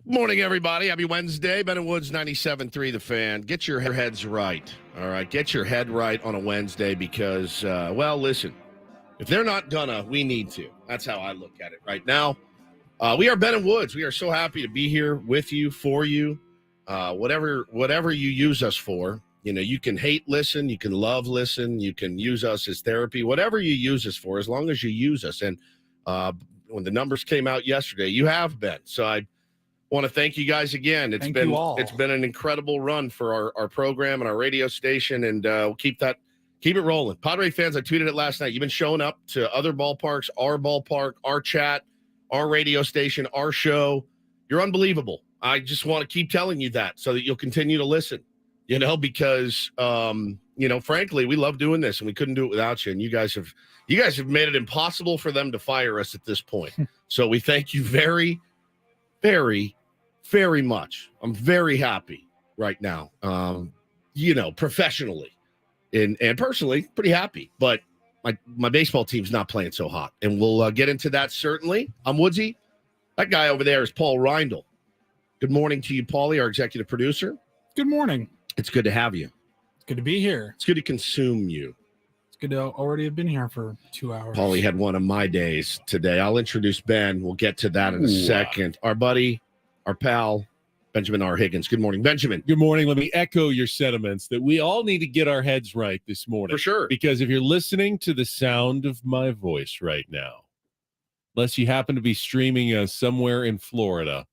Morning, everybody. Happy Wednesday. Ben and Woods, 97.3 The Fan. Get your heads right, all right? Get your head right on a Wednesday because, well, listen, if they're not gonna, we need to. That's how I look at it right now. We are Ben and Woods. We are so happy to be here with you, for you, whatever you use us for. You know, you can hate listen, you can love listen, you can use us as therapy, whatever you use us for, as long as you use us. And when the numbers came out yesterday, you have been. So I want to thank you guys again. It's been an incredible run for our program and our radio station, and we'll keep it rolling. Padre fans, I tweeted it last night. You've been showing up to other ballparks, our ballpark, our chat, our radio station, our show. You're unbelievable. I just want to keep telling you that so that you'll continue to listen, you know, because, frankly, we love doing this and we couldn't do it without you. And you guys have made it impossible for them to fire us at this point. So we thank you very, very, very much. I'm very happy right now, professionally and personally pretty happy, but my baseball team's not playing so hot, and we'll get into that certainly. I'm Woodsy. That guy over there is Paul Reindl. Good morning to you, Paulie, our executive producer. Good morning. It's good to have you. It's good to be here. It's good to consume you. It's good to already have been here for 2 hours. Paulie had one of my days today. I'll introduce Ben. We'll get to that in a second. Our buddy, our pal, Benjamin R. Higgins. Good morning, Benjamin. Good morning. Let me echo your sentiments that we all need to get our heads right this morning. For sure. Because if you're listening to the sound of my voice right now, unless you happen to be streaming us somewhere in Florida,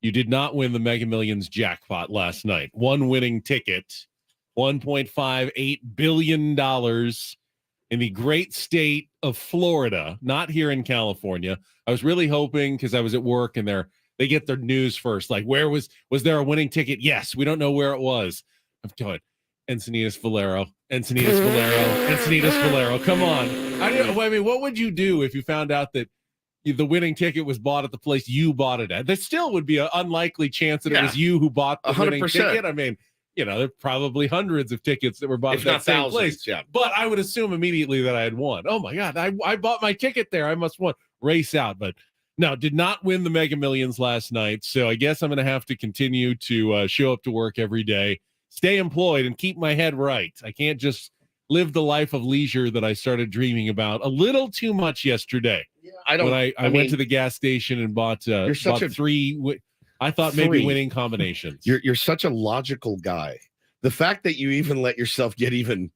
you did not win the Mega Millions jackpot last night. One winning ticket, $1.58 billion in the great state of Florida, not here in California. I was really hoping, because I was at work and they get their news first. Like, where was there a winning ticket? Yes, we don't know where it was. I'm going, Encinitas Valero. Come on. I mean, what would you do if you found out that the winning ticket was bought at the place you bought it at? There still would be an unlikely chance that it was you who bought the 100%. Winning ticket. I mean, there are probably hundreds of tickets that were bought at that same place. Yeah. But I would assume immediately that I had won. Oh, my God, I bought my ticket there. I must won. Race out. But no, did not win the Mega Millions last night. So I guess I'm going to have to continue to show up to work every day, stay employed, and keep my head right. I can't just live the life of leisure that I started dreaming about a little too much yesterday. Yeah, I went to the gas station and bought three. I thought maybe winning combinations. You're such a logical guy. The fact that you even let yourself get even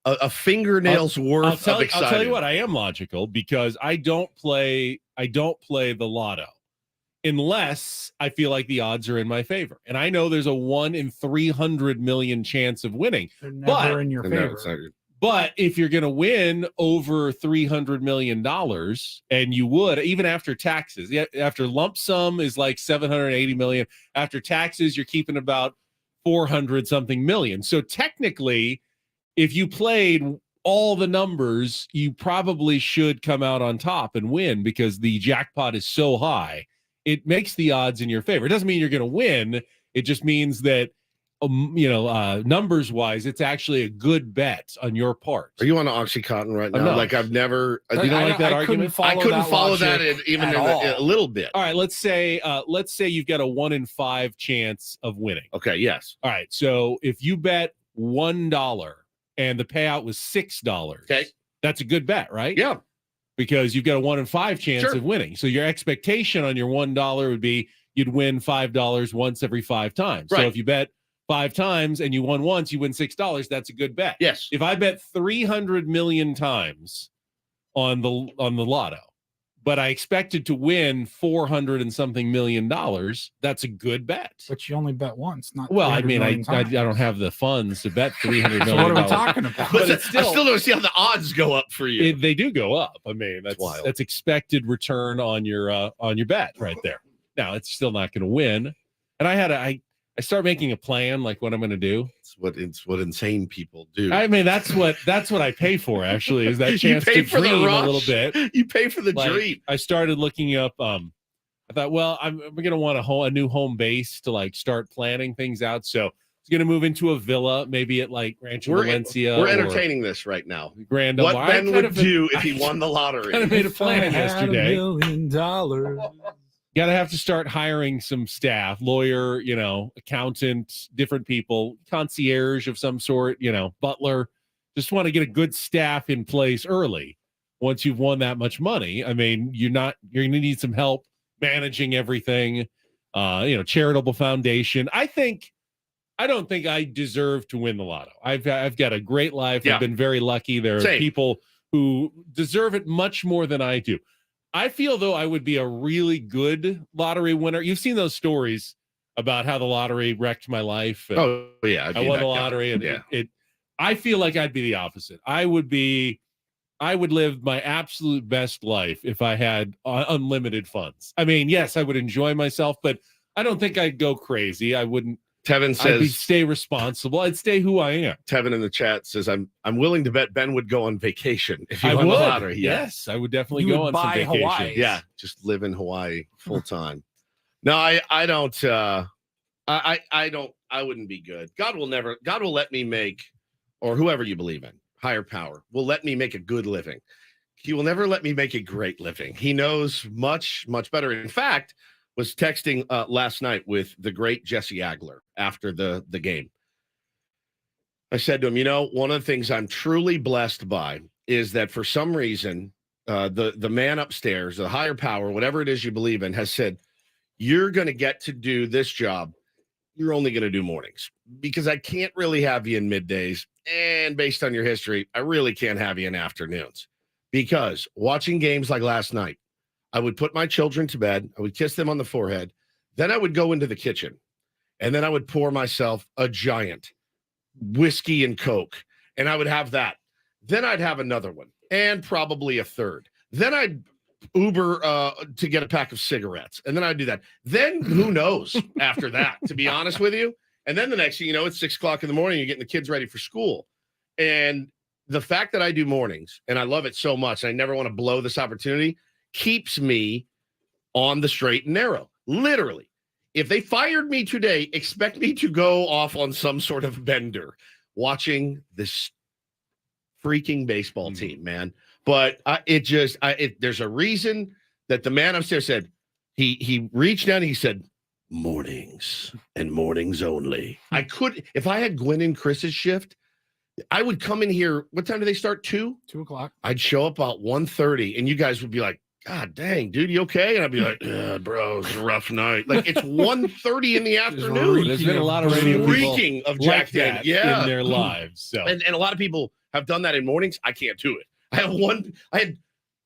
a fingernail's worth of excitement. I'll tell you what, I am logical because I don't play the lotto unless I feel like the odds are in my favor. And I know there's a 1 in 300 million chance of winning. They're never in your favor. But if you're going to win over $300 million, and you would, even after taxes, after lump sum is like $780 million. After taxes, you're keeping about 400 something million. So technically, if you played all the numbers, you probably should come out on top and win because the jackpot is so high. It makes the odds in your favor. It doesn't mean you're going to win. It just means that, numbers wise, it's actually a good bet on your part. Are you on Oxycontin right now? No. Like I've never. You don't like that argument? I couldn't follow that even a little bit. All right, let's say you've got a 1 in 5 chance of winning. Okay. Yes. All right. So if you bet $1 and the payout was $6, okay, that's a good bet, right? Yeah. Because you've got a 1 in 5 chance of winning. So your expectation on your $1 would be you'd win $5 once every 5 times. Right. So if you bet 5 times and you won once, you win $6. That's a good bet. Yes. If I bet 300 million times on the lotto, but I expected to win 400 and something million dollars, that's a good bet. But you only bet once, not. Well, I mean, I don't have the funds to bet $300 million. So what are we talking about? But I still don't see how the odds go up for you. They do go up. I mean, that's expected return on your bet right there. Now it's still not going to win, and I start making a plan, like what I'm going to do. It's what insane people do. I mean, that's what I pay for, actually, is that chance to dream a little bit. You pay for the dream. I started looking up. I thought, well, I'm going to want a new home base to start planning things out. So it's going to move into a villa, maybe at Rancho Valencia. We're entertaining this right now. Grand. What Ben would do if he won the lottery. I kind of made a plan yesterday. $1 million. You gotta have to start hiring some staff, lawyer, accountant, different people, concierge of some sort, butler. Just want to get a good staff in place early. Once you've won that much money, I mean, you're going to need some help managing everything. Charitable foundation. I don't think I deserve to win the lotto. I've got a great life. Yeah. I've been very lucky. There are people who deserve it much more than I do. I feel, though, I would be a really good lottery winner. You've seen those stories about how the lottery wrecked my life. Oh, yeah. I won the lottery, and I feel like I'd be the opposite. I would live my absolute best life if I had unlimited funds. I mean, yes, I would enjoy myself, but I don't think I'd go crazy. I wouldn't. Tevin says, I'd stay responsible. I'd stay who I am. Tevin in the chat says, I'm willing to bet Ben would go on vacation if he won the lottery. Yes, I would definitely go on some vacation. Hawaii. Yeah, just live in Hawaii full time. No, I don't. I wouldn't be good. God will let me make, or whoever you believe in, higher power will let me make a good living. He will never let me make a great living. He knows much, much better. In fact, was texting last night with the great Jesse Agler after the game. I said to him, one of the things I'm truly blessed by is that for some reason, the man upstairs, the higher power, whatever it is you believe in, has said, you're going to get to do this job. You're only going to do mornings because I can't really have you in middays. And based on your history, I really can't have you in afternoons because watching games like last night, I would put my children to bed. I would kiss them on the forehead. Then I would go into the kitchen and then I would pour myself a giant whiskey and Coke and I would have that. Then I'd have another one and probably a third. Then I'd Uber to get a pack of cigarettes. And then I'd do that. Then who knows after that, to be honest with you. And then the next thing you know, it's 6 o'clock in the morning. You're getting the kids ready for school. And the fact that I do mornings and I love it so much, I never want to blow this opportunity, keeps me on the straight and narrow. Literally. If they fired me today, expect me to go off on some sort of bender watching this freaking baseball team, man. But there's a reason that the man upstairs said, he reached down and he said, mornings and mornings only. I could, if I had Gwen and Chris's shift, I would come in here. What time do they start? 2 o'clock. I'd show up about 1:30 and you guys would be like, God dang, dude, you okay? And I'd be like, yeah, bro, it's a rough night. Like it's 1:30 in the afternoon. There's been a lot of radio reeking of Jack like that in their lives. So and a lot of people have done that in mornings. I can't do it. I had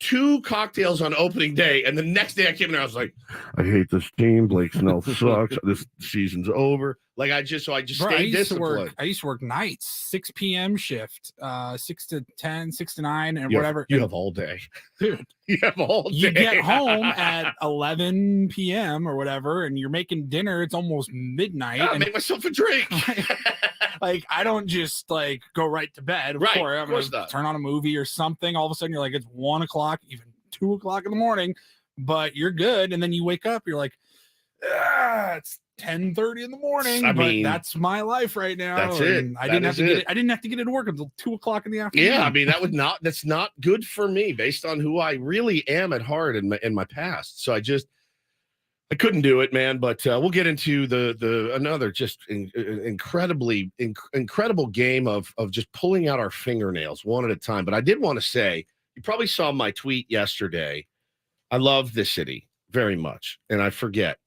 2 cocktails on opening day, and the next day I came in there, I was like, I hate this team. Blake Snell sucks. This season's over. Like I just stayed disciplined. I used to work nights, 6 p.m. shift, 6 to 10, 6 to 9, and whatever. You have all day, dude. You have all day. You get home at 11 p.m. or whatever, and you're making dinner. It's almost midnight. I make myself a drink. Like I don't just like go right to bed. Of course, I'm gonna turn on a movie or something. All of a sudden, you're like, it's 1 o'clock, even 2 o'clock in the morning, but you're good. And then you wake up, you're like, it's 10:30 in the morning. But that's my life right now. That's it. I didn't have to get into work until 2 o'clock in the afternoon. Yeah, I mean that's not good for me based on who I really am at heart in my past. So I couldn't do it, man. But we'll get into the another just incredible game of just pulling out our fingernails one at a time. But I did want to say, you probably saw my tweet yesterday. I love this city very much, and I forget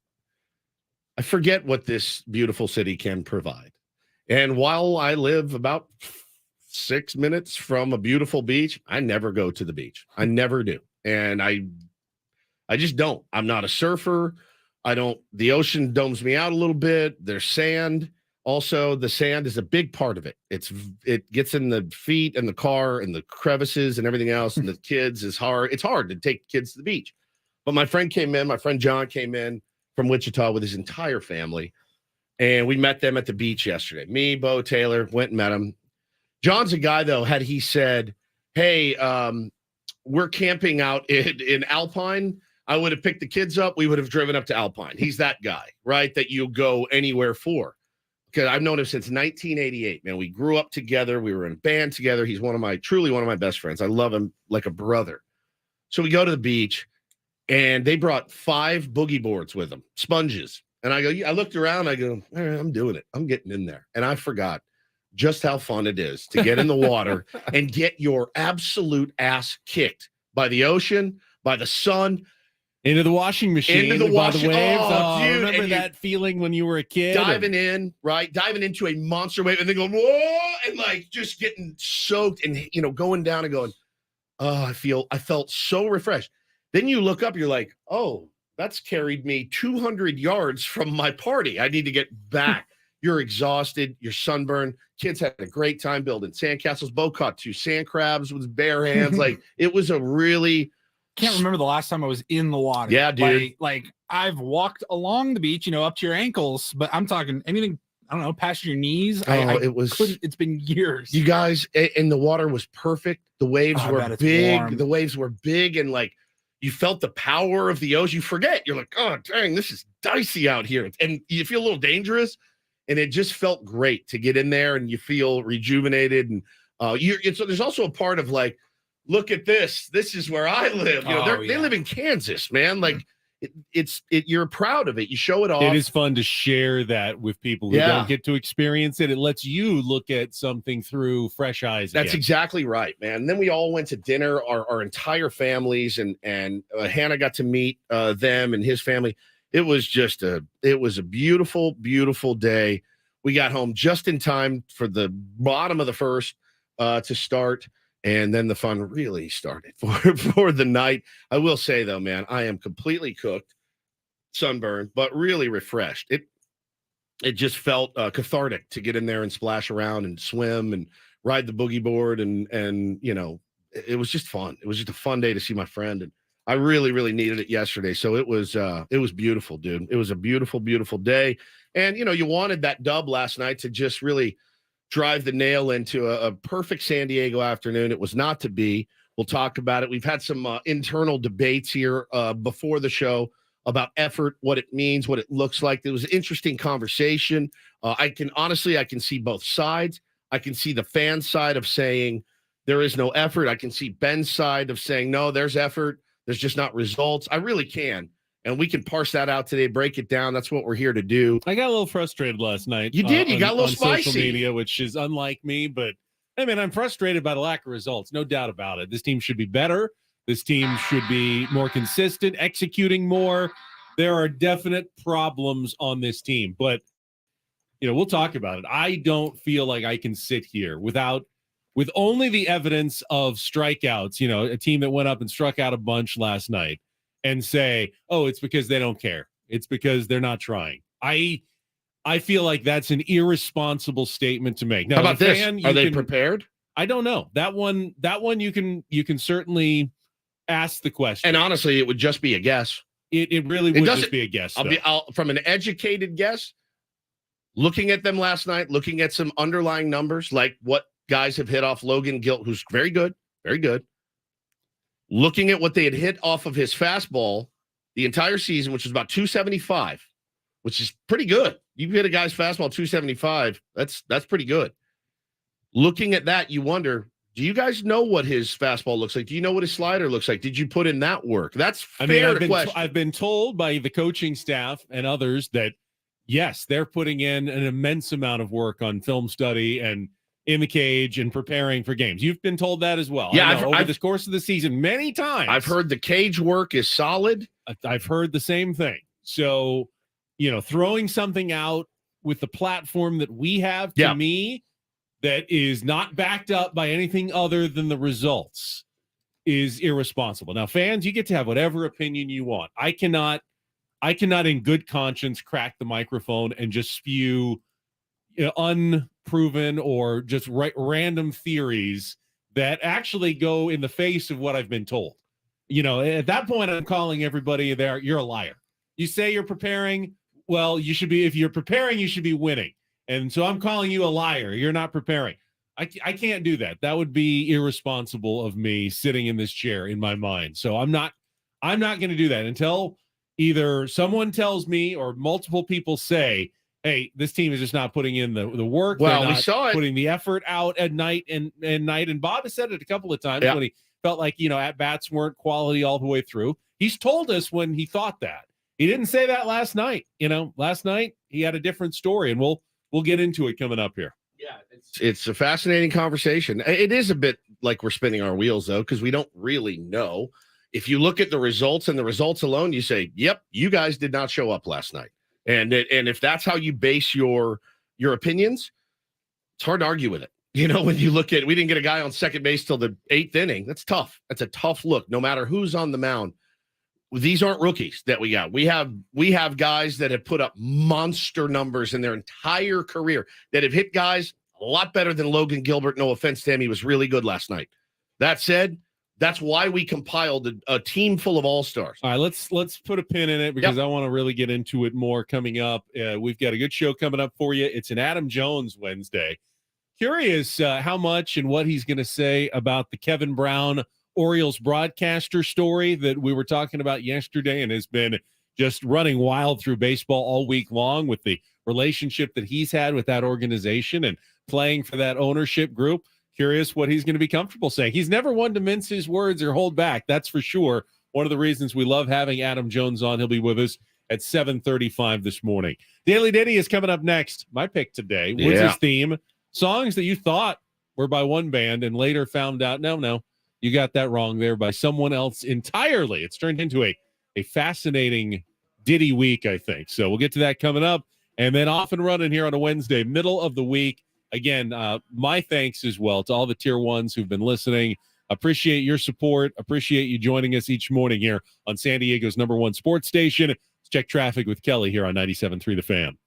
what this beautiful city can provide. And while I live about 6 minutes from a beautiful beach, I never go to the beach. I never do. And I just don't. I'm not a surfer. The ocean domes me out a little bit. There's sand. Also, the sand is a big part of it. It gets in the feet and the car and the crevices and everything else. And the kids is hard. It's hard to take kids to the beach. But my friend John came in from Wichita with his entire family. And we met them at the beach yesterday. Me, Beau, Taylor went and met him. John's a guy, though, had he said, hey, we're camping out in Alpine, I would have picked the kids up. We would have driven up to Alpine. He's that guy, right? That you go anywhere for. Because I've known him since 1988, man. We grew up together. We were in a band together. He's truly one of my best friends. I love him like a brother. So we go to the beach, And they brought 5 boogie boards with them, sponges. And I looked around, I go, all right, I'm doing it. I'm getting in there. And I forgot just how fun it is to get in the water and get your absolute ass kicked by the ocean, by the sun. Into the washing machine, into the washing waves. Oh, dude, remember that feeling when you were a kid? Diving into a monster wave and then going, whoa, and like just getting soaked and, going down and going, oh, I felt so refreshed. Then you look up, you're like, oh, that's carried me 200 yards from my party. I need to get back. You're exhausted. You're sunburned. Kids had a great time building sandcastles. Beau caught 2 sand crabs with his bare hands. Like, it was a really... Can't remember the last time I was in the water. Yeah, dude. Like I've walked along the beach, up to your ankles, but I'm talking anything, I don't know, past your knees. It's been years. You guys, and the water was perfect. The waves were big. Warm. The waves were big, and like, you felt the power of the ocean. You forget. You're like, oh, dang, this is dicey out here. And you feel a little dangerous. And it just felt great to get in there and you feel rejuvenated. And so there's also a part of like, look at this. This is where I live. They live in Kansas, man. Like, you're proud of it. You show it off. It is fun to share that with people who don't get to experience it. It lets you look at something through fresh eyes. That's exactly right, man. And then we all went to dinner, our entire families, and Hannah got to meet them and his family. It was a beautiful, beautiful day. We got home just in time for the bottom of the first to start. And then the fun really started for the night. I will say, though, man, I am completely cooked, sunburned, but really refreshed. It just felt cathartic to get in there and splash around and swim and ride the boogie board. And it was just fun. It was just a fun day to see my friend. And I really, really needed it yesterday. So it was beautiful, dude. It was a beautiful, beautiful day. And, you wanted that dub last night to just really drive the nail into a perfect San Diego afternoon. It was not to be. We'll talk about it. We've had some internal debates here before the show about effort, what it means, what it looks like. It was an interesting conversation. I can see both sides. I can see the fan side of saying there is no effort. I can see Ben's side of saying, no, there's effort. There's just not results. I really can. And we can parse that out today, break it down. That's what we're here to do. I got a little frustrated last night. You did. You got a little spicy. Social media, which is unlike me. But, I mean, I'm frustrated by the lack of results. No doubt about it. This team should be better. This team should be more consistent, executing more. There are definite problems on this team. But, we'll talk about it. I don't feel like I can sit here with only the evidence of strikeouts, a team that went up and struck out a bunch last night, and say, oh, it's because they don't care. It's because they're not trying. I feel like that's an irresponsible statement to make. Now, how about this? Are they prepared? I don't know. That one you can certainly ask the question. And honestly, it would just be a guess. It really would just be a guess. From an educated guess, looking at them last night, looking at some underlying numbers, like what guys have hit off Logan Gilt, who's very good, very good. Looking at what they had hit off of his fastball the entire season, which was about 275, which is pretty good. You hit a guy's fastball 275, that's pretty good. Looking at that, you wonder, do you guys know what his fastball looks like? Do you know what his slider looks like? Did you put in that work? That's fair question. I've been told by the coaching staff and others that, yes, they're putting in an immense amount of work on film study and in the cage and preparing for games. You've been told that as well. Yeah, over the course of the season, many times. I've heard the cage work is solid. I've heard the same thing. So, throwing something out with the platform that we have, to me, that is not backed up by anything other than the results is irresponsible. Now, fans, you get to have whatever opinion you want. I cannot in good conscience crack the microphone and just spew unproven or just random theories that actually go in the face of what I've been told. At that point, I'm calling everybody there, you're a liar. You say you're preparing, well, you should be, if you're preparing, you should be winning. And so I'm calling you a liar. You're not preparing. I can't do that. That would be irresponsible of me sitting in this chair in my mind. So I'm not going to do that until either someone tells me or multiple people say, hey, this team is just not putting in the work. Well, we saw it. Putting the effort out at night and night. And Bob has said it a couple of times when he felt like, at bats weren't quality all the way through. he's told us when he thought that. He didn't say that last night. Last night he had a different story, and we'll get into it coming up here. Yeah, it's a fascinating conversation. It is a bit like we're spinning our wheels, though, because we don't really know. If you look at the results and the results alone, you say, yep, you guys did not show up last night. And if that's how you base your opinions, it's hard to argue with it. When you look at, we didn't get a guy on second base till the 8th inning. That's tough. That's a tough look, no matter who's on the mound. These aren't rookies that we got. We have guys that have put up monster numbers in their entire career that have hit guys a lot better than Logan Gilbert. No offense to him. He was really good last night. That said, that's why we compiled a team full of all-stars. All right, let's put a pin in it because I want to really get into it more coming up. We've got a good show coming up for you. It's an Adam Jones Wednesday. Curious how much and what he's going to say about the Kevin Brown Orioles broadcaster story that we were talking about yesterday and has been just running wild through baseball all week long with the relationship that he's had with that organization and playing for that ownership group. Curious what he's going to be comfortable saying. He's never one to mince his words or hold back. That's for sure. One of the reasons we love having Adam Jones on. He'll be with us at 7:35 this morning. Daily Ditty is coming up next. My pick today. What's his theme? Songs that you thought were by one band and later found out, no, you got that wrong there, by someone else entirely. It's turned into a fascinating Ditty week, I think. So we'll get to that coming up. And then off and running here on a Wednesday, middle of the week. Again, my thanks as well to all the Tier 1s who've been listening. Appreciate your support. Appreciate you joining us each morning here on San Diego's #1 sports station. Let's check traffic with Kelly here on 97.3 The Fan.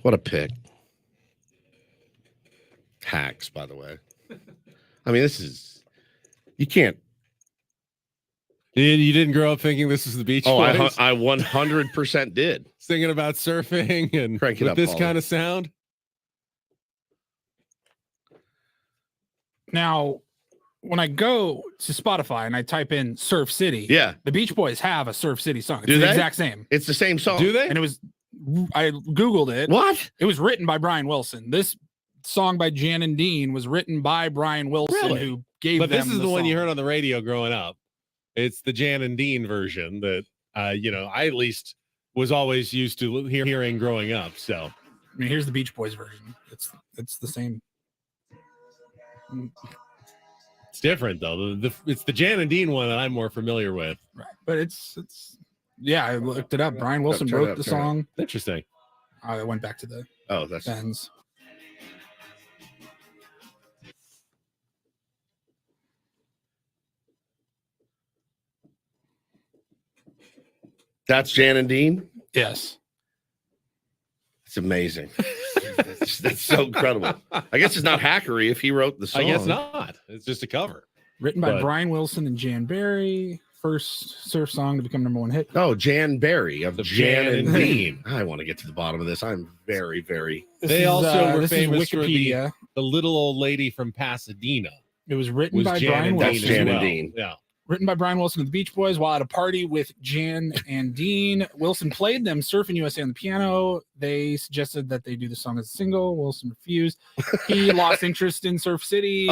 What a pick. Hacks, by the way. I mean, you can't. You didn't grow up thinking this is the Beach Boys? I 100% did. Singing about surfing and Crank it with up, this Paula. kind of sound? Now, when I go to Spotify and I type in Surf City, the Beach Boys have a Surf City song. It's the exact same. It's the same song. Do they? And I Googled it. What? It was written by Brian Wilson. This song by Jan and Dean was written by Brian Wilson, who gave them this is the one song. you heard on the radio growing up. It's the Jan and Dean version that, I at least was always used to hearing growing up. So, I mean, here's the Beach Boys version. It's the same. It's different though. It's the Jan and Dean one that I'm more familiar with. Right, but it's I looked it up. Brian Wilson wrote the song. Interesting. I went back to the that's Benz. That's Jan and Dean? Yes. It's amazing. that's so incredible. I guess it's not hackery if he wrote the song. I guess not. It's just a cover. Written by Brian Wilson and Jan Barry. First surf song to become #1 hit. Oh, Jan Barry of Jan and Dean. I want to get to the bottom of this. I'm very, very. They also were famous for the little old lady from Pasadena. It was written by Brian Wilson. That's Jan and Dean. Yeah. Written by Brian Wilson of the Beach Boys while at a party with Jan and Dean. Wilson played them Surfing USA on the piano. They suggested that they do the song as a single. Wilson refused. He lost interest in Surf City.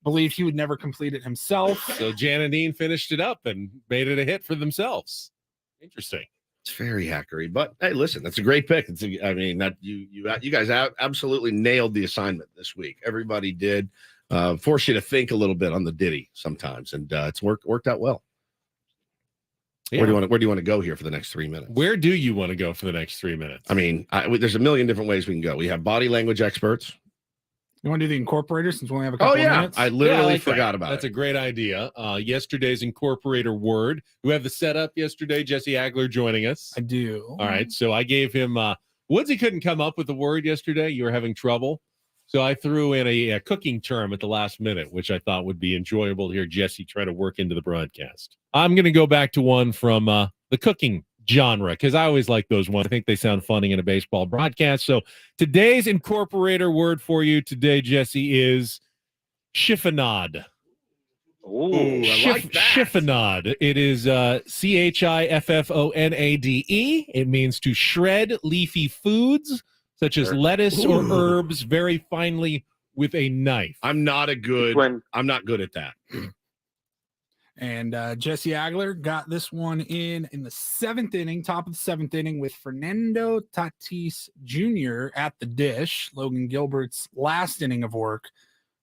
Believed he would never complete it himself. So Jan and Dean finished it up and made it a hit for themselves. Interesting. It's very hackery, but hey, listen, that's a great pick. That you guys absolutely nailed the assignment this week. Everybody did. Force you to think a little bit on the Ditty sometimes, and it's worked out well. Yeah. Where do you want to go here for the next 3 minutes? Where do you want to go for the next 3 minutes? I mean, there's a million different ways we can go. We have body language experts. You want to do the incorporator since we only have a couple of minutes? I literally forgot about it. That's a great idea. Yesterday's incorporator word. We have the setup yesterday. Jesse Agler joining us. I do. All right. So I gave him Woodsy couldn't come up with the word yesterday. You were having trouble. So I threw in a cooking term at the last minute, which I thought would be enjoyable to hear Jesse try to work into the broadcast. I'm going to go back to one from the cooking genre because I always like those ones. I think they sound funny in a baseball broadcast. So today's incorporator word for you today, Jesse, is chiffonade. Oh, I like that. Chiffonade. It is CHIFFONADE. It means to shred leafy foods such as lettuce or herbs very finely with a knife. I'm not good at that. And Jesse Agler got this one in the 7th inning, top of the 7th inning, with Fernando Tatis Jr. at the dish. Logan Gilbert's last inning of work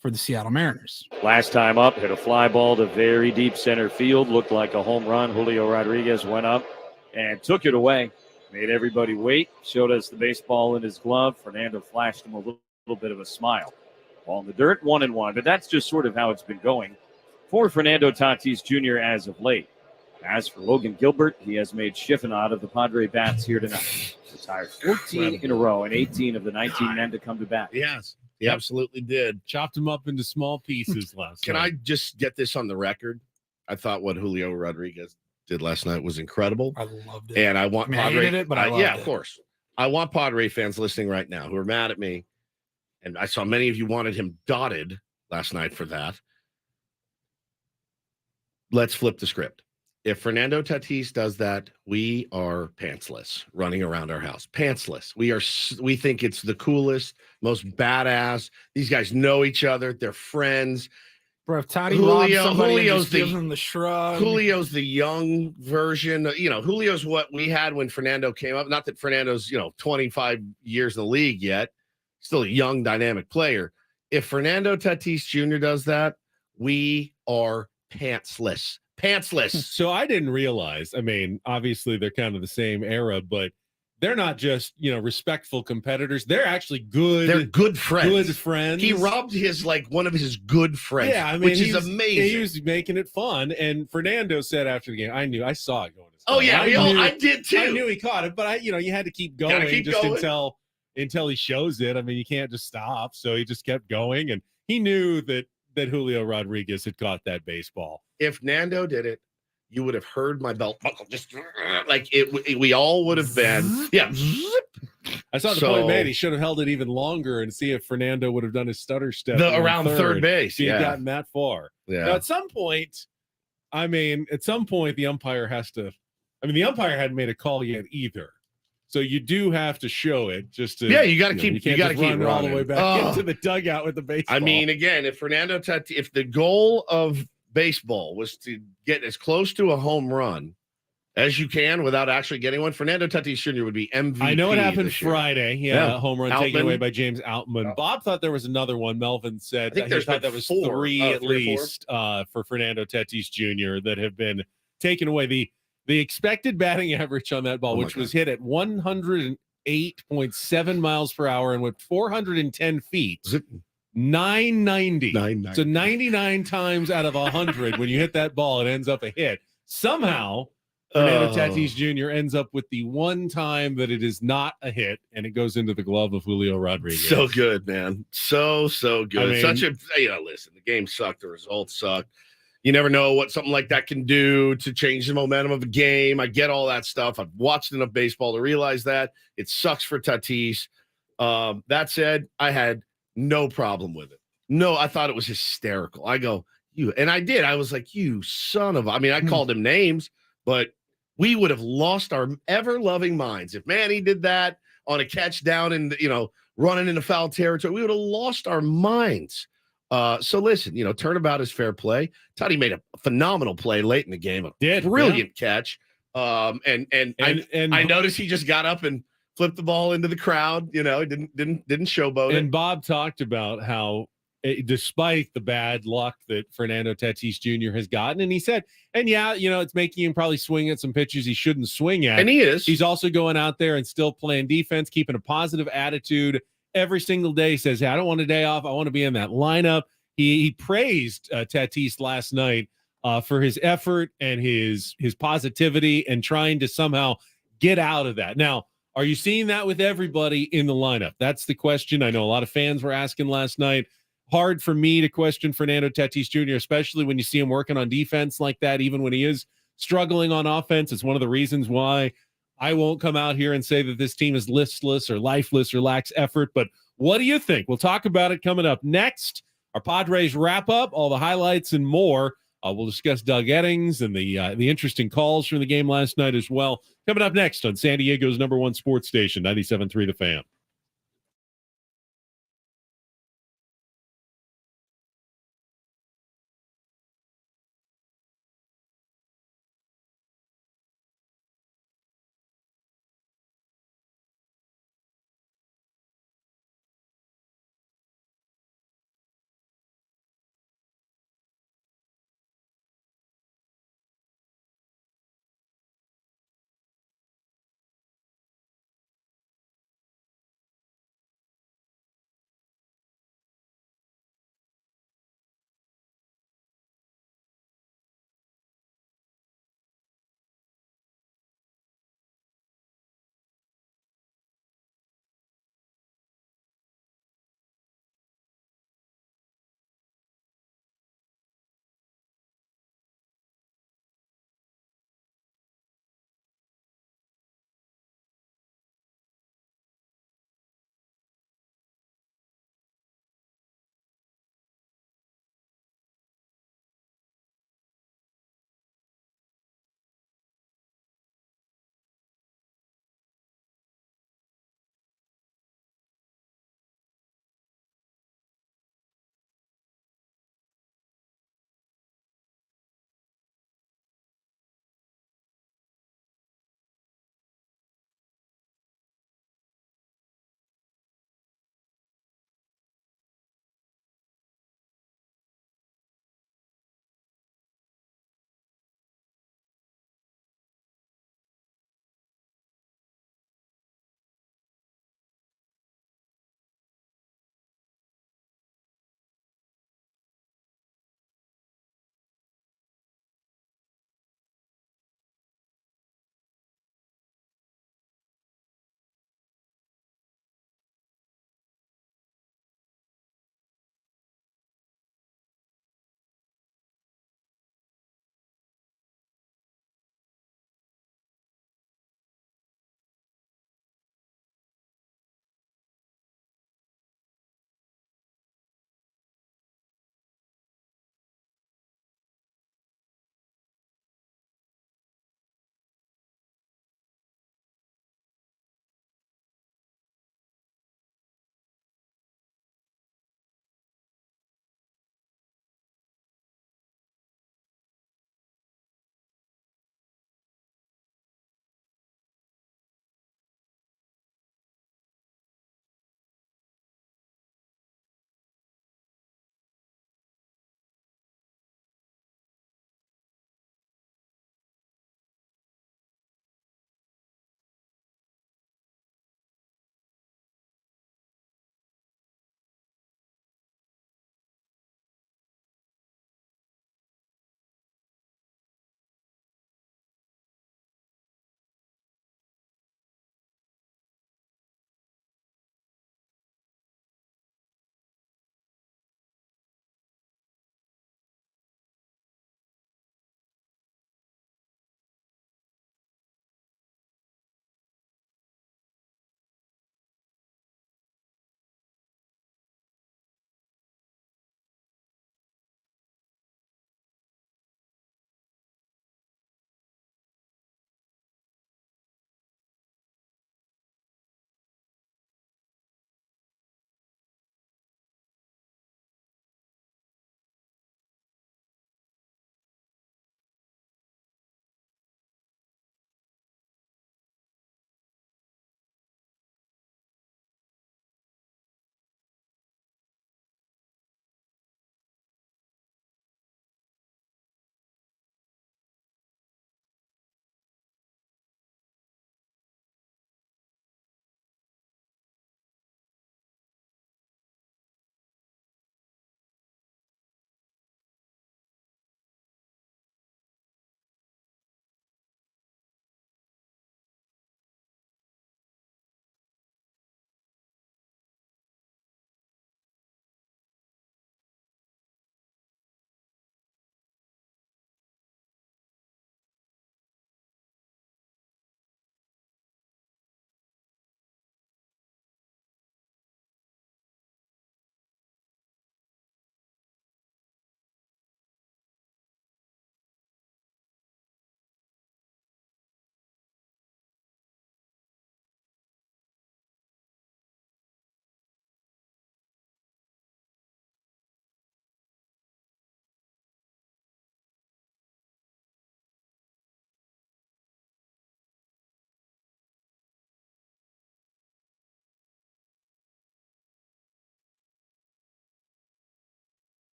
for the Seattle Mariners. Last time up, hit a fly ball to very deep center field. Looked like a home run. Julio Rodriguez went up and took it away. Made everybody wait, showed us the baseball in his glove. Fernando flashed him a little bit of a smile. Ball in the dirt, 1-1. But that's just sort of how it's been going for Fernando Tatis Jr. as of late. As for Logan Gilbert, he has made chiffonade of the Padre bats here tonight. Retired 14 in a row and 18 of the 19 men to come to bat. Yes, he absolutely did. Chopped him up into small pieces last night. Can I just get this on the record? I thought what Julio Rodriguez did last night was incredible. I loved it. And I want I hated it, but I loved it. Of course. I want Padre fans listening right now who are mad at me. And I saw many of you wanted him dotted last night for that. Let's flip the script. If Fernando Tatis does that, we are pantsless running around our house. Pantsless. We think it's the coolest, most badass. These guys know each other. They're friends. Bro, if Toddy robs somebody Julio's and gives them the shrug. Julio's the young version. Julio's what we had when Fernando came up. Not that Fernando's, 25 years in the league yet. Still a young, dynamic player. If Fernando Tatis Jr. does that, we are pantsless. So I didn't realize, obviously they're kind of the same era, but they're not just, respectful competitors. They're actually good. They're good friends. Good friends. He robbed one of his good friends. Yeah, which is amazing. He was making it fun. And Fernando said after the game, I saw it going. I did too. I knew he caught it, but you had to keep going until until he shows it. I mean, you can't just stop. So he just kept going, and he knew that Julio Rodriguez had caught that baseball. If Nando did it, you would have heard my belt buckle just like it. We all would have been. Yeah. I saw the point made. He should have held it even longer and see if Fernando would have done his stutter step around third base. He had gotten that far. Yeah. Now, at some point, the umpire has to. I mean, the umpire hadn't made a call yet either. So you do have to show it just to. Yeah, you got to keep. You got to keep running all the way back into the dugout with the baseball. I mean, again, if if the goal of baseball was to get as close to a home run as you can without actually getting one, Fernando Tatis Jr. would be MVP. I know it happened Friday. Yeah, home run taken away by James Outman. Oh. Bob thought there was another one. Melvin said he thought that was three at least for Fernando Tatis Jr. that have been taken away. The expected batting average on that ball, which was hit at 108.7 miles per hour and whipped 410 feet. 990. So 99 times out of 100, when you hit that ball, it ends up a hit. Somehow, Fernando Tatis Jr. ends up with the one time that it is not a hit, and it goes into the glove of Julio Rodriguez. So good, man. So good. I mean, listen, the game sucked. The results sucked. You never know what something like that can do to change the momentum of a game. I get all that stuff. I've watched enough baseball to realize that. It sucks for Tatis. That said, I had no problem with it. No, I thought it was hysterical. I go, you, and I did. I was like, you son of, I called him names, but we would have lost our ever-loving minds. If Manny did that on a catch down and, running into foul territory, we would have lost our minds. So listen, turnabout is fair play. Toddy made a phenomenal play late in the game. Brilliant catch. And I noticed he just got up and flipped the ball into the crowd. He didn't showboat it. And Bob talked about how, despite the bad luck that Fernando Tatis Jr. has gotten, and he said, it's making him probably swing at some pitches he shouldn't swing at. And he is. He's also going out there and still playing defense, keeping a positive attitude every single day. He says, hey, I don't want a day off. I want to be in that lineup. He praised Tatis last night for his effort and his positivity and trying to somehow get out of that. Now, are you seeing that with everybody in the lineup? That's the question. I know a lot of fans were asking last night. Hard for me to question Fernando Tatis Jr., especially when you see him working on defense like that, even when he is struggling on offense. It's one of the reasons why I won't come out here and say that this team is listless or lifeless or lacks effort. But what do you think? We'll talk about it coming up next. Our Padres wrap-up, all the highlights and more. We'll discuss Doug Eddings and the interesting calls from the game last night as well. Coming up next on San Diego's #1 sports station, 97.3 The Fan.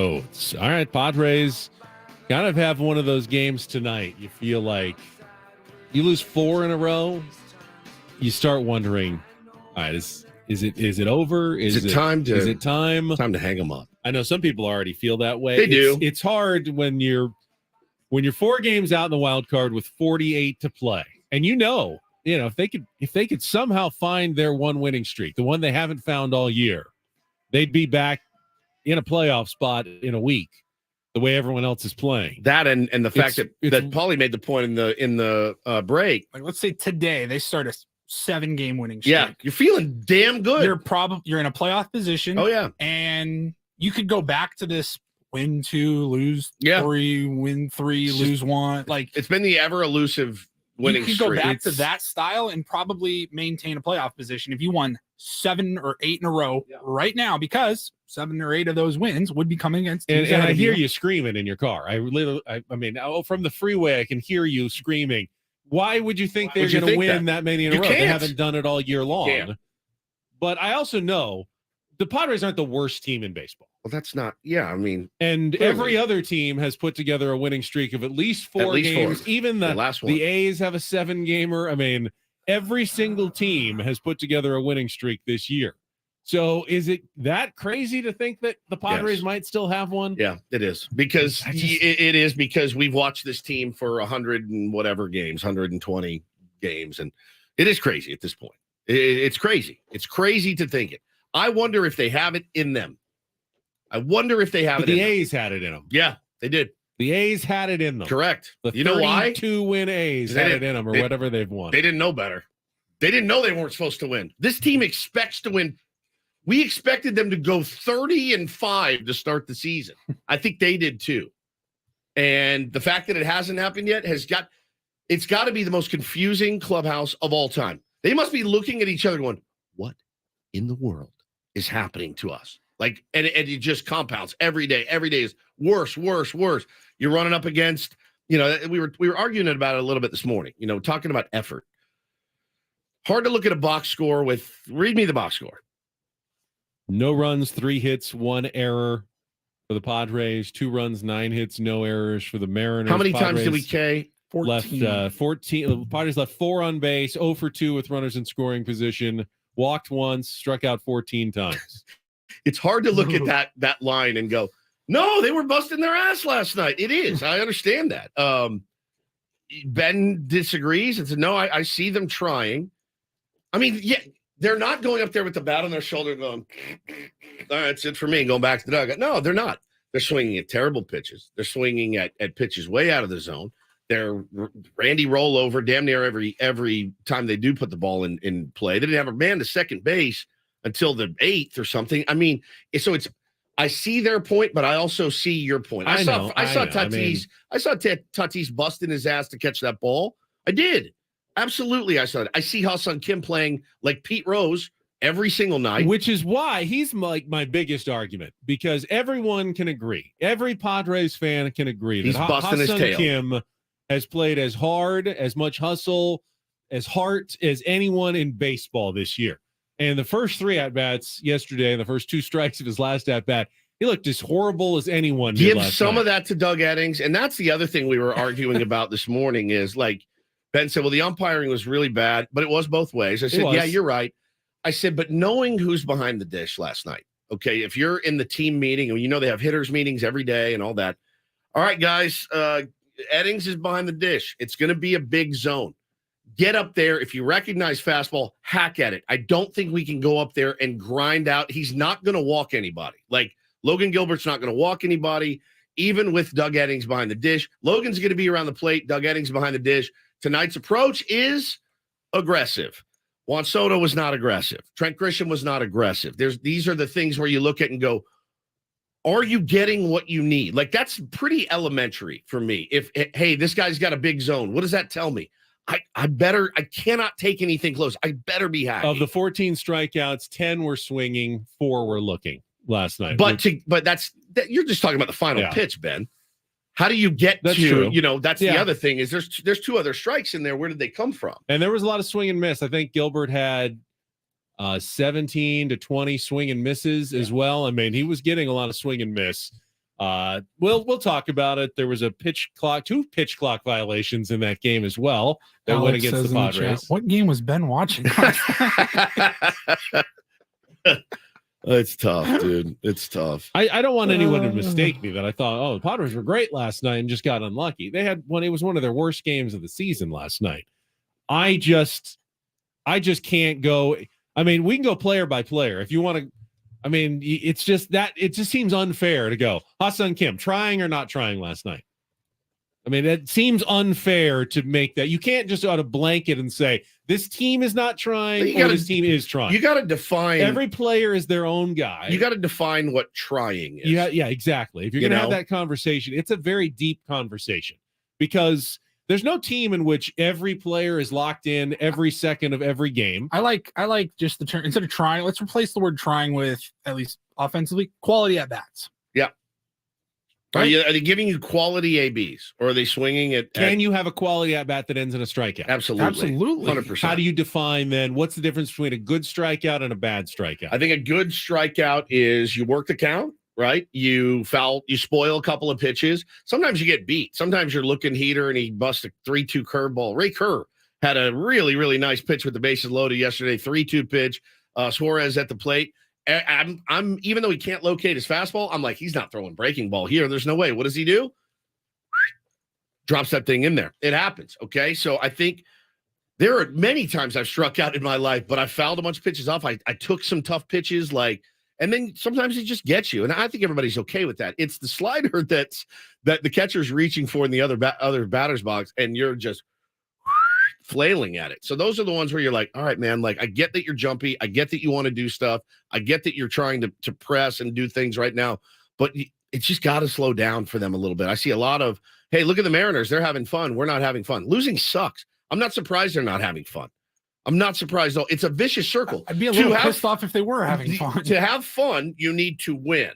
Oh, all right. Padres kind of have one of those games tonight. You feel like you lose 4 in a row. You start wondering, all right, is it over? Is it time to hang them up? I know some people already feel that way. They do. It's hard when you're 4 games out in the wild card with 48 to play, and if they could somehow find their one winning streak, the one they haven't found all year, they'd be back in a playoff spot in a week. The way everyone else is playing. That and the fact that Paulie made the point in the break. Like, let's say today they start a 7-game winning streak. Yeah, you're feeling damn good. You're in a playoff position. Oh yeah, and you could go back to this win 2, lose 3, win 3, lose 1. Like, it's been the ever elusive winning streak. You could go back to that style and probably maintain a playoff position if you won 7 or 8 in a row right now, because 7 or 8 of those wins would be coming against. And I hear you screaming in your car. I mean, from the freeway, I can hear you screaming. Why would you think they're going to win that many in a row? They haven't done it all year long. But I also know the Padres aren't the worst team in baseball. Well, that's not. Yeah, I mean, and clearly, every other team has put together a winning streak of at least 4 games. 4. Even the last one. The A's have a 7-gamer. I mean, every single team has put together a winning streak this year. So is it that crazy to think that the Padres might still have one? Yeah, it is. Because it is because we've watched this team for 100 and whatever games, 120 games. And it is crazy at this point. It's crazy. It's crazy to think it. I wonder if they have it in them. The A's had it in them. Yeah, they did. The A's had it in them. Correct. You know why? 2-win A's had it in them, or whatever they've won. They didn't know better. They didn't know they weren't supposed to win. This team expects to win. We expected them to go 30-5 to start the season. I think they did too. And the fact that it hasn't happened yet it's got to be the most confusing clubhouse of all time. They must be looking at each other going, what in the world is happening to us? Like, and it just compounds every day. Every day is worse. You're running up against, we were arguing about it a little bit this morning, talking about effort. Hard to look at a box score read me the box score. No runs, 3 hits, 1 error for the Padres. 2 runs, 9 hits, no errors for the Mariners. How many times did we K? 14. Left 14. The Padres left 4 on base, 0 for 2 with runners in scoring position. Walked once, struck out 14 times. It's hard to look at that line and go, no, they were busting their ass last night. It is. I understand that. Ben disagrees and said, no, I see them trying. I mean, yeah, they're not going up there with the bat on their shoulder going, all right, that's it for me, going back to the dugout. No, they're not. They're swinging at terrible pitches. They're swinging at pitches way out of the zone. They're Randy rollover damn near every time they do put the ball in play. They didn't have a man to second base until the 8th or something. I mean, I see their point, but I also see your point. I saw Tatis busting his ass to catch that ball. I did. Absolutely, I saw it. I see Ha-Seong Kim playing like Pete Rose every single night. Which is why he's like my biggest argument, because everyone can agree. Every Padres fan can agree he's that busting his tail. Kim has played as hard, as much hustle, as heart as anyone in baseball this year. And the first 3 at-bats yesterday and the first 2 strikes of his last at-bat, he looked as horrible as anyone did. Give some of that to Doug Eddings. And that's the other thing we were arguing about this morning is, like, Ben said, well, the umpiring was really bad, but it was both ways. I said, yeah, you're right. I said, but knowing who's behind the dish last night, okay, if you're in the team meeting, and they have hitters meetings every day and all that. All right, guys, Eddings is behind the dish. It's going to be a big zone. Get up there. If you recognize fastball, hack at it. I don't think we can go up there and grind out. He's not going to walk anybody. Like, Logan Gilbert's not going to walk anybody, even with Doug Eddings behind the dish. Logan's going to be around the plate. Doug Eddings behind the dish. Tonight's approach is aggressive. Juan Soto was not aggressive. Trent Grisham was not aggressive. These are the things where you look at and go, are you getting what you need? Like, that's pretty elementary for me. Hey, this guy's got a big zone. What does that tell me? I cannot take anything close. I better be happy. Of the 14 strikeouts, 10 were swinging, 4 were looking last night. But you're just talking about the final pitch, Ben. How do you get that's to, true. That's the other thing is there's 2 other strikes in there. Where did they come from? And there was a lot of swing and miss. I think Gilbert had 17 to 20 swing and misses as well. I mean, he was getting a lot of swing and miss. We'll talk about it. There was two pitch clock violations in that game as well that went against the Padres. What game was Ben watching? It's tough, dude. It's tough. I don't want anyone to mistake me that I thought, the Padres were great last night and just got unlucky. It was one of their worst games of the season last night. I just can't go. I mean, we can go player by player if you want to. I mean, it's just that it just seems unfair to go Ha-Seong Kim trying or not trying last night. I mean, it seems unfair to make that. You can't just out of blanket and say this team is not trying or this team is trying. You got to define. Every player is their own guy. You got to define what trying is. Yeah, exactly. If you're going to have that conversation, it's a very deep conversation because there's no team in which every player is locked in every second of every game. I like just the term instead of trying. Let's replace the word trying with, at least offensively, quality at bats. Yeah. Right? Are they giving you quality ABs, or are they swinging it? Can you have a quality at bat that ends in a strikeout? Absolutely. 100%. How do you define then? What's the difference between a good strikeout and a bad strikeout? I think a good strikeout is you work the count, right? You spoil a couple of pitches. Sometimes you get beat. Sometimes you're looking heater and he busts a 3-2 curveball. Ray Kerr had a really, really nice pitch with the bases loaded yesterday. 3-2 pitch. Suarez at the plate. I'm even though he can't locate his fastball, I'm like, he's not throwing breaking ball here. There's no way. What does he do? Drops that thing in there. It happens. Okay. So I think there are many times I've struck out in my life, but I fouled a bunch of pitches off. I took some tough pitches, and then sometimes he just gets you. And I think everybody's okay with that. It's the slider that the catcher's reaching for in the other batter's box, and you're just flailing at it. So those are the ones where you're like, all right, man, I get that you're jumpy. I get that you want to do stuff. I get that you're trying to press and do things right now, but it's just got to slow down for them a little bit. I see a lot of, hey, look at the Mariners. They're having fun. We're not having fun. Losing sucks. I'm not surprised they're not having fun. I'm not surprised, though. It's a vicious circle. I'd be a little pissed off if they were having fun. To have fun, you need to win,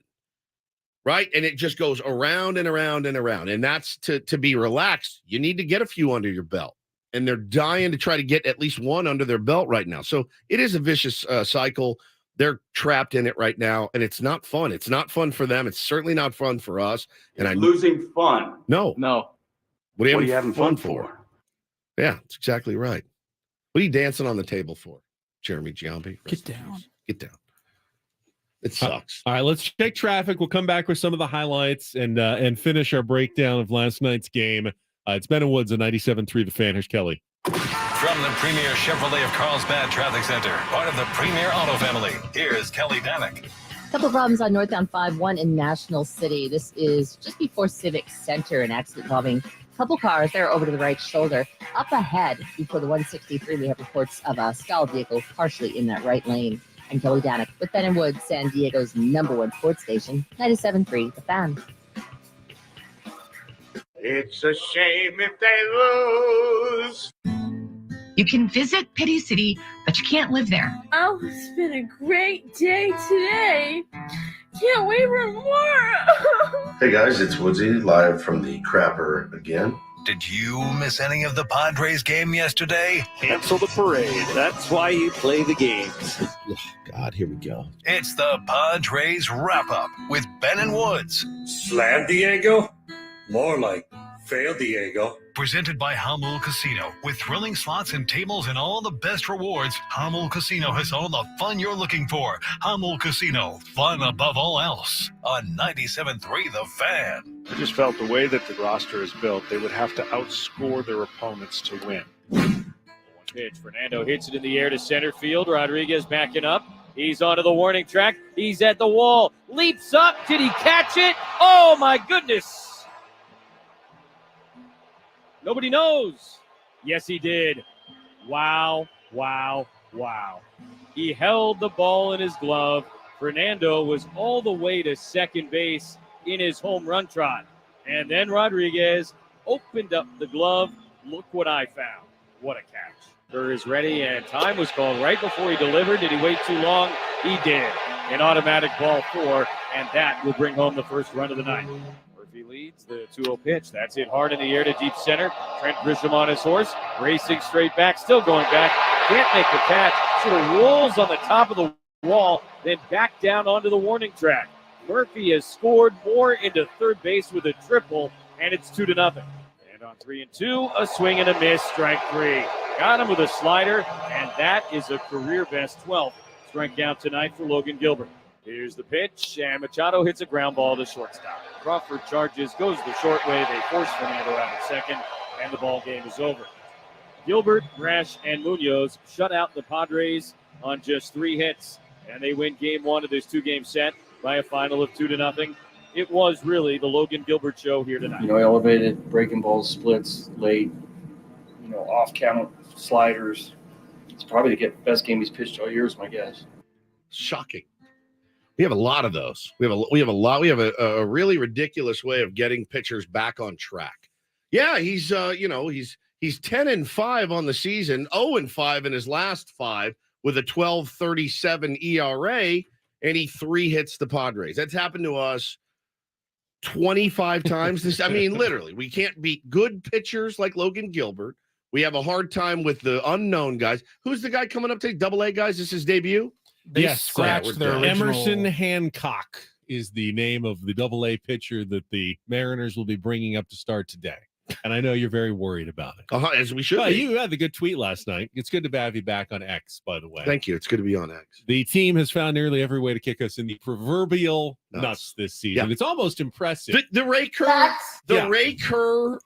right? And it just goes around and around and around. And that's to be relaxed. You need to get a few under your belt. And they're dying to try to get at least one under their belt right now. So it is a vicious cycle. They're trapped in it right now, and it's not fun. It's not fun for them. It's certainly not fun for us. And I'm losing fun. No. What are you having fun for? Yeah, that's exactly right. What are you dancing on the table for, Jeremy Giambi? Get down. Get down. It sucks. All right, let's check traffic. We'll come back with some of the highlights and finish our breakdown of last night's game. It's Ben and Woods at 97.3 The Fan. Here's Kelly. From the premier Chevrolet of Carlsbad Traffic Center, part of the premier auto family, here's Kelly Danick. Couple problems on northbound 5-1 in National City. This is just before Civic Center, an accident involving a couple cars there over to the right shoulder. Up ahead, before the 163, we have reports of a stalled vehicle partially in that right lane. I'm Kelly Danick with Ben and Woods, San Diego's #1 sports station, 97.3 The Fan. It's a shame if they lose. You can visit Pity City, but you can't live there. Oh, it's been a great day today. Can't wait for more. Hey guys, it's Woodsy live from the Crapper again. Did you miss any of the Padres game yesterday? Cancel the parade. That's why you play the games. Oh, God, here we go. It's the Padres Wrap-Up with Ben and Woods. Slam Diego? More like fail Diego. Presented by Hamul Casino. With thrilling slots and tables and all the best rewards, Hamul Casino has all the fun you're looking for. Hamul Casino, fun above all else. On 97.3 The Fan. I just felt the way that the roster is built, they would have to outscore their opponents to win. One pitch. Fernando hits it in the air to center field. Rodriguez backing up. He's onto the warning track. He's at the wall. Leaps up. Did he catch it? Oh, my goodness. Nobody knows. Yes, he did. Wow, wow, wow. He held the ball in his glove. Fernando was all the way to second base in his home run trot. And then Rodriguez opened up the glove. Look what I found. What a catch. Kerr is ready, and time was called right before he delivered. Did he wait too long? He did. An automatic ball 4, and that will bring home the first run of the night. Murphy leads the 2-0 pitch. That's hit hard in the air to deep center. Trent Grisham on his horse, racing straight back, still going back. Can't make the catch. Sort of rolls on the top of the wall, then back down onto the warning track. Murphy has scored more into third base with a triple, and it's 2-0. And on 3-2, a swing and a miss, strike 3. Got him with a slider, and that is a career best 12th strikeout tonight for Logan Gilbert. Here's the pitch, and Machado hits a ground ball to shortstop. Crawford charges, goes the short way. They force Fernando out at second, and the ball game is over. Gilbert, Rash, and Munoz shut out the Padres on just 3 hits, and they win game 1 of this 2-game set by a final of 2-0. It was really the Logan Gilbert show here tonight. Elevated, breaking balls, splits, late, off count sliders. It's probably the best game he's pitched all year, is my guess. Shocking. We have a lot of those. We have a really ridiculous way of getting pitchers back on track. Yeah, he's 10-5 on the season, 0-5 in his last 5 with a 12.37 ERA, and he 3 hits the Padres. That's happened to us 25 times. Literally, we can't beat good pitchers like Logan Gilbert. We have a hard time with the unknown guys. Who's the guy coming up today? AA guys. This is his debut. They scratched their original. Emerson Hancock is the name of the AA pitcher that the Mariners will be bringing up to start today. And I know you're very worried about it. As we should be. You had the good tweet last night. It's good to have you back on X, by the way. Thank you. It's good to be on X. The team has found nearly every way to kick us in the proverbial nuts this season. Yeah. It's almost impressive. The Ray Kerr, Ray Kerr,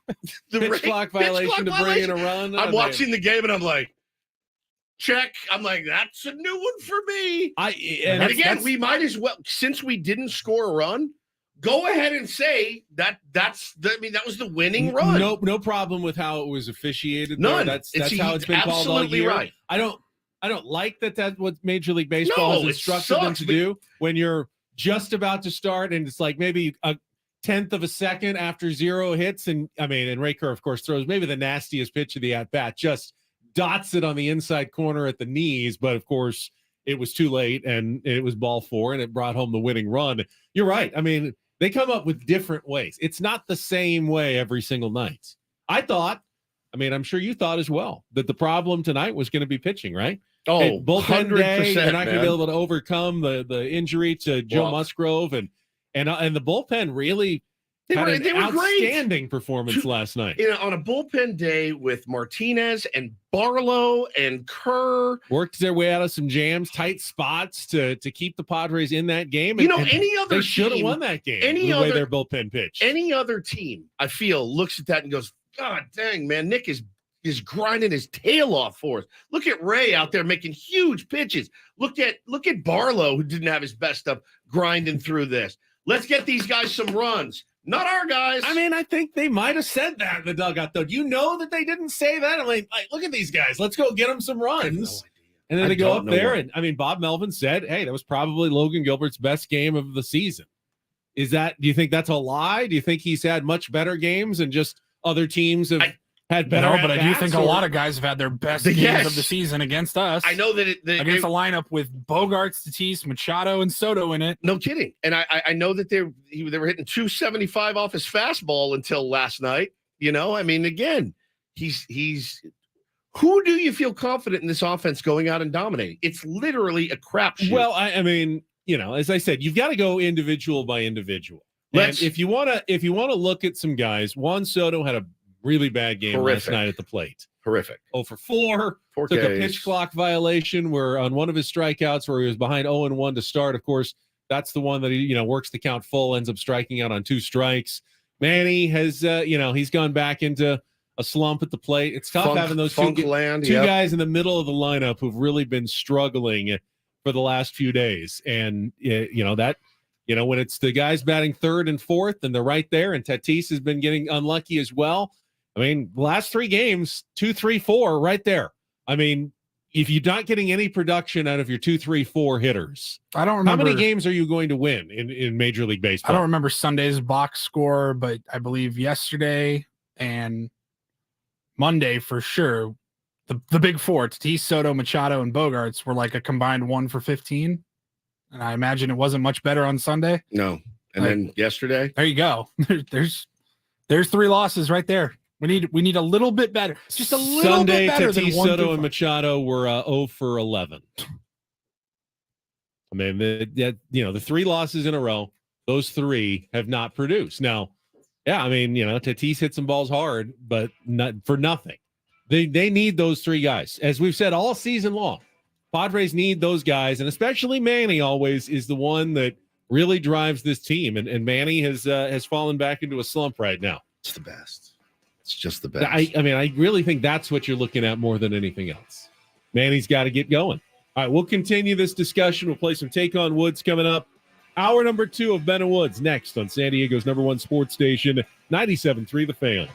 the pitch clock violation to bring in a run. I'm watching the game and I'm like, check. I'm like, that's a new one for me. And again, we might as well, since we didn't score a run, go ahead and say that that was the winning run. No problem with how it was officiated. None. That's how it's been called all year. Right. I don't like that's what Major League Baseball has instructed them to do when you're just about to start and it's like maybe a 1/10 of a second after 0 hits. And Ray Kerr, of course, throws maybe the nastiest pitch of the at-bat, just dots it on the inside corner at the knees. But, of course, it was too late and it was ball 4 and it brought home the winning run. You're right. They come up with different ways. It's not the same way every single night. I thought, I'm sure you thought as well, that the problem tonight was going to be pitching, right? Oh, bullpen 100%, day, you're not going to be able to overcome the injury to Joe Musgrove. And the bullpen really had an outstanding performance last night. On a bullpen day with Martinez and Barlow and Kerr. Worked their way out of some jams, tight spots to keep the Padres in that game. Any other they should have won that game the way their bullpen pitched. Any other team, I feel, looks at that and goes, God dang, man, Nick is grinding his tail off for us. Look at Ray out there making huge pitches. Look at Barlow, who didn't have his best stuff, grinding through this. Let's get these guys some runs. Not our guys. I think they might have said that in the dugout, though. You know that they didn't say that? Look at these guys. Let's go get them some runs. And then they go up there. And Bob Melvin said, hey, that was probably Logan Gilbert's best game of the season. Do you think that's a lie? Do you think he's had much better games and just other teams have had better? No, but I do think a lot of guys have had their best games of the season against us. I know that against a lineup with Bogarts, Tatis, Machado, and Soto in it. No kidding. And I know that they were hitting 275 off his fastball until last night. Again, he's who do you feel confident in this offense going out and dominating? It's literally a crapshoot. Well, as I said, you've got to go individual by indivial. And if you want to look at some guys, Juan Soto had a really bad game last night at the plate. Horrific. 0 for 4. Took a pitch clock violation where on one of his strikeouts where he was behind 0-1 to start. Of course, that's the one that he, works the count full, ends up striking out on 2 strikes. Manny has, he's gone back into a slump at the plate. It's tough having those two guys in the middle of the lineup who've really been struggling for the last few days. And, when it's the guys batting 3rd and 4th and they're right there, and Tatis has been getting unlucky as well. The last 3 games, 2, 3, 4, right there. If you're not getting any production out of your 2, 3, 4 hitters, I don't remember how many games are you going to win in Major League Baseball. I don't remember Sunday's box score, but I believe yesterday and Monday for sure, the big 4, Tatis, Soto, Machado, and Bogarts were like a combined 1 for 15. And I imagine it wasn't much better on Sunday. No. And then yesterday, there you go. There's 3 losses right there. We need a little bit better. Just a little bit better than Tatis, Soto, and Machado were 0 for 11. The 3 losses in a row. those three have not produced. Now, yeah, I mean, Tatis hit some balls hard, but not for nothing. They need those three guys. As we've said all season long, Padres need those guys, and especially Manny always is the one that really drives this team. And Manny has fallen back into a slump right now. It's the best. It's just the best. I really think that's what you're looking at more than anything else. Manny's got to get going. All right, we'll continue this discussion. We'll play some Take on Woods coming up. Hour number 2 of Ben and Woods next on San Diego's #1 sports station, 97.3 The Fan.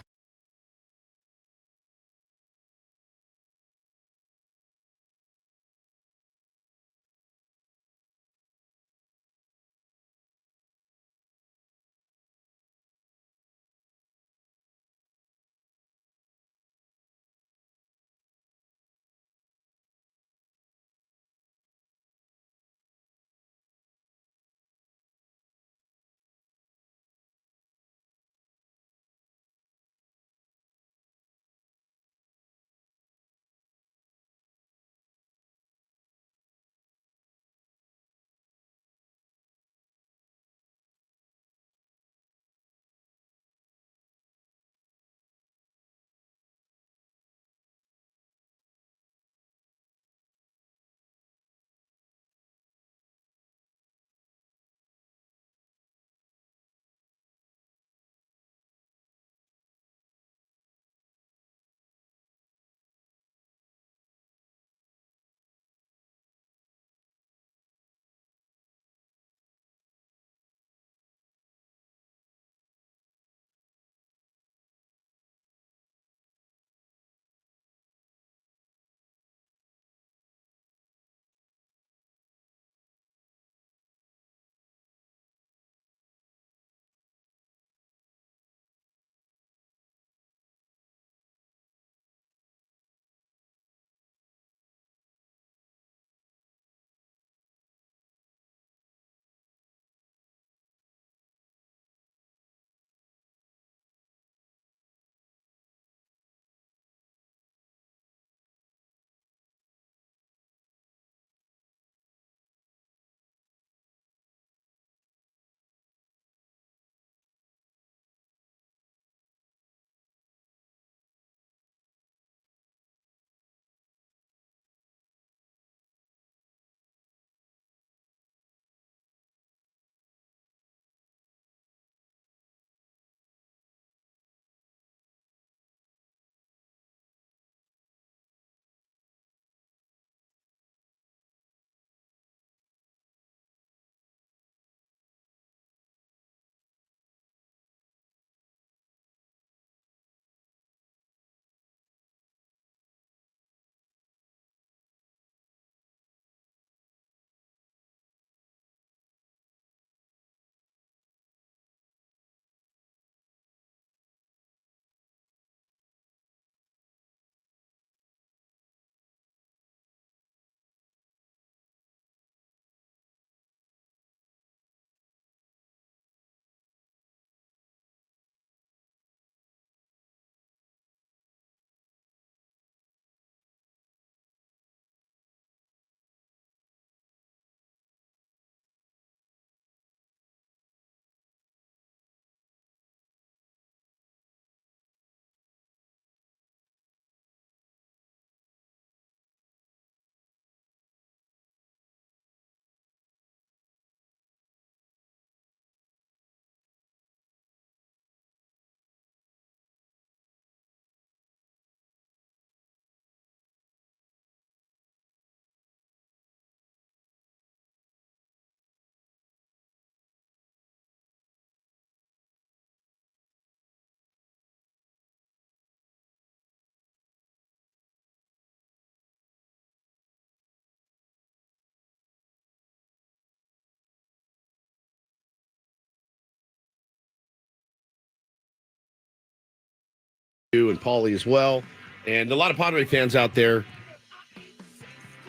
And Paulie as well, and a lot of Padre fans out there.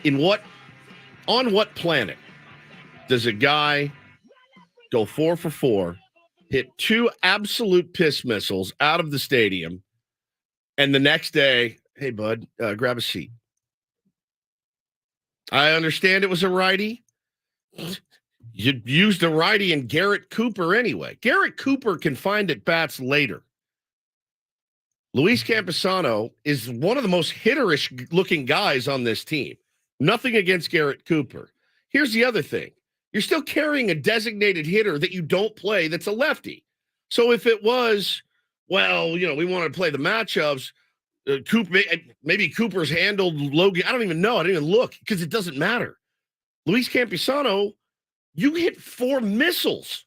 On what planet does a guy go 4 for 4, hit 2 absolute piss missiles out of the stadium, and the next day, hey bud, grab a seat? I understand it was a righty. You used a righty in Garrett Cooper anyway. Garrett Cooper can find at bats later. Luis Campusano is one of the most hitterish looking guys on this team. Nothing against Garrett Cooper. Here's the other thing. You're still carrying a designated hitter that you don't play that's a lefty. So if it was, well, we want to play the matchups, maybe Cooper's handled Logan. I don't even know. I didn't even look because it doesn't matter. Luis Campusano, you hit 4 missiles,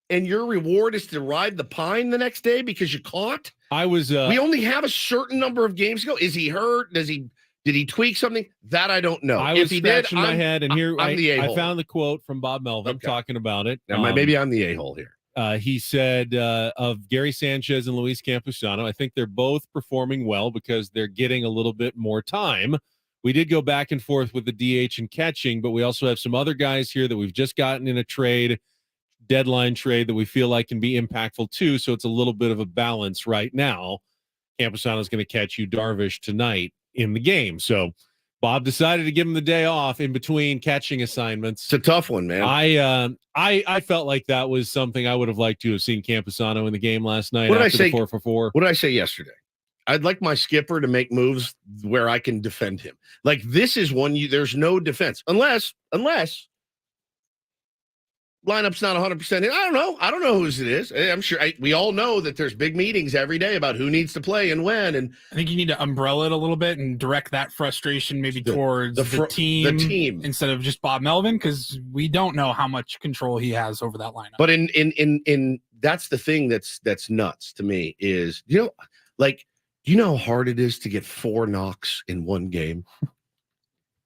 and your reward is to ride the pine the next day because you caught? We only have a certain number of games to go. Is he hurt? Did he tweak something? That I don't know. I was scratching my head, and here I found the quote from Bob Melvin talking about it. Maybe I'm the a-hole here. He said of Gary Sanchez and Luis Campusano, I think they're both performing well because they're getting a little bit more time. We did go back and forth with the DH and catching, but we also have some other guys here that we've just gotten in a deadline trade that we feel like can be impactful too. So it's a little bit of a balance right now. Campusano is going to catch you Darvish tonight in the game. So Bob decided to give him the day off in between catching assignments. It's a tough one, man. I felt like that was something I would have liked to have seen Campusano in the game last night. What did I say? 4-for-4. What did I say yesterday? I'd like my skipper to make moves where I can defend him. Like this is one there's no defense unless lineup's not 100%. I don't know whose it is. I'm sure we all know that there's big meetings every day about who needs to play and when. And I think you need to umbrella it a little bit and direct that frustration maybe towards the team instead of just Bob Melvin, because we don't know how much control he has over that lineup. But in that's the thing that's nuts to me is do you know how hard it is to get 4 knocks in one game?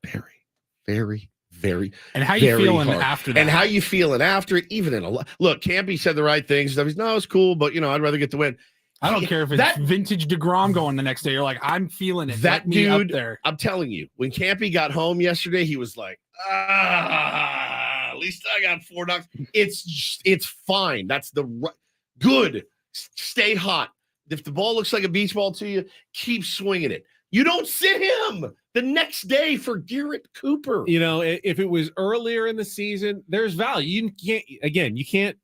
Very, very, very. And how you feeling after that? And how you feeling after it? Even in look, Campy said the right things. He's no, it's cool, but I'd rather get the win. I don't care if it's vintage DeGrom going the next day. You're like, I'm feeling it. That dude up there. I'm telling you, when Campy got home yesterday, he was like, at least I got 4 knocks. It's fine. That's good. Stay hot. If the ball looks like a beach ball to you, keep swinging it. You don't sit him the next day for Garrett Cooper. If it was earlier in the season, there's value. You can't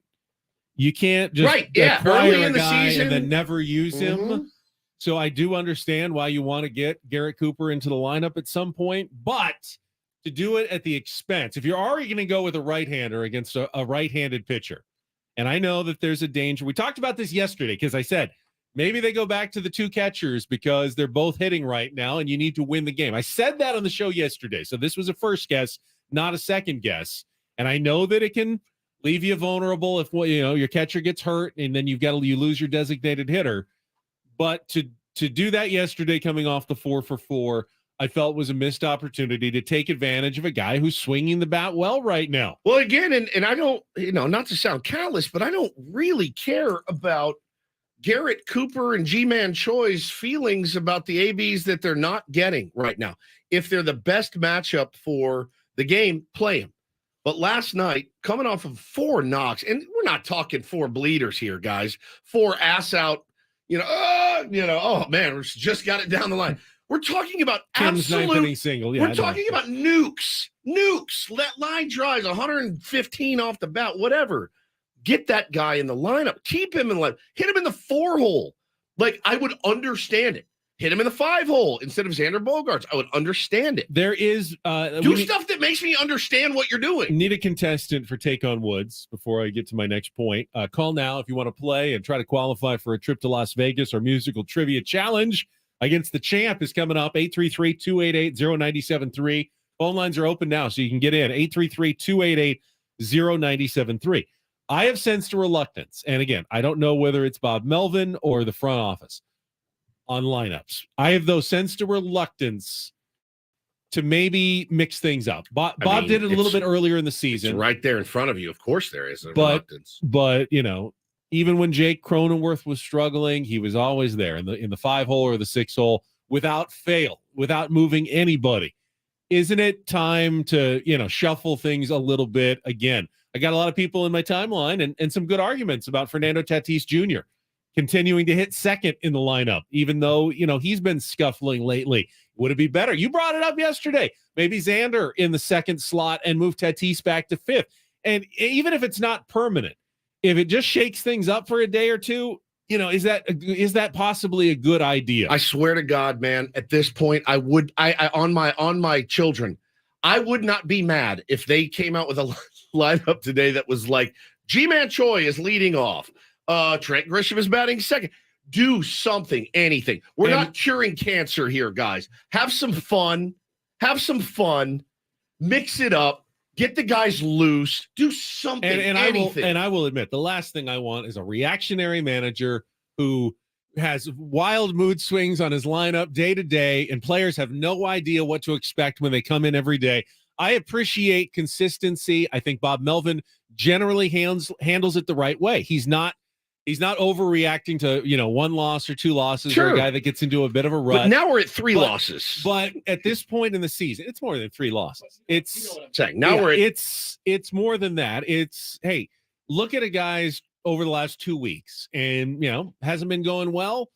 just early in the guy season and then never use him. So I do understand why you want to get Garrett Cooper into the lineup at some point, but to do it at the expense, if you're already going to go with a right-hander against a right-handed pitcher, and I know that there's a danger. We talked about this yesterday because I said, maybe they go back to the 2 catchers because they're both hitting right now and you need to win the game. I said that on the show yesterday. So this was a first guess, not a second guess. And I know that it can leave you vulnerable if your catcher gets hurt and then you lose your designated hitter. But to do that yesterday coming off the 4-for-4, I felt was a missed opportunity to take advantage of a guy who's swinging the bat well right now. Well, again, and I don't, not to sound callous, but I don't really care about Garrett Cooper and G-Man Choi's feelings about the ABs that they're not getting right now. If they're the best matchup for the game, play them. But last night, coming off of 4 knocks, and we're not talking 4 bleeders here, guys. 4 ass out, oh man, we just got it down the line. We're talking about Tim's absolute single. We're talking about nukes. Let line drives 115 off the bat, whatever. Get that guy in the lineup. Keep him in the lineup. Hit him in the 4 hole. Like, I would understand it. Hit him in the 5 hole instead of Xander Bogaerts. I would understand it. There is stuff that makes me understand what you're doing. Need a contestant for Take on Woods before I get to my next point. Call now if you want to play and try to qualify for a trip to Las Vegas. Our musical trivia challenge against the champ is coming up. 833-288-0973. Phone lines are open now, so you can get in. 833-288-0973. I have sensed a reluctance, and again, I don't know whether it's Bob Melvin or the front office on lineups. I have, though, sensed a reluctance to maybe mix things up. Bob did it a little bit earlier in the season. It's right there in front of you. Of course there is a reluctance. But, even when Jake Cronenworth was struggling, he was always there in the 5 hole or the 6 hole without fail, without moving anybody. Isn't it time to, shuffle things a little bit again? I got a lot of people in my timeline and some good arguments about Fernando Tatis Jr. continuing to hit second in the lineup, even though, he's been scuffling lately. Would it be better? You brought it up yesterday. Maybe Xander in the second slot and move Tatis back to 5th. And even if it's not permanent, if it just shakes things up for a day or two, is that possibly a good idea? I swear to God, man, at this point, I would on my children, I would not be mad if they came out with a lineup today that was like G-Man Choi is leading off. Trent Grisham is batting second. Do something, anything. We're not curing cancer here, guys. Have some fun. Mix it up. Get the guys loose. Do something, anything. I will admit, the last thing I want is a reactionary manager who has wild mood swings on his lineup day to day, and players have no idea what to expect when they come in every day. I appreciate consistency. I think Bob Melvin generally handles it the right way. He's not overreacting to, one loss or two losses, sure, or a guy that gets into a bit of a rut. But now we're at three losses. But at this point in the season, it's more than 3 losses. It's saying now it's more than that. It's, hey, look at a guy's over the last 2 weeks, and hasn't been going well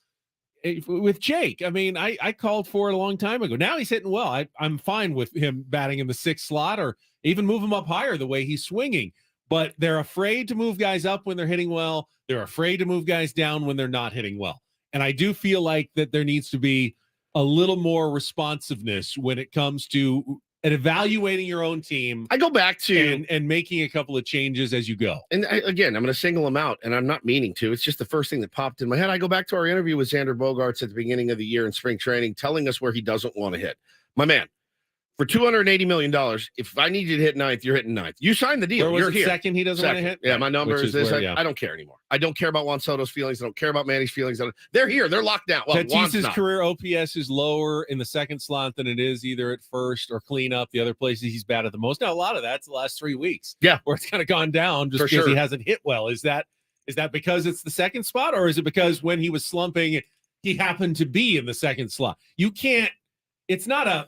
with Jake. I mean, I called for it a long time ago. Now he's hitting well. I'm fine with him batting in the 6th slot, or even move him up higher the way he's swinging. But they're afraid to move guys up when they're hitting well. They're afraid to move guys down when they're not hitting well. And I do feel like that there needs to be a little more responsiveness when it comes to evaluating your own team. I go back to and making a couple of changes as you go. And again, I'm going to single him out, and I'm not meaning to. It's just the first thing that popped in my head. I go back to our interview with Xander Bogaerts at the beginning of the year in spring training, telling us where he doesn't want to hit. My man, for $280 million, if I need you to hit 9th, you're hitting 9th. You signed the deal. You're here. Second, he doesn't want to hit? Yeah, my number is this. Where, I don't care anymore. I don't care about Juan Soto's feelings. I don't care about Manny's feelings. They're here. They're locked down. Well, Tatis's career OPS is lower in the 2nd slot than it is either at first or cleanup. The other places he's batted the most. Now, a lot of that's the last 3 weeks. Yeah. Where it's kind of gone down just because he hasn't hit well. Is that because it's the 2nd spot, or is it because when he was slumping, he happened to be in the 2nd slot? You can't – it's not a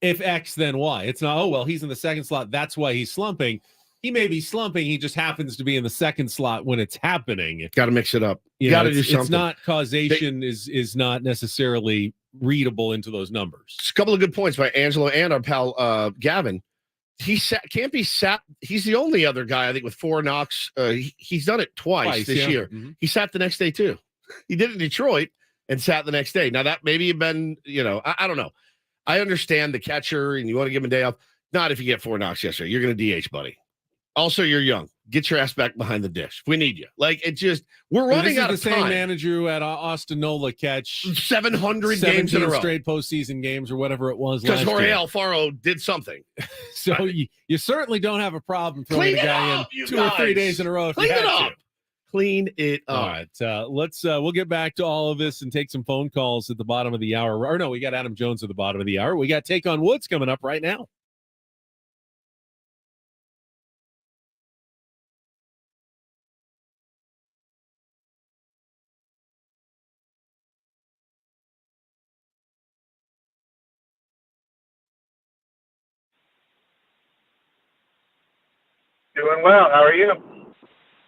if X then Y. It's not, he's in the 2nd slot, that's why he's slumping. He may be slumping, he just happens to be in the 2nd slot when it's happening. Got to mix it up. You got to do something. It's not causation is not necessarily readable into those numbers. Just a couple of good points by Angelo and our pal Gavin. Can't be sat. He's the only other guy, I think, with 4 knocks. He's done it twice this year. Mm-hmm. He sat the next day too. He did it in Detroit and sat the next day. Now that maybe have been, I don't know. I understand the catcher and you want to give him a day off. Not if you get 4 knocks yesterday. You're going to DH, buddy. Also, you're young. Get your ass back behind the dish. We need you. We're running out of time. The same manager who had Austin Nola catch 700 games in a row. Straight postseason games or whatever it was. Because Jorge Alfaro did something. So you certainly don't have a problem throwing the guy in 2 or 3 days in a row. Clean it up. Clean it up. All right. We'll get back to all of this and take some phone calls at the bottom of the hour. Or no, we got Adam Jones at the bottom of the hour. We got Take on Woods coming up right now. Doing well. How are you?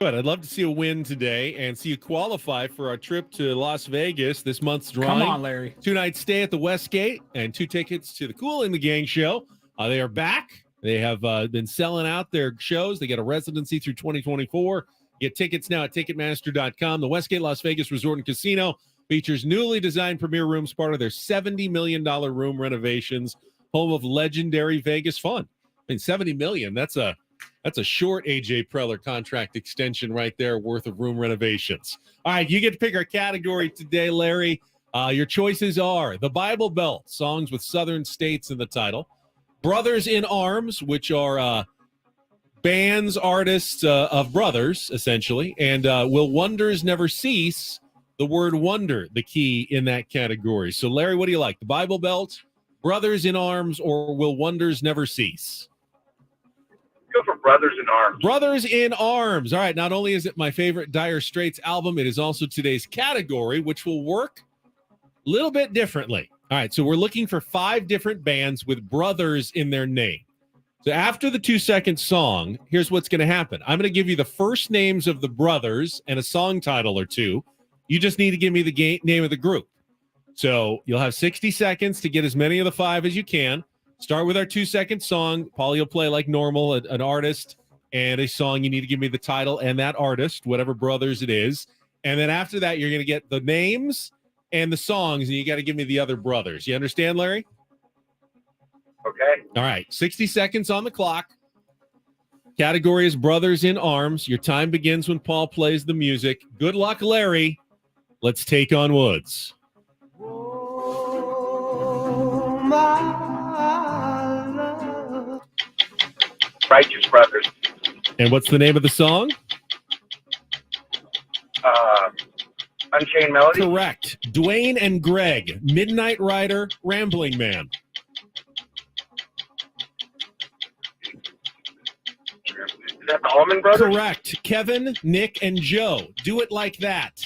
Good. I'd love to see a win today and see you qualify for our trip to Las Vegas this month's drawing. Come on, Larry. 2-night stay at the Westgate and 2 tickets to the Cool in the Gang show. They are back. They have been selling out their shows. They get a residency through 2024. Get tickets now at Ticketmaster.com. The Westgate Las Vegas Resort and Casino features newly designed premier rooms, part of their $70 million room renovations, home of legendary Vegas fun. I mean, $70 million, that's a short A.J. Preller contract extension right there worth of room renovations. All right, you get to pick our category today, Larry. Your choices are The Bible Belt, songs with Southern states in the title. Brothers in Arms, which are bands, artists of brothers, essentially. And Will Wonders Never Cease, the word wonder, the key in that category. So, Larry, what do you like? The Bible Belt, Brothers in Arms, or Will Wonders Never Cease? Go for Brothers in Arms. Brothers in Arms. All right. Not only is it my favorite Dire Straits album, it is also today's category, which will work a little bit differently. All right. So we're looking for 5 different bands with brothers in their name. So after the 2-second song, here's what's going to happen. I'm going to give you the first names of the brothers and a song title or two. You just need to give me the name of the group. So you'll have 60 seconds to get as many of the 5 as you can. Start with our 2-second song. Paulie will play like normal, an artist, and a song. You need to give me the title and that artist, whatever brothers it is. And then after that, you're going to get the names and the songs, and you got to give me the other brothers. You understand, Larry? Okay. All right. 60 seconds on the clock. Category is Brothers in Arms. Your time begins when Paul plays the music. Good luck, Larry. Let's take on Woods. Righteous Brothers. And what's the name of the song? Unchained Melody. Correct. Dwayne and Greg, Midnight Rider, Rambling Man. Is that the Allman Brothers? Correct. Kevin, Nick, and Joe, Do It Like That.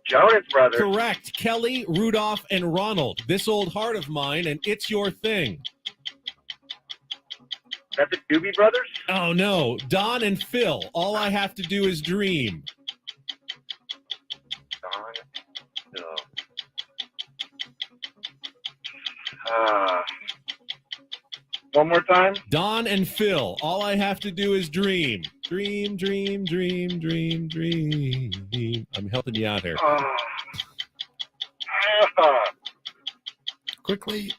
Jonas Brothers. Correct. Kelly, Rudolph, and Ronald, This Old Heart of Mine, and It's Your Thing. Is that the Doobie Brothers? Oh, no. Don and Phil, All I Have to Do Is Dream. No. One more time. Don and Phil, All I Have to Do Is Dream. Dream, dream, dream, dream, dream. I'm helping you out here. Quickly.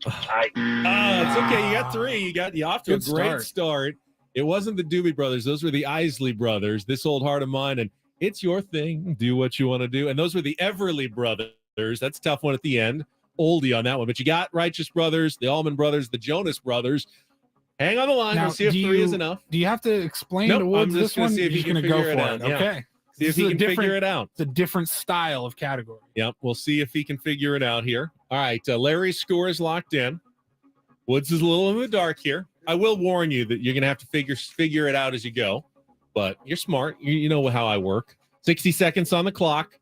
It's okay. You got three. You off to Good a great start. It wasn't the Doobie Brothers. Those were the Isley Brothers, This Old Heart of Mine, and It's Your Thing. Do what you want to do. And those were the Everly Brothers. That's a tough one at the end. Oldie on that one. But you got Righteous Brothers, the Allman Brothers, the Jonas Brothers. Hang on the line. Now, we'll see if three is enough. Do you have to explain Nope, to Woods I'm just this one? see if He's he can going to go figure for it it. out. Yeah. Okay. See if he can figure it out. It's a different style of category. Yep, we'll see if he can figure it out here. All right, Larry's score is locked in. Woods is a little in the dark here. I will warn you that you're going to have to figure it out as you go, but you're smart. You know how I work. 60 seconds on the clock.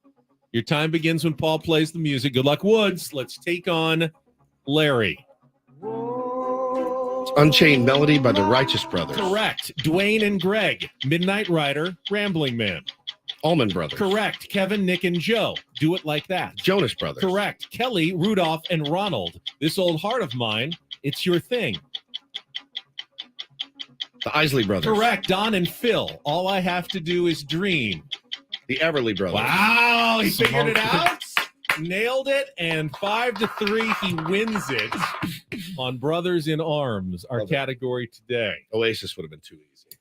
Your time begins when Paul plays the music. Good luck, Woods. Let's take on Larry. Unchained Melody by the Righteous Brothers. Correct. Dwayne and Greg, Midnight Rider, Rambling Man. Allman Brothers. Correct. Kevin, Nick, and Joe, Do It Like That. Jonas Brothers. Correct. Kelly, Rudolph, and Ronald, This Old Heart of Mine, It's Your Thing. The Isley Brothers. Correct. Don and Phil, All I Have to Do Is Dream. The Everly Brothers. Wow, he figured it out. Nailed it, and 5-3, he wins it on Brothers in Arms, our category today. Oasis would have been too easy.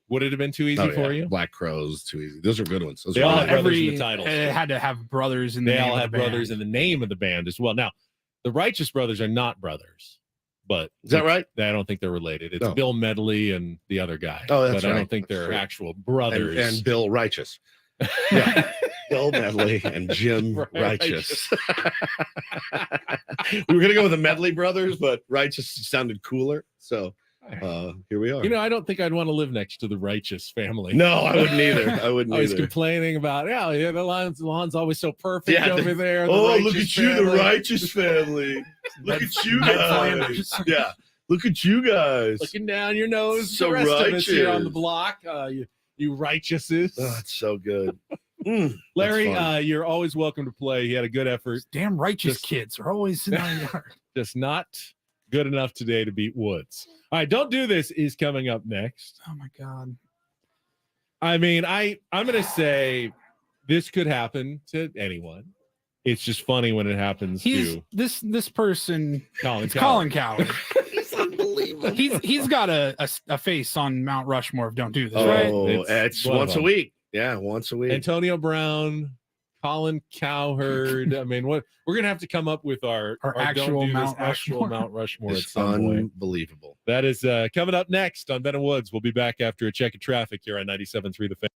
Would it have been too easy for you? Black Crows, too easy. Those are good ones. Those they are all good. have brothers in the titles. It had to have brothers in the They name all of have the band. brothers in the name of the band as well. Now, the Righteous Brothers are not brothers, but is that right? I don't think they're related. It's No. Bill Medley and the other guy. Oh, that's but right. I don't think they're actual brothers. And Bill Righteous. Yeah. Bill Medley and Jim Righteous. We were going to go with the Medley brothers, but Righteous sounded cooler. So here we are. You know, I don't think I'd want to live next to the Righteous family. No, I wouldn't either. I wouldn't I was either. complaining about, the lawn's always so perfect over there. Oh, look at you, the Righteous family. Look at you guys. Yeah. Look at you guys. Looking down your nose. So the rest of us here on the righteous. block. You Righteouses. Oh, it's so good. Larry, you're always welcome to play. He had a good effort. Damn Righteous kids are always in my yard. Just not good enough today to beat Woods. All right, Don't Do This is coming up next. Oh my God. I mean, I'm going to say this could happen to anyone. It's just funny when it happens to this person. Colin Coward. It's unbelievable. He's got a face on Mount Rushmore of Don't Do This, Oh, right? it's one of once a them. week. Yeah, once a week. Antonio Brown, Colin Cowherd. I mean, what we're gonna have to come up with our actual Don't Do Mount This actual Rushmore. Mount Rushmore at It's some point. unbelievable. That is coming up next on Ben and Woods. We'll be back after a check of traffic here on 97.3 The Fan.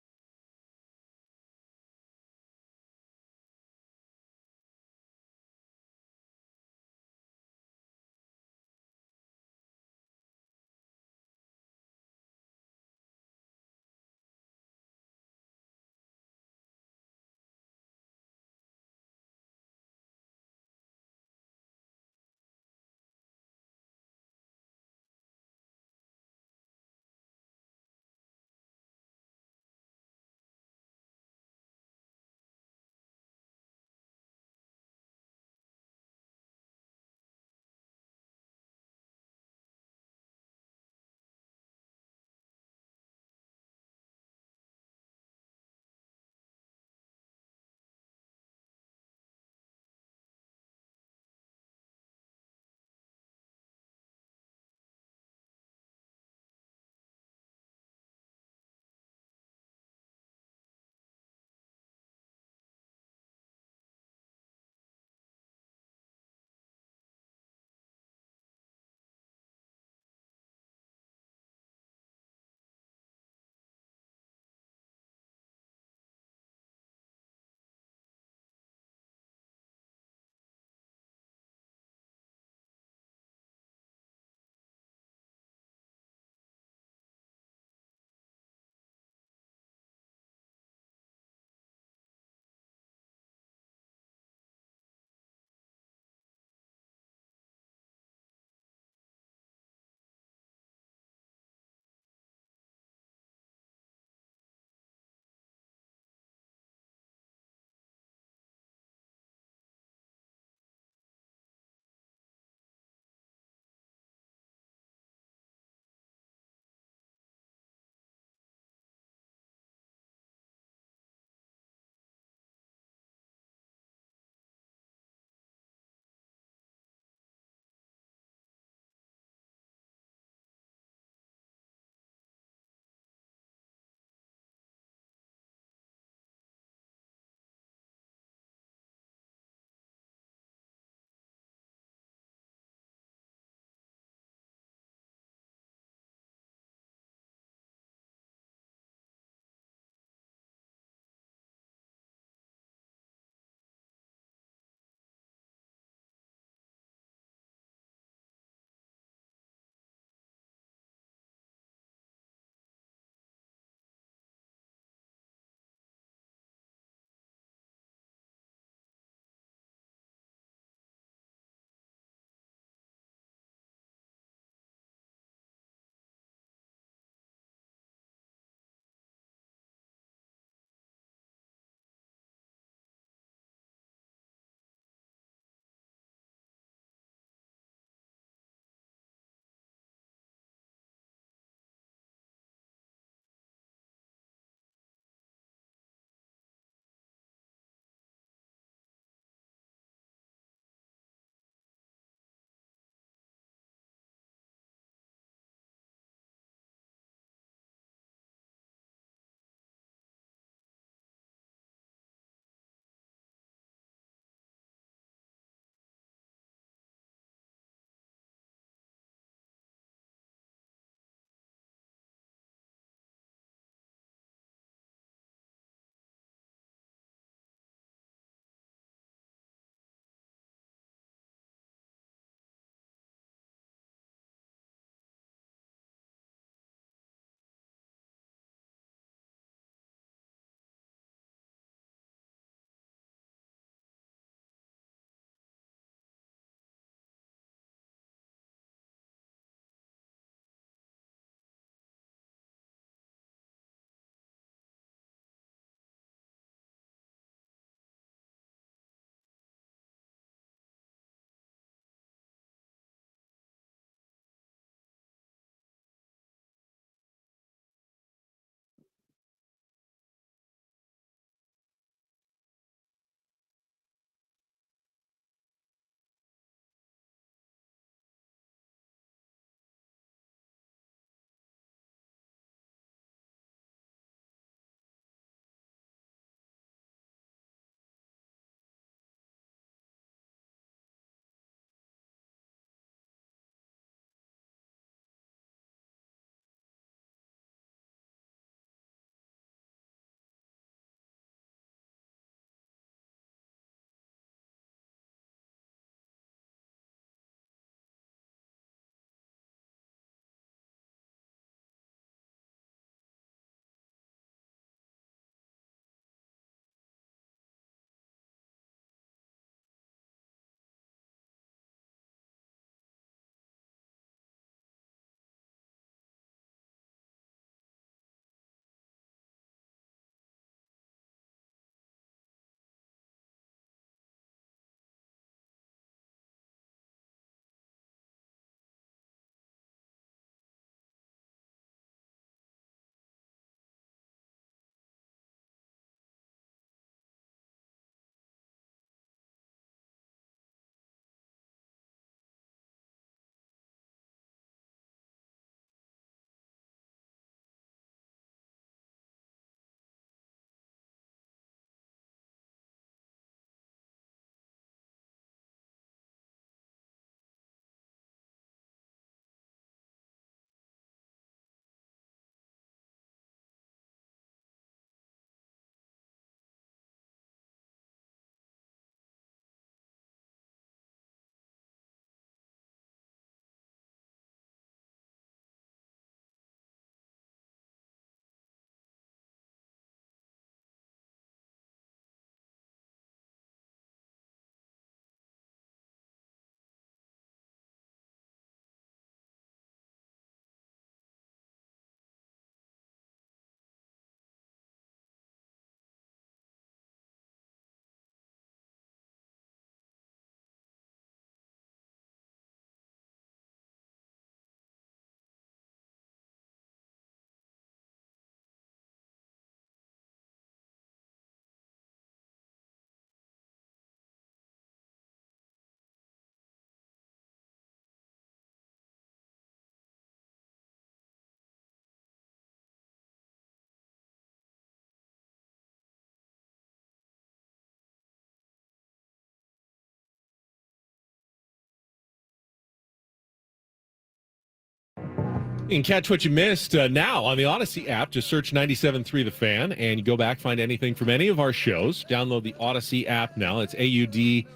You can catch what you missed now on the Odyssey app. Just search 97.3 The Fan, and you go back, find anything from any of our shows. Download the Odyssey app now. It's AUDACY.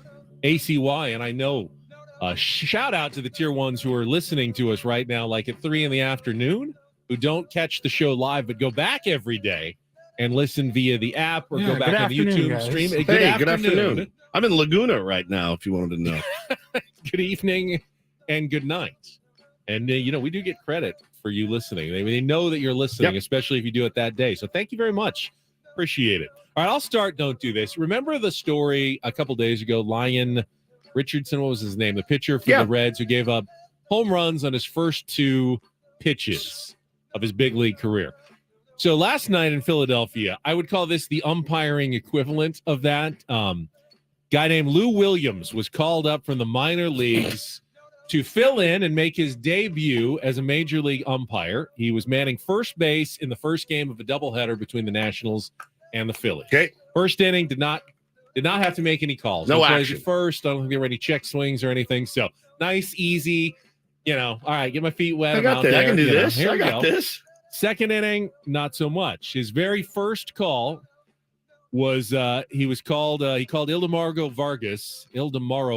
And I know, shout out to the Tier 1s who are listening to us right now, like at 3 in the afternoon, who don't catch the show live, but go back every day and listen via the app or go back on the YouTube stream. Hey, good afternoon. I'm in Laguna right now, if you wanted to know. Good evening and good night. And, we do get credit for you listening. They know that you're listening, especially if you do it that day. So thank you very much. Appreciate it. All right, I'll start. Don't do this. Remember the story a couple days ago, Lyon Richardson, what was his name? The pitcher for the Reds who gave up home runs on his first 2 pitches of his big league career. So last night in Philadelphia, I would call this the umpiring equivalent of that. Guy named Lou Williams was called up from the minor leagues to fill in and make his debut as a major league umpire. He was manning first base in the first game of a doubleheader between the Nationals and the Phillies. Okay. First inning, did not have to make any calls. No plays action. at first. I don't think there were any check swings or anything. So nice, easy. All right, get my feet wet. I got this. I can do this. Here I we got go. this. Second inning, not so much. His very first call was he called Ildemaro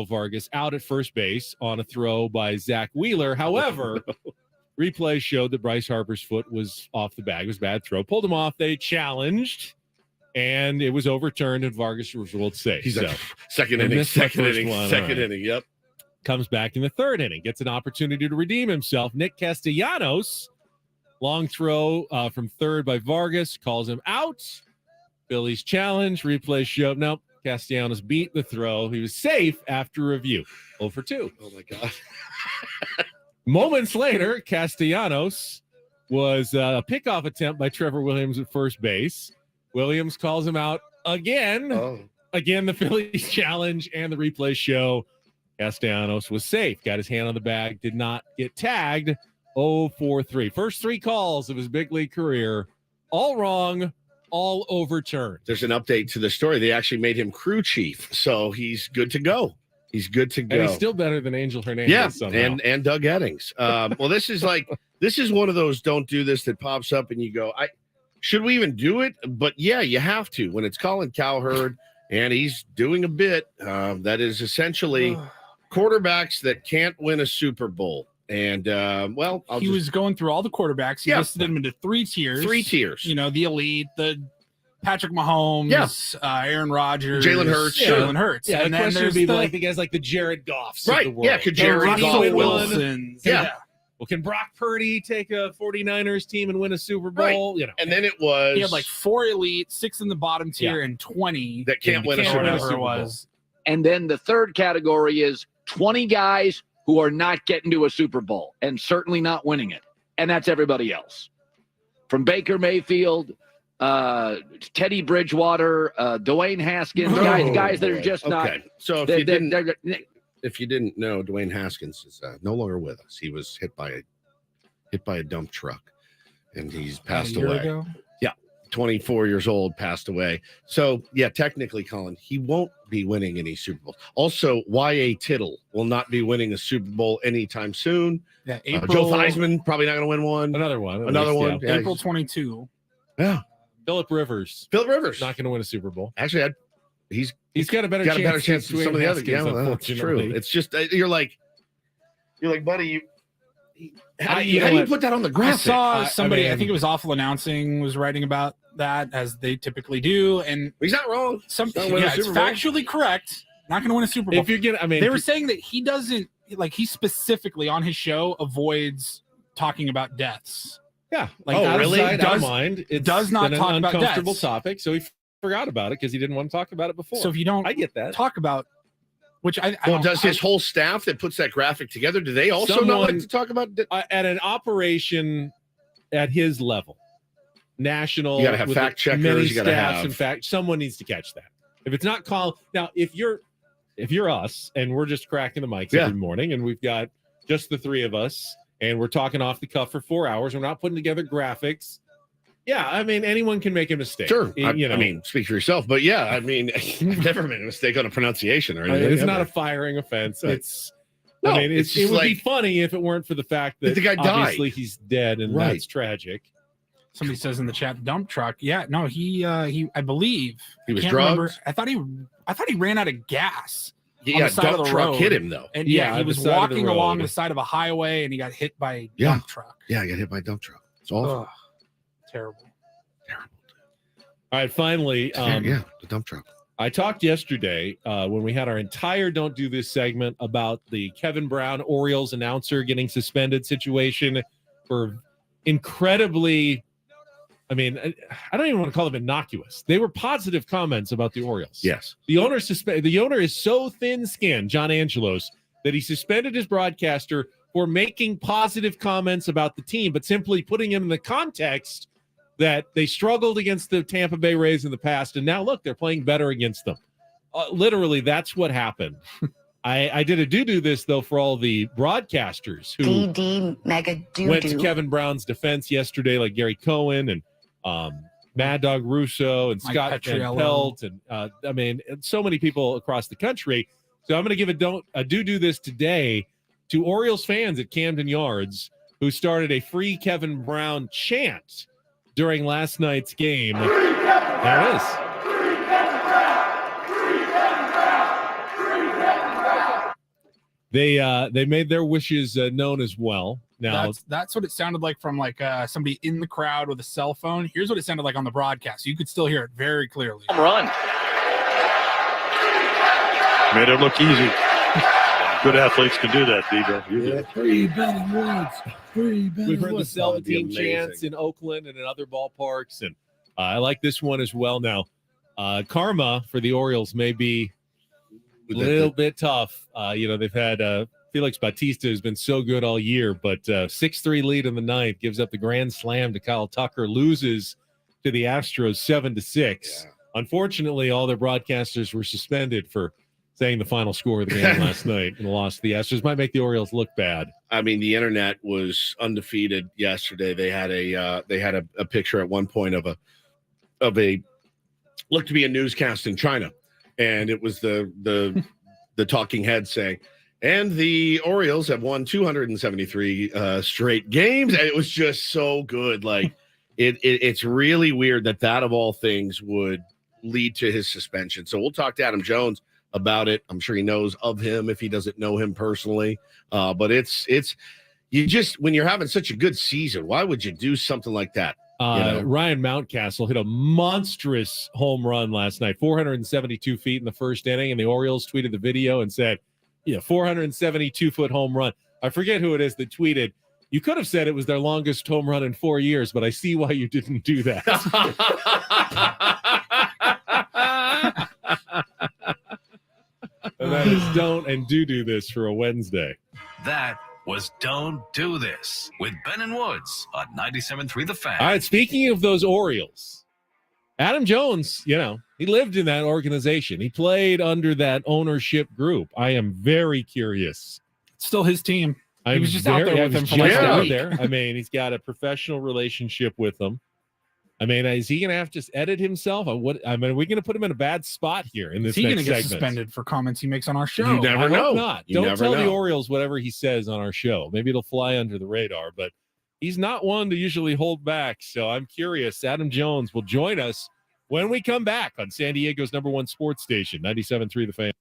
Vargas out at first base on a throw by Zach Wheeler. However, replay showed that Bryce Harper's foot was off the bag. It was a bad throw. Pulled him off. They challenged, and it was overturned, and Vargas was ruled safe. He's like, second inning. Yep. Comes back in the third inning, gets an opportunity to redeem himself. Nick Castellanos, long throw from third by Vargas, calls him out. Phillies challenge, replay showed. Nope, Castellanos beat the throw. He was safe after review. 0 for 2. Oh, my God. Moments later, Castellanos was a pickoff attempt by Trevor Williams at first base. Williams calls him out again. Oh. Again, the Phillies challenge and the replay show. Castellanos was safe, got his hand on the bag, did not get tagged. 0 for 3. First 3 calls of his big league career, all wrong, all overturned. There's an update to the story. They actually made him crew chief, so he's good to go. He's good to go. And he's still better than Angel Hernandez. Yeah, and Doug Eddings. Well, this is one of those don't do this that pops up and you go, should we even do it? But yeah, you have to. When it's Colin Cowherd and he's doing a bit that is essentially quarterbacks that can't win a Super Bowl. And he was going through all the quarterbacks. He listed them into 3 tiers. 3 tiers. The elite, the Patrick Mahomes, Aaron Rodgers, Jalen Hurts. Jalen Hurts. Yeah, and the then question would be like the guys like the Jared Goffs of the world. Yeah, could Jared Goff Wilson? Yeah. Well, can Brock Purdy take a 49ers team and win a Super Bowl? Right. And then it was he had like 4 elite, 6 in the bottom tier, and 20 that can't win a Super Bowl. And then the third category is 20 guys who are not getting to a Super Bowl and certainly not winning it. And that's everybody else. From Baker Mayfield, Teddy Bridgewater, Dwayne Haskins, guys that are just not. So if you didn't know, Dwayne Haskins is no longer with us. He was hit by a dump truck, and he's passed away. Ago? Yeah, 24 years old, passed away. So yeah, technically, Colin, he won't be winning any Super Bowls. Also, Y.A. Tittle will not be winning a Super Bowl anytime soon. Yeah, Joe Theismann probably not going to win one. Another one. Yeah. April 22. Yeah. Phillip Rivers not going to win a Super Bowl. Actually, he's got a better chance than some of the other. Yeah, that's true. It's just you're like, buddy, how do you put that on the graphic? I saw somebody. I think it was Awful Announcing was writing about that, as they typically do, and he's not wrong. It's factually correct. Not going to win a Super Bowl. If you're getting, they were saying that he doesn't he specifically on his show avoids talking about deaths. Yeah, really? It does not talk about uncomfortable deaths. topic, so he forgot about it because he didn't want to talk about it before. So if you don't, I get that. Talk about which does his whole staff that puts that graphic together? Do they also not like to talk about at an operation at his level? National, you got to have fact checkers. You got to have. In fact, someone needs to catch that. If it's not called now, if you're us and we're just cracking the mics every morning and we've got just the 3 of us and we're talking off the cuff for 4 hours, we're not putting together graphics. Yeah, I mean, anyone can make a mistake. Sure. I mean, speak for yourself. But yeah, I mean, I've never made a mistake on a pronunciation or anything. It's not a firing offense. It's No, I mean, it would be funny if it weren't for the fact that the guy obviously died. he's dead, and that's tragic. Somebody says in the chat, dump truck. Yeah, no, he I believe he was can't drugged. remember. I thought he ran out of gas. Yeah, on the side of the truck road. hit him though. And Yeah, he was the side of the walking along road. the side of a highway and he got hit by a dump truck. Yeah, I got hit by a dump truck. It's awful. Ugh, terrible. All right, finally, The dump truck. I talked yesterday when we had our entire Don't Do This segment about the Kevin Brown Orioles announcer getting suspended situation for incredibly, I mean, I don't even want to call them innocuous. They were positive comments about the Orioles. Yes. The owner is so thin-skinned, John Angelos, that he suspended his broadcaster for making positive comments about the team, but simply putting him in the context that they struggled against the Tampa Bay Rays in the past, and now look, they're playing better against them. Literally, that's what happened. I did a do this though for all the broadcasters who went to Kevin Brown's defense yesterday, like Gary Cohen and Mad Dog Russo and Mike Scott Van Petriello. Pelt, and I mean, and so many people across the country. So I'm going to give a do this today to Orioles fans at Camden Yards who started a free Kevin Brown chant during last night's game. There it is. They made their wishes known as well. Now That's what it sounded like from somebody in the crowd with a cell phone. Here's what it sounded like on the broadcast. You could still hear it very clearly. Home run. Made it look easy. Good athletes can do that, Debo. We've heard the Selva-Team chants in Oakland and in other ballparks, and I like this one as well. Now, karma for the Orioles may be a little bit tough. They've had Felix Bautista, who's been so good all year, but 6-3 lead in the ninth, gives up the grand slam to Kyle Tucker, loses to the Astros 7-6. Unfortunately, all their broadcasters were suspended for saying the final score of the game last night and lost the Astros. Might make the Orioles look bad. I mean, the internet was undefeated yesterday. They had a picture at one point of a looked to be a newscast in China, and it was the talking head saying, and the Orioles have won 273 straight games. And it was just so good. Like it's really weird that of all things would lead to his suspension. So we'll talk to Adam Jones about it. I'm sure he knows of him if he doesn't know him personally. But it's you just, when you're having such a good season, why would you do something like that? Ryan Mountcastle hit a monstrous home run last night, 472 feet in the first inning, and the Orioles tweeted the video and said, 472-foot home run. I forget who it is that tweeted, you could have said it was their longest home run in 4 years, but I see why you didn't do that. And that is don't and do this for a Wednesday. That was Don't Do This with Ben and Woods on 97.3 The Fan. All right, speaking of those Orioles, Adam Jones, he lived in that organization. He played under that ownership group. I am very curious. It's still his team. He was just out there with him for out a week. there. I mean, he's got a professional relationship with them. I mean, is he going to have to just edit himself? Are we going to put him in a bad spot here in this Is he next going to get segment? suspended for comments he makes on our show? You never I know. hope not. You Don't never tell the know. Orioles whatever he says on our show. Maybe it'll fly under the radar, but he's not one to usually hold back. So I'm curious. Adam Jones will join us when we come back on San Diego's #1 sports station, 97.3 The Fan.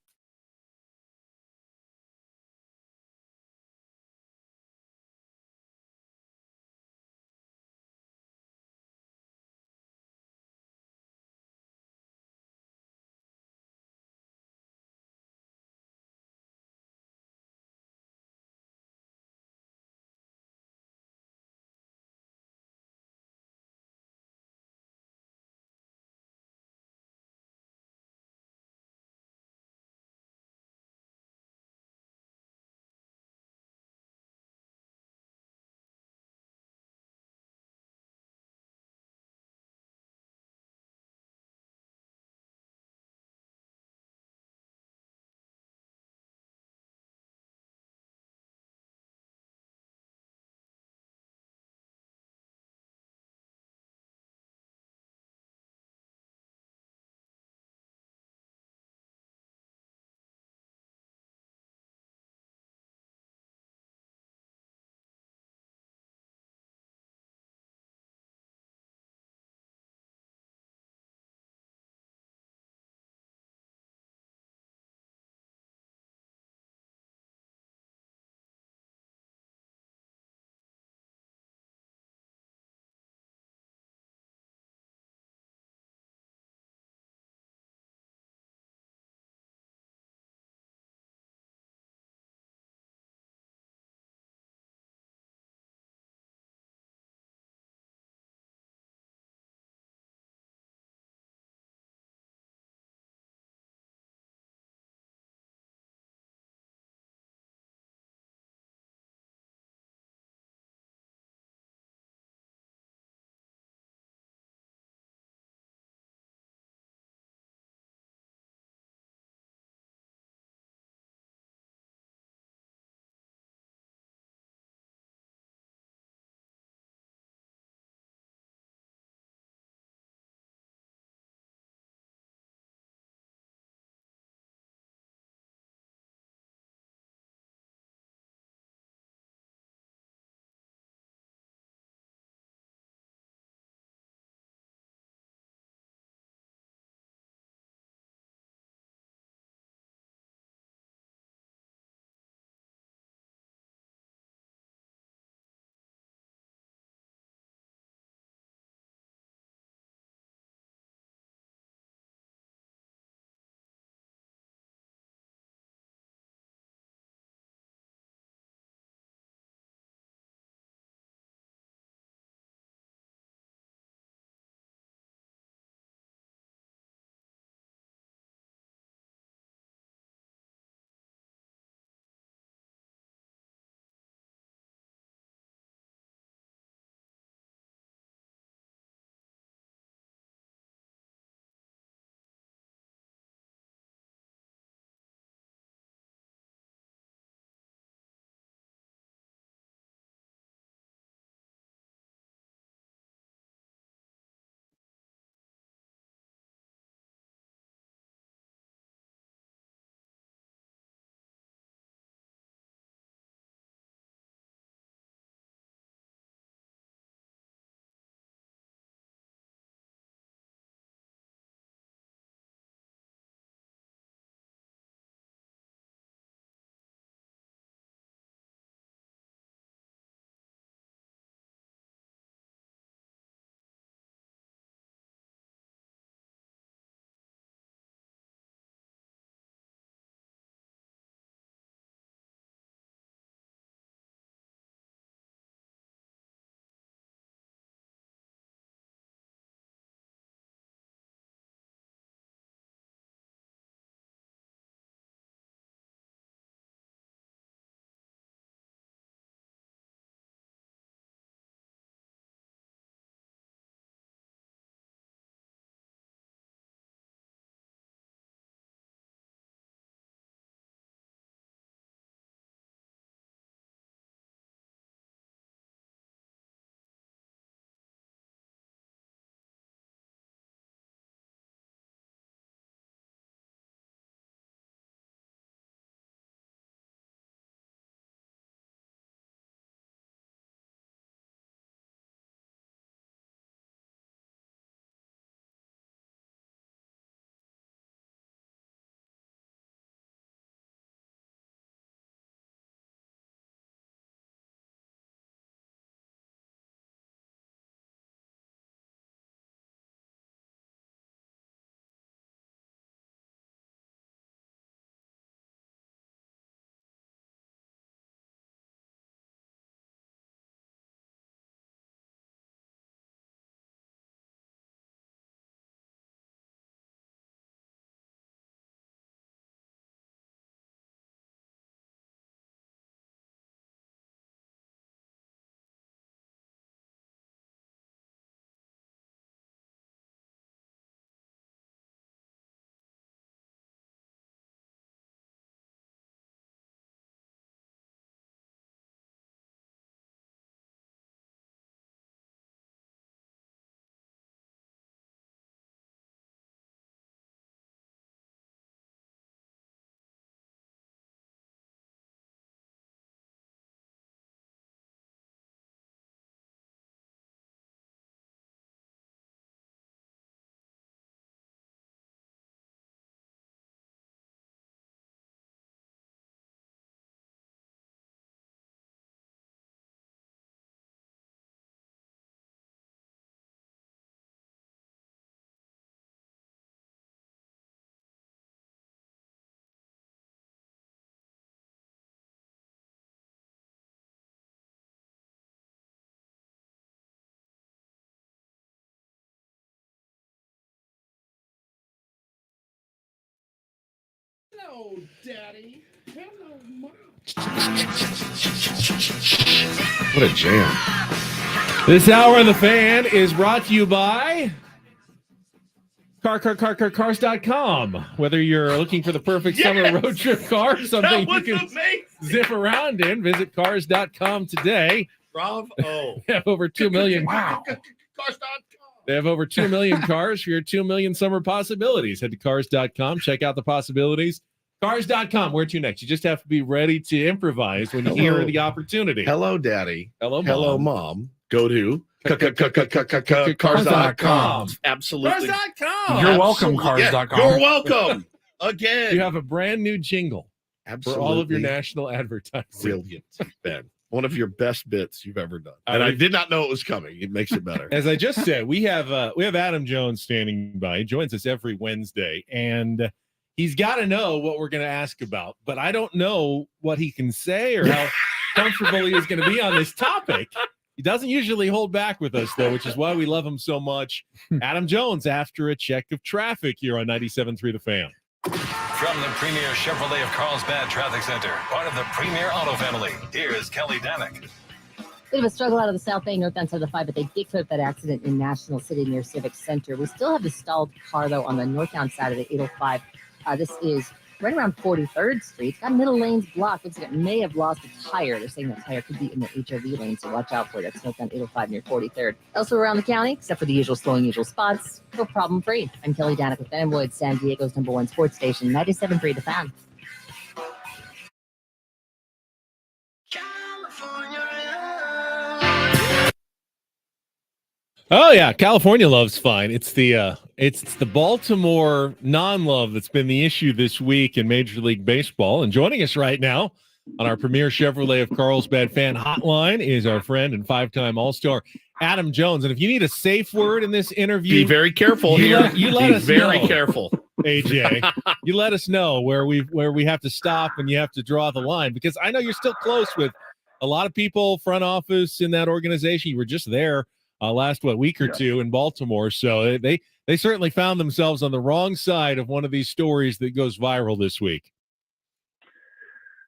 Hello, Daddy. Hello, Mom. What a jam. This hour of the Fan is brought to you by cars.com. Whether you're looking for the perfect summer road trip car, something you can zip around in, visit cars.com today. Bravo. They have over 2 million. Wow. Cars.com. They have over 2 million cars for your 2 million summer possibilities. Head to cars.com. Check out the possibilities. Cars.com. Where to next? You just have to be ready to improvise when you hear the opportunity. Hello, Daddy. Hello, Mom. Hello, Mom. Go to cars.com. Absolutely. Cars.com. You're welcome, cars.com. You're welcome. Again. You have a brand new jingle for all of your national advertising. Brilliant, Ben. One of your best bits you've ever done. And I did not know it was coming. It makes it better. As I just said, we have Adam Jones standing by. He joins us every Wednesday, and he's got to know what we're going to ask about. But I don't know what he can say or how comfortable he is going to be on this topic. He doesn't usually hold back with us, though, which is why we love him so much. Adam Jones, after a check of traffic here on 97.3 The Fan. From the premier Chevrolet of Carlsbad Traffic Center, part of the Premier Auto family, here's Kelly Danick. Bit of a struggle out of the South Bay, northbound side of the 5, but they did clear up that accident in National City near Civic Center. We still have the stalled car, though, on the northbound side of the 805. This is right around 43rd Street. It's got middle lanes blocked. Looks like it may have lost a tire. They're saying that tire could be in the HOV lane, so watch out for it. That's northbound 805 near 43rd. Also around the county, except for the usual slow and usual spots, go problem-free. I'm Kelly Danick with Ben Woods, San Diego's #1 sports station, 97.3 The Fan. Oh yeah, California love's fine. It's the Baltimore non-love that's been the issue this week in Major League Baseball. And joining us right now on our premier Chevrolet of Carlsbad fan hotline is our friend and 5-time All-Star Adam Jones. And if you need a safe word in this interview, be very careful here. You let us very know, careful, AJ. You let us know where we have to stop and you have to draw the line, because I know you're still close with a lot of people, front office in that organization. You were just there last week or two in Baltimore, so they certainly found themselves on the wrong side of one of these stories that goes viral this week.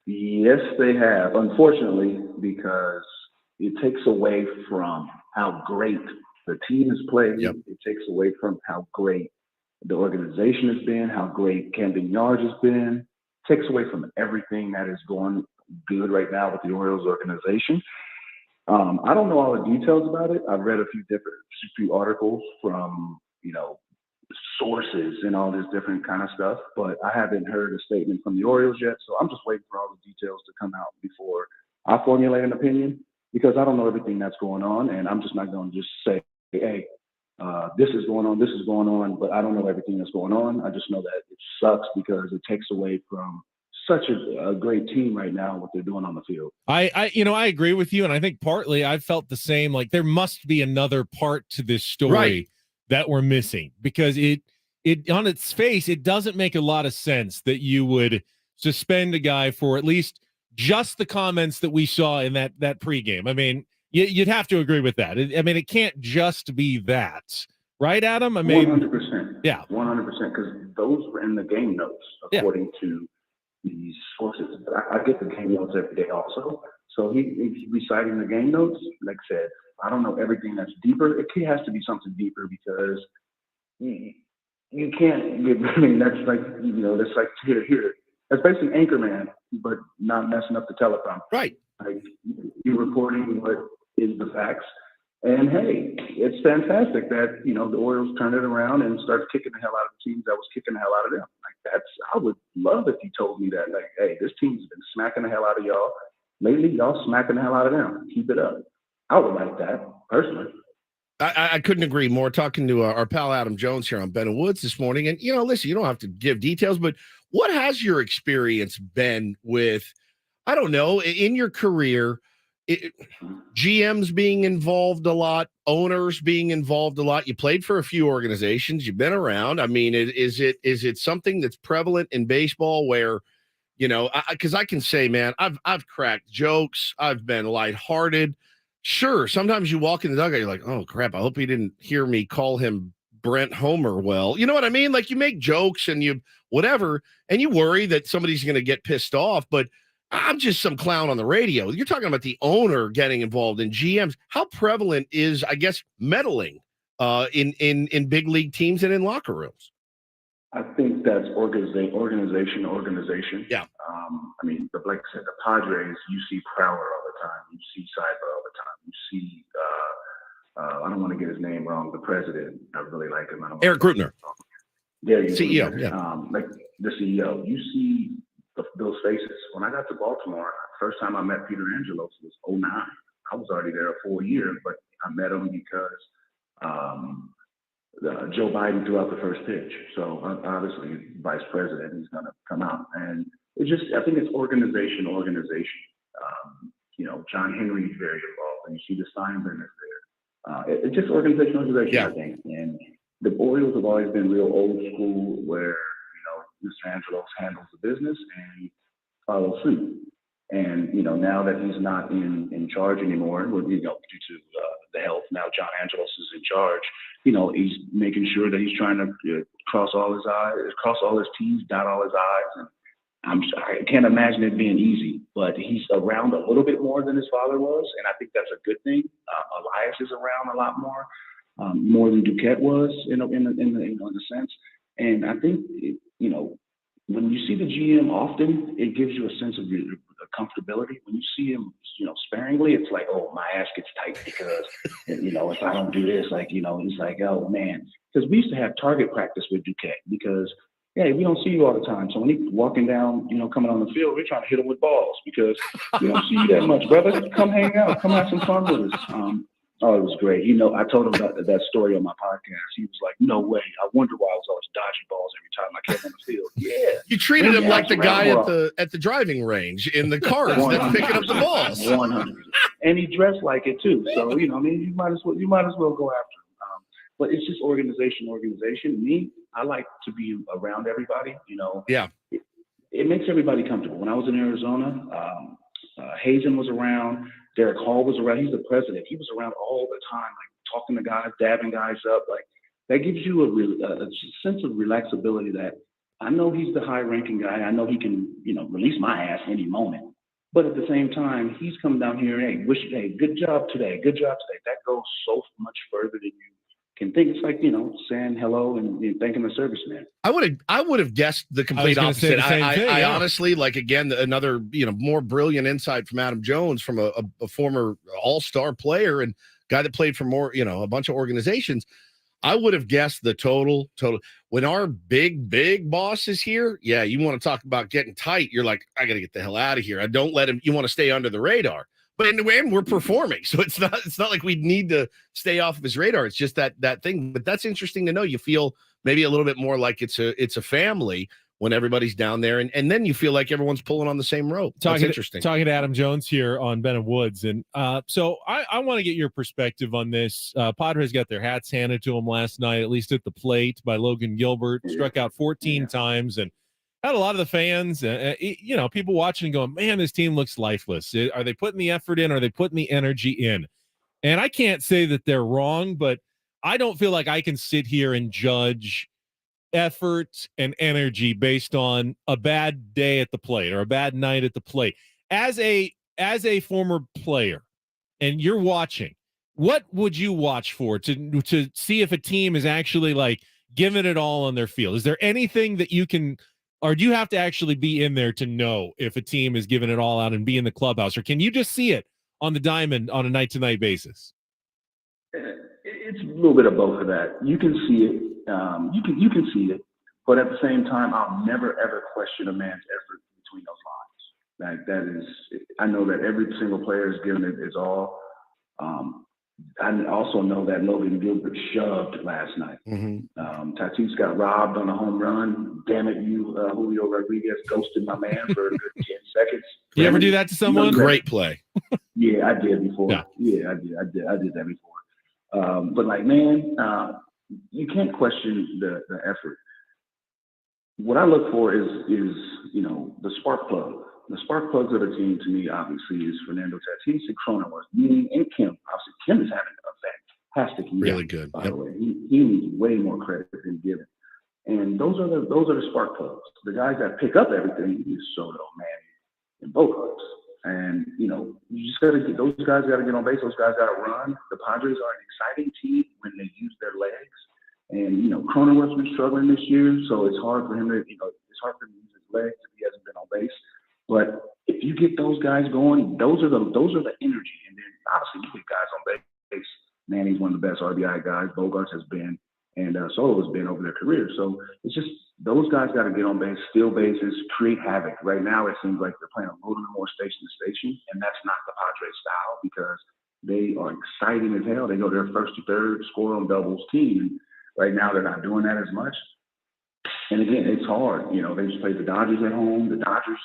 Yes, they have, unfortunately, because it takes away from how great the team has played. Yep. It takes away from how great the organization has been, how great Camden Yards has been. It takes away from everything that is going good right now with the Orioles organization. I don't know all the details about it. I've read a few articles from, sources and all this different kind of stuff, but I haven't heard a statement from the Orioles yet. So I'm just waiting for all the details to come out before I formulate an opinion, because I don't know everything that's going on, and I'm just not going to just say, hey, this is going on, but I don't know everything that's going on. I just know that it sucks because it takes away from such a great team right now, what they're doing on the field. I agree with you, and I think partly I've felt the same. Like, there must be another part to this story that we're missing, because it on its face, it doesn't make a lot of sense that you would suspend a guy for at least just the comments that we saw in that pregame. I mean, you'd have to agree with that. It can't just be that, right, Adam? 100%. Yeah, 100%, because those were in the game notes, according to these sources. I get the game notes every day also. So he's reciting the game notes. Like I said, I don't know everything that's deeper. It has to be something deeper, because you can't get, that's like, that's like here. That's basically Anchorman, but not messing up the teleprompter. Right. Like, you're reporting what is the facts. And hey, it's fantastic that, the Orioles turned it around and started kicking the hell out of the teams that was kicking the hell out of them. Like, I would love if you told me that, like, hey, this team's been smacking the hell out of y'all. Lately, y'all smacking the hell out of them. Keep it up. I would like that, personally. I couldn't agree more. Talking to our pal Adam Jones here on Ben Woods this morning. And, listen, you don't have to give details, but what has your experience been with, I don't know, in your career, GMs being involved a lot, owners being involved a lot? You played for a few organizations. You've been around. I mean, is it something that's prevalent in baseball where, because I can say, man, I've cracked jokes. I've been lighthearted. Sure, sometimes you walk in the dugout, you're like, oh, crap, I hope he didn't hear me call him Brent Homer well. You know what I mean? Like, you make jokes and you whatever, and you worry that somebody's going to get pissed off, but I'm just some clown on the radio. You're talking about the owner getting involved in GMs. How prevalent is, I guess, meddling in big league teams and in locker rooms? I think that's organization. Yeah. I mean, like I said, the Padres, you see Prowler all the time. You see Cyber all the time. You see, I don't want to get his name wrong, the president. I really like him. Eric Grutner. There you CEO, go. yeah. Like the CEO. You see those faces. When I got to Baltimore, first time I met Peter Angelos was 2009. I was already there for 4 years, but I met him because Joe Biden threw out the first pitch. So obviously, vice president, he's going to come out. And it's just, I think it's organization. John Henry's very involved, and you see the Steinbrenner is there. It's just organization, I think. And the Orioles have always been real old school where, Mr. Angelos handles the business and he follows suit. And, now that he's not in charge anymore, due to the health, now John Angelos is in charge, he's making sure that he's trying to cross all his T's, dot all his I's. And I can't imagine it being easy, but he's around a little bit more than his father was. And I think that's a good thing. Elias is around a lot more than Duquette was in a sense. And I think, when you see the GM often, it gives you a sense of comfortability. When you see him, sparingly, it's like, oh, my ass gets tight because, if I don't do this, he's like, oh, man. Because we used to have target practice with Duquette because, hey, we don't see you all the time. So when he's walking down, coming on the field, we're trying to hit him with balls because we don't see you that much, brother. Come hang out. Come have some fun with us. Oh, it was great. I told him that story on my podcast. He was like, no way. I wonder why I was always dodging balls every time I came on the field. Yeah. You treated him like the guy at the driving range in the cars that's picking up the balls. 100%. And he dressed like it too. So, you might as well go after him. But it's just organization. Me, I like to be around everybody, Yeah. It makes everybody comfortable. When I was in Arizona, Hazen was around. Derek Hall was around. He's the president. He was around all the time, like talking to guys, dabbing guys up. Like that gives you a sense of relaxability that I know he's the high-ranking guy. I know he can, release my ass any moment. But at the same time, he's coming down here. Hey, good job today. Good job today. That goes so much further than you can think. It's like, saying hello and thanking the serviceman. I would have guessed the complete opposite. I honestly, again, another, more brilliant insight from Adam Jones, from a former all-star player and guy that played for more, a bunch of organizations. I would have guessed the total. When our big boss is here, yeah, you want to talk about getting tight. You're like, I got to get the hell out of here. I don't let him. You want to stay under the radar. But and we're performing, so it's not like we need to stay off of his radar. It's just that thing. But that's interesting to know. You feel maybe a little bit more like it's a family when everybody's down there, and then you feel like everyone's pulling on the same rope. That's interesting. Talking to Adam Jones here on Ben and Woods, and so I want to get your perspective on this. Padres got their hats handed to them last night, at least at the plate, by Logan Gilbert. Struck out 14 times and had a lot of the fans, people watching going, man, this team looks lifeless. Are they putting the effort in? Are they putting the energy in? And I can't say that they're wrong, but I don't feel like I can sit here and judge effort and energy based on a bad day at the plate or a bad night at the plate. As a former player, and you're watching, what would you watch for to see if a team is actually like giving it all on their field? Is there anything that you can, or do you have to actually be in there to know if a team is giving it all out and be in the clubhouse, or can you just see it on the diamond on a night-to-night basis? It's a little bit of both of that. You can see it. You can see it, but at the same time, I'll never ever question a man's effort between those lines. That is, I know that every single player is giving it his all. I also know that Logan Gilbert shoved last night. Tatis got robbed on a home run. Damn it, Julio Rodriguez ghosted my man for a good 10 seconds. You ever do that to someone? Great play. Yeah, I did before. Yeah, I did that before. But man, you can't question the effort. What I look for is the spark plug. The spark plugs of the team, to me, obviously, is Fernando Tatis and Cronenworth, meaning, and Kim. Obviously, Kim is having a fantastic Really good. By the way, he needs way more credit than given. And those are the spark plugs. The guys that pick up everything is Soto, Manny, and Bogarts. And you just got to get those guys. Got to get on base. Those guys got to run. The Padres are an exciting team when they use their legs. And Cronenworth's been struggling this year, so it's hard for him to it's hard for him to use his legs if he hasn't been on base. But if you get those guys going, those are the energy. And then obviously you get guys on base. Manny's one of the best RBI guys. Bogarts has been, and Soto has been over their career. So it's just those guys got to get on base, steal bases, create havoc. Right now it seems like they're playing a little bit more station to station, and that's not the Padres style because they are exciting as hell. They go their first to third, score on doubles team. And right now they're not doing that as much. And again, it's hard. They just played the Dodgers at home. The Dodgers,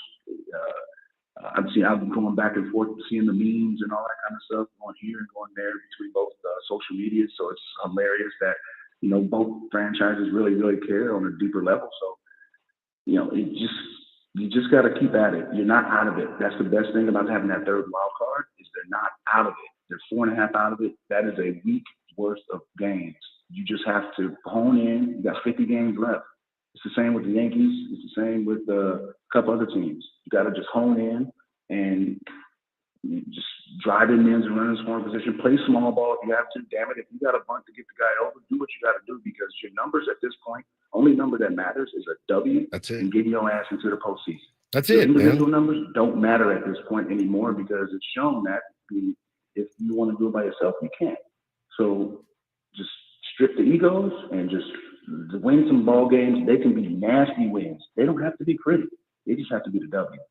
I've been going back and forth seeing the memes and all that kind of stuff, going here and going there between both social media. So it's hilarious that, both franchises really, really care on a deeper level. So, you just got to keep at it. You're not out of it. That's the best thing about having that third wild card is they're not out of it. They're 4.5 out of it. That is a week's worth of games. You just have to hone in. You got 50 games left. It's the same with the Yankees. It's the same with a couple other teams. You got to just hone in and just drive in men's and run in scoring position. Play small ball if you have to. Damn it, if you got a bunt to get the guy over, do what you got to do because your numbers at this point, only number that matters is a W. That's it. And getting your ass into the postseason. That's your it, individual man. numbers don't matter at this point anymore because it's shown that if you want to do it by yourself, you can't. So just strip the egos and just win some ball games. They can be nasty wins. They don't have to be pretty. They just have to be the W.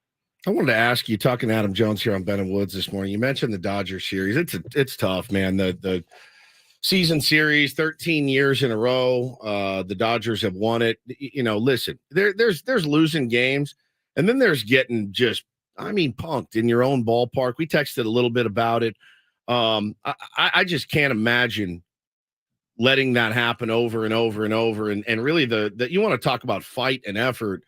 I wanted to ask you, talking to Adam Jones here on Ben and Woods this morning, you mentioned the Dodgers series. It's tough, man. The season series, 13 years in a row. The Dodgers have won it. Listen, there's losing games, and then there's getting punked in your own ballpark. We texted a little bit about it. I just can't imagine letting that happen over and over and over. And really the you want to talk about fight and effort.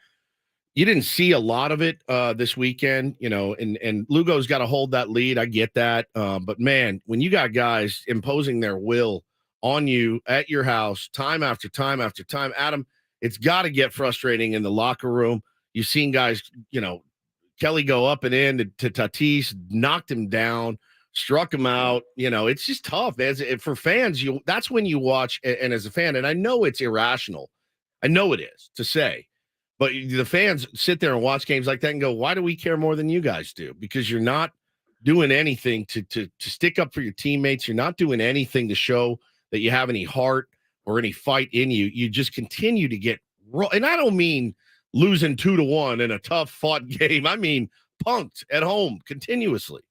You didn't see a lot of it this weekend, and Lugo's got to hold that lead. I get that. But man, when you got guys imposing their will on you at your house, time after time after time, Adam, it's got to get frustrating in the locker room. You've seen guys, Kelly go up and in to Tatis, knocked him down, struck him out. It's just tough. For fans, that's when you watch, and as a fan, and I know it's irrational. I know it is to say, but the fans sit there and watch games like that and go, why do we care more than you guys do? Because you're not doing anything to stick up for your teammates. You're not doing anything to show that you have any heart or any fight in you. You just continue to get and I don't mean losing 2-1 in a tough fought game. I mean punked at home continuously.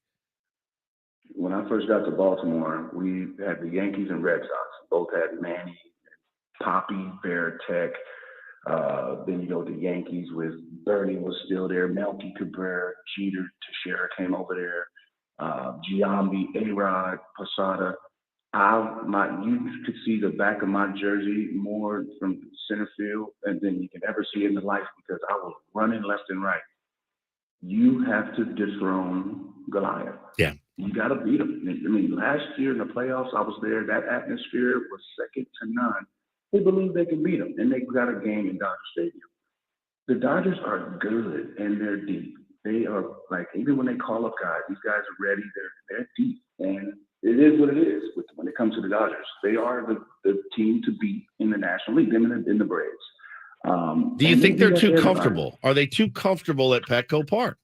When I first got to Baltimore, we had the Yankees and Red Sox. Both had Manny, Poppy, Veritek. Then you go to the Yankees with Bernie was still there, Melky, Cabrera, Jeter, Teixeira came over there, Giambi, A-Rod, Posada. You could see the back of my jersey more from center field than you can ever see in the life because I was running left and right. You have to dethrone Goliath. Yeah. You got to beat him. I mean, last year in the playoffs, I was there. That atmosphere was second to none. They believe they can beat them, and they got a game in Dodger Stadium. The Dodgers are good, and they're deep. They are even when they call up guys, these guys are ready. They're deep, and it is what it is when it comes to the Dodgers. They are the team to beat in the National League, them and the Braves. Do you think they're too comfortable? Are they too comfortable at Petco Park?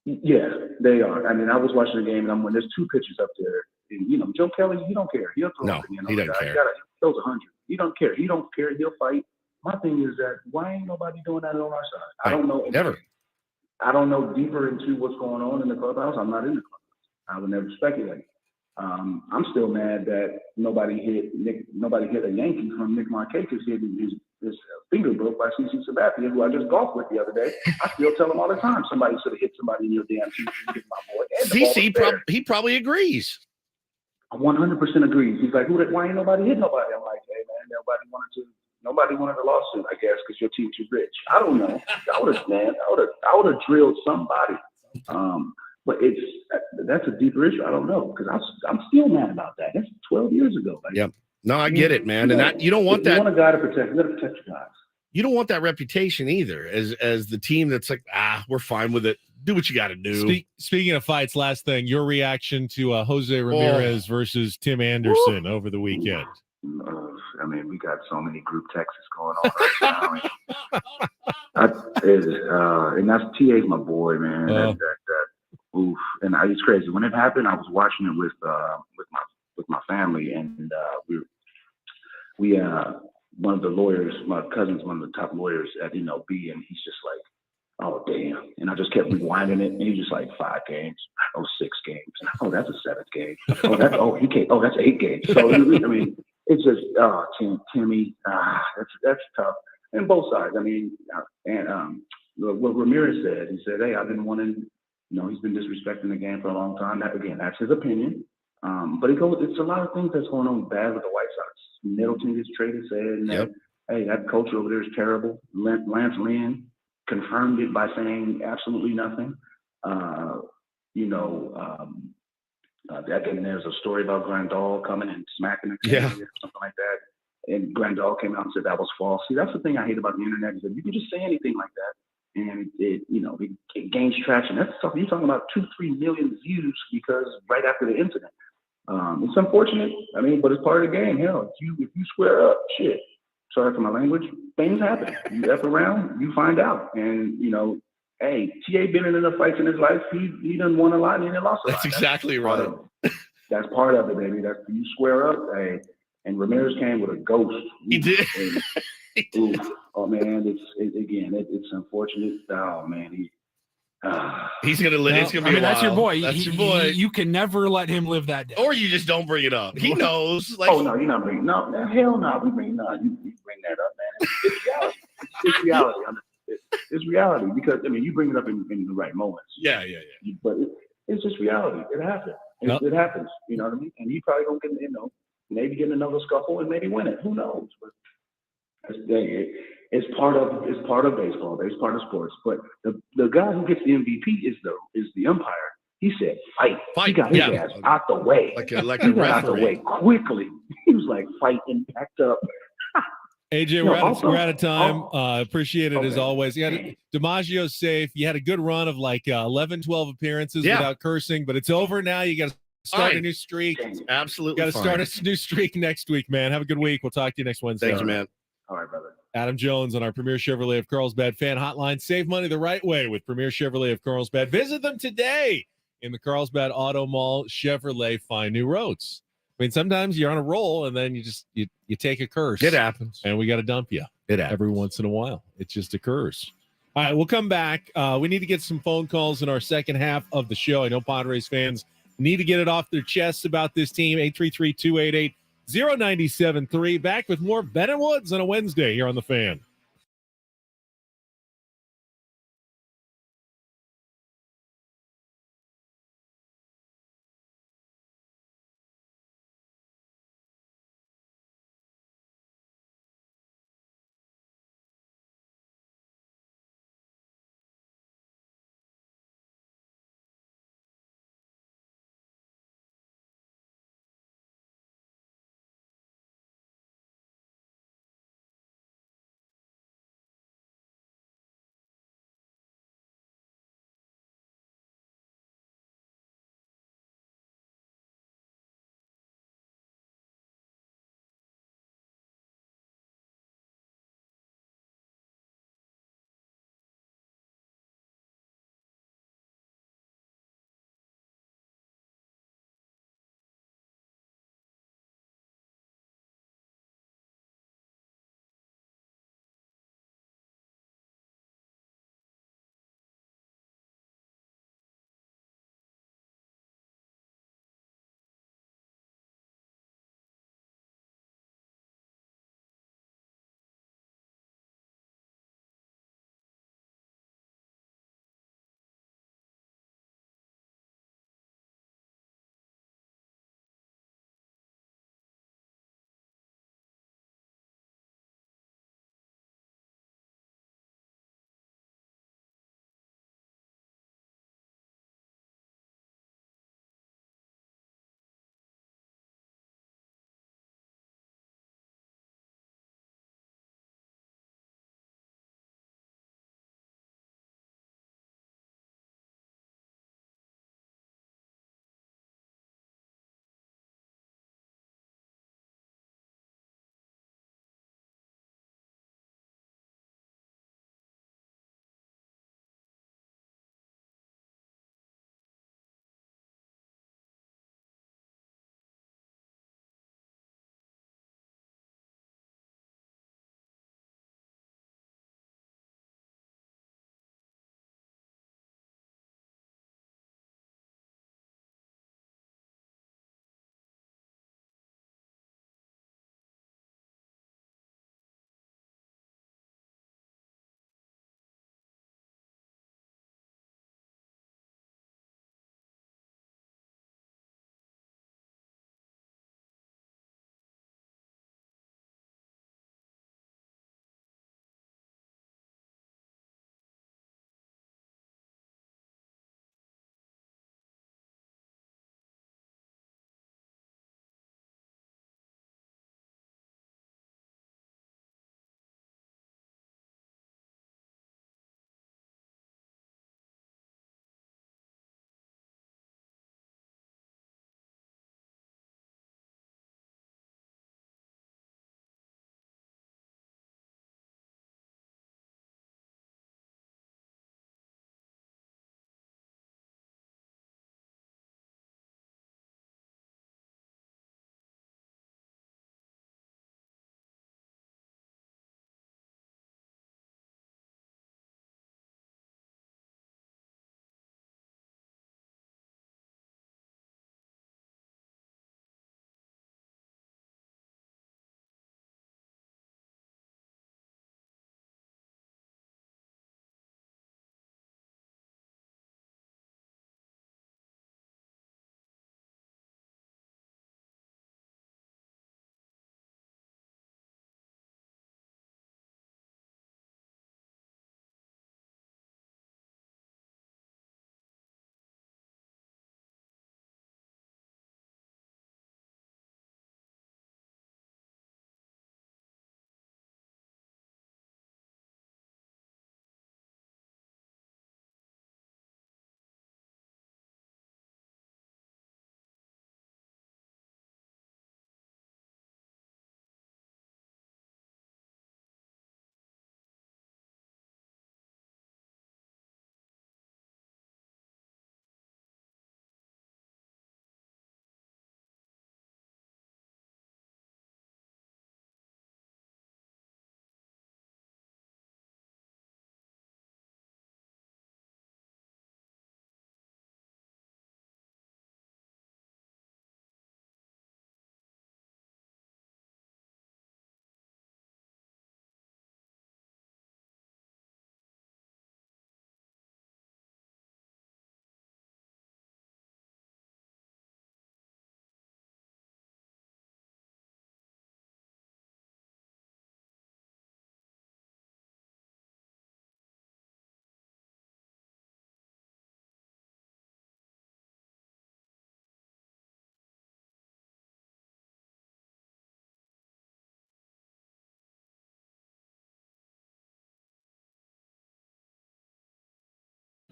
Yeah, they are. I mean, I was watching the game, and there's two pitchers up there. And, Joe Kelly, he don't care. He'll throw No, he doesn't care. He throws 100. He don't care. He don't care. He'll fight. My thing is that why ain't nobody doing that on our side? I don't know. Never. I don't know deeper into what's going on in the clubhouse. I'm not in the clubhouse. I would never speculate. I'm still mad that nobody hit a Yankee from Nick Markakis hitting his finger broke by CC Sabathia, who I just golfed with the other day. I still tell him all the time, somebody should have hit somebody in your damn team. Hit my boy. CC, he probably agrees. 100% agrees. He's like, why ain't nobody hit nobody? I'm like, hey man, nobody wanted a lawsuit, I guess, because your team's too rich. I don't know. I would have drilled somebody. But that's a deeper issue. I don't know because I'm still mad about that. That's 12 years ago. Like, yep. No, I get it, man. And that you don't want that. You want a guy to protect. You got to protect your guys. You don't want that reputation either as the team that's like, we're fine with it. Do what you got to do. Speaking of fights, last thing, your reaction to Jose Ramirez versus Tim Anderson over the weekend. I mean, we got so many group texts going on right now. And that's TA's my boy, man. Oof. And it's crazy. When it happened, I was watching it with my family, and we one of the lawyers, my cousin's one of the top lawyers at MLB, and he's just like, oh damn. And I just kept rewinding it, and he's just like 5 games, 6 games. Oh, that's a 7th game. That's 8 games. So I mean, it's just Timmy, that's tough. And both sides. I mean, what Ramirez said, he said, hey, I've been wanting, he's been disrespecting the game for a long time. That's his opinion. But it's a lot of things that's going on bad with the White Sox. Middleton gets traded, saying that, hey, that coach over there is terrible. Lance Lynn confirmed it by saying absolutely nothing. And there's a story about Grandal coming and smacking the or something like that. And Grandal came out and said that was false. See, that's the thing I hate about the internet is that you can just say anything like that, and it gains traction. That's stuff you're talking about 2-3 million views because right after the incident. It's unfortunate. I mean, but it's part of the game. Hell, if you square up, shit. Sorry for my language. Things happen. You F around, you find out. And hey, TA been in enough fights in his life. He done won a lot and he done lost a lot. That's exactly right. That's part of it, baby. That's you square up. Hey, and Ramirez came with a ghost. He did. Oh man, it's unfortunate. Oh man, he's gonna live. It's gonna be. I mean, that's your boy. That's your boy. You can never let him live that day. Or you just don't bring it up. He knows. Like, oh no, you're not bringing. No, hell no. We bring no. You bring that up, man. It's reality. It's reality. It's reality because I mean, you bring it up in the right moments. Yeah. But it's just reality. It happens. It happens. You know what I mean? And you probably don't get maybe get another scuffle and maybe win it. Who knows? But it's part of baseball. It's part of sports. But the guy who gets the MVP is the umpire. He said, fight. He got his ass out the way. Like a referee. Out the way quickly. He was like, fight and backed up. AJ, we're out of time. Appreciate it as always. DiMaggio's safe. You had a good run of like 11, 12 appearances without cursing, but it's over now. You got to start a new streak. Absolutely. Got to start a new streak next week, man. Have a good week. We'll talk to you next Wednesday. Thanks, man. All right, brother. Adam Jones on our Premier Chevrolet of Carlsbad fan hotline. Save money the right way with Premier Chevrolet of Carlsbad. Visit them today in the Carlsbad Auto Mall. Chevrolet, find new roads. I mean, sometimes you're on a roll and then you take a curse. It happens. And we got to dump you. It happens. Every once in a while. It just occurs. All right, we'll come back. We need to get some phone calls in our second half of the show. I know Padres fans need to get it off their chests about this team. 833-288-0973. Back with more Ben and Woods on a Wednesday here on The Fan.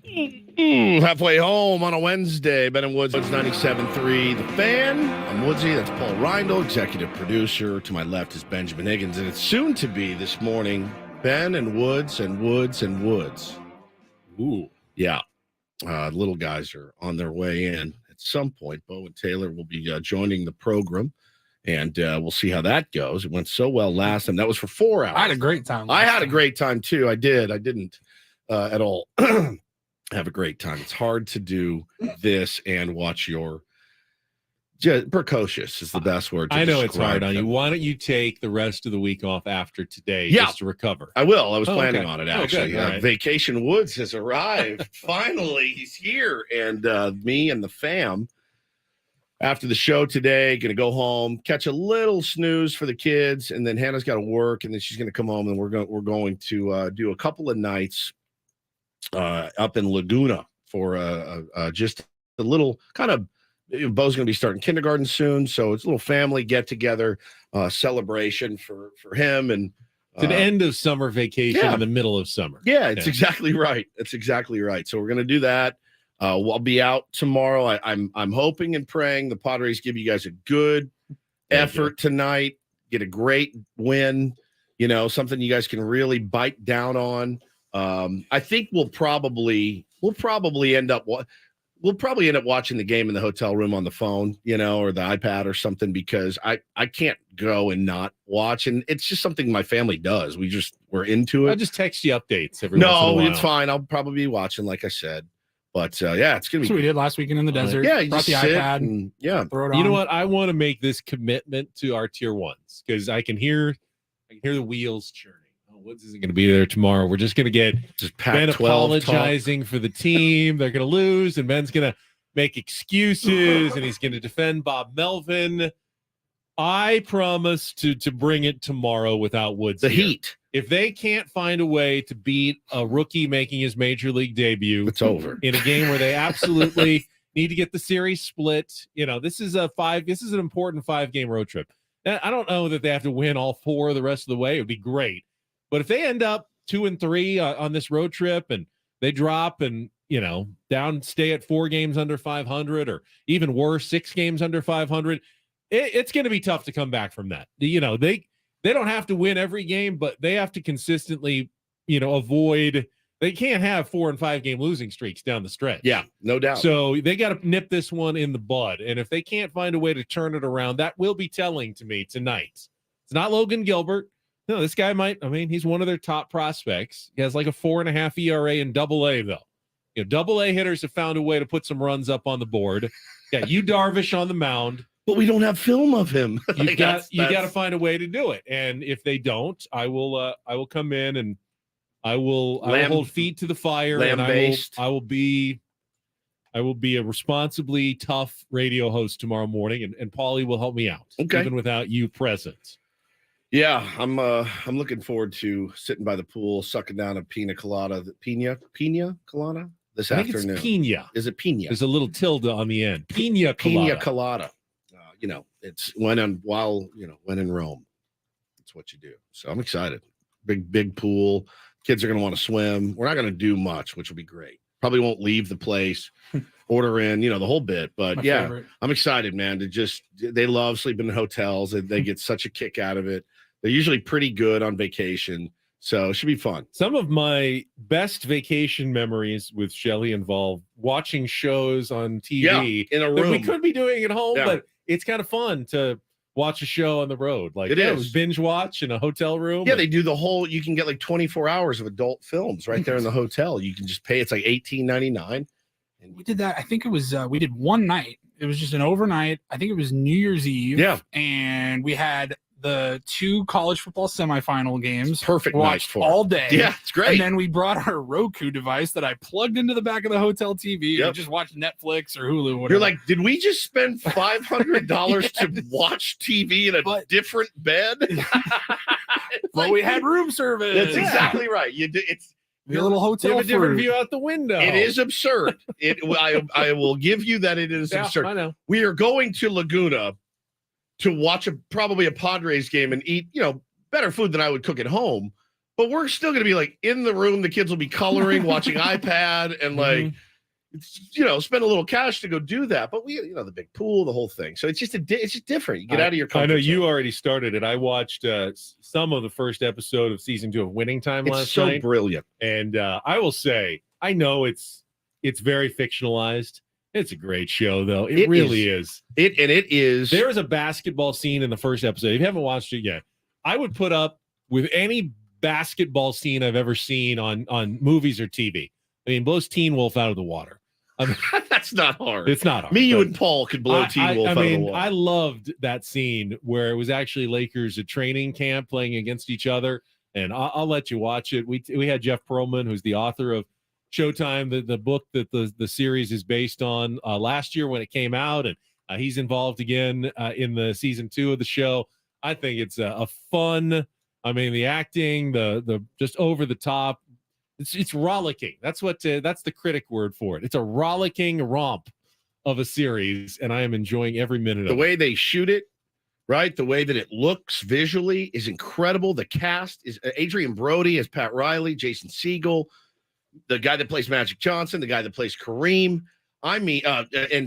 Halfway home on a Wednesday. Ben and Woods 97.3 The Fan. I'm Woodsy. That's Paul Reindl, executive producer. To my left is Benjamin Higgins. And it's soon to be this morning, Ben and Woods and Woods and Woods. Ooh. Yeah. Little guys are on their way in. At some point, Beau and Taylor will be joining the program. And we'll see how that goes. It went so well last time. That was for 4 hours. I had a great time. I had a great time, too. I did. I didn't at all have a great time. It's hard to do this and watch your precocious is the best word to I know it's hard on them. you. Why don't you take the rest of the week off after today just to recover? I will. I was planning on it, Oh, actually. good. All right. Vacation Woods has arrived. Finally, he's here. And me and the fam, after the show today, going to go home, catch a little snooze for the kids, and then Hannah's got to work, and then she's going to come home, and we're going to do a couple of nights up in Laguna for just a little kind of. Beau's going to be starting kindergarten soon, so it's a little family get together celebration for him, and it's an end of summer vacation in the middle of summer. Yeah, it's exactly right. That's exactly right. So we're going to do that. I'll be out tomorrow. I'm hoping and praying the Padres give you guys a good effort tonight, get a great win. You know, something you guys can really bite down on. I think we'll probably end up watching the game in the hotel room on the phone, you know, or the iPad or something, because I can't go and not watch. And it's just something my family does. We're into it. I'll just text you updates every once in a while. No, it's fine. I'll probably be watching, like I said. But yeah, it's gonna be. So we did last weekend in the desert. Yeah, you brought just the sit iPad. and, Throw it on. You know what? I want to make this commitment to our tier ones because I can hear the wheels churning. Woods isn't going to be there tomorrow. We're just going to get Ben apologizing for the team. They're going to lose, and Ben's going to make excuses, and he's going to defend Bob Melvin. I promise to bring it tomorrow without Woods. The here. heat. If they can't find a way to beat a rookie making his major league debut, it's over in a game where they absolutely need to get the series split. You know, this is an important 5-game road trip. And I don't know that they have to win all 4 the rest of the way. It would be great. But if they end up 2-3 on this road trip and they drop and, you know, stay at 4 games under 500 or even worse, 6 games under 500, it's going to be tough to come back from that. You know, they don't have to win every game, but they have to consistently, you know, avoid. They can't have 4 and 5 game losing streaks down the stretch. Yeah, no doubt. So they got to nip this one in the bud. And if they can't find a way to turn it around, that will be telling to me tonight. It's not Logan Gilbert. No, this guy he's one of their top prospects. He has like a 4.5 ERA in AA, though. You know, AA hitters have found a way to put some runs up on the board. Yeah, you Darvish on the mound. But we don't have film of him. You got to find a way to do it. And if they don't, I will come in and I will hold feet to the fire, and I will be a responsibly tough radio host tomorrow morning, and Paulie will help me out, even without you present. Yeah, I'm looking forward to sitting by the pool, sucking down a pina colada. Pina colada this afternoon. It's pina. Is it pina? There's a little tilde on the end. Pina colada. You know, it's when in Rome. That's what you do. So I'm excited. Big pool. Kids are going to want to swim. We're not going to do much, which will be great. Probably won't leave the place, order in, the whole bit. But My yeah, favorite. I'm excited, man. They love sleeping in hotels. They get such a kick out of it. They're usually pretty good on vacation. So it should be fun. Some of my best vacation memories with Shelly involve watching shows on TV in a that room. we could be doing at home, Yeah. but it's kind of fun to watch a show on the road. Like It is. binge watch in a hotel room. Yeah, they do the whole. You can get like 24 hours of adult films right there in the hotel. You can just pay. It's like $18.99. We did that. I think it was we did one night. It was just an overnight. I think it was New Year's Eve. Yeah. And we had the 2 college football semifinal games. Perfect night watched for it. all day. Yeah, it's great. And then we brought our Roku device that I plugged into the back of the hotel TV and just watched Netflix or Hulu. Whatever. You're like, did we just spend $500 to watch TV in a different bed? Well, we had room service. That's exactly right. You do. It's a little hotel. You have a different fruit. view out the window. It is absurd. I will give you that it is absurd. I know. We are going to Laguna to watch probably a Padres game and eat, better food than I would cook at home. But we're still going to be like in the room. The kids will be coloring, watching iPad, and like, spend a little cash to go do that. But we, the big pool, the whole thing. So it's just different. You get out of your comfort I know zone. you already started it. I watched some of the first episode of season 2 of Winning Time last night. It's so brilliant. And I will say, I know it's very fictionalized. It's a great show, though. It really is. It is. There is a basketball scene in the first episode. If you haven't watched it yet, I would put up with any basketball scene I've ever seen on movies or TV. I mean, blows Teen Wolf out of the water. I mean, that's not hard. It's not hard. Me, you, and Paul could blow Teen Wolf out of the water. I loved that scene where it was actually Lakers at training camp playing against each other. And I'll let you watch it. We had Jeff Pearlman, who's the author of Showtime, the book that the series is based on, last year when it came out, and he's involved again in the season 2 of the show. I think it's a fun. I mean, the acting, the just over the top. It's rollicking. That's the critic word for it. It's a rollicking romp of a series, and I am enjoying every minute of it. The way they shoot it, right? The way that it looks visually is incredible. The cast is Adrian Brody as Pat Riley, Jason Segel, the guy that plays Magic Johnson, the guy that plays Kareem. And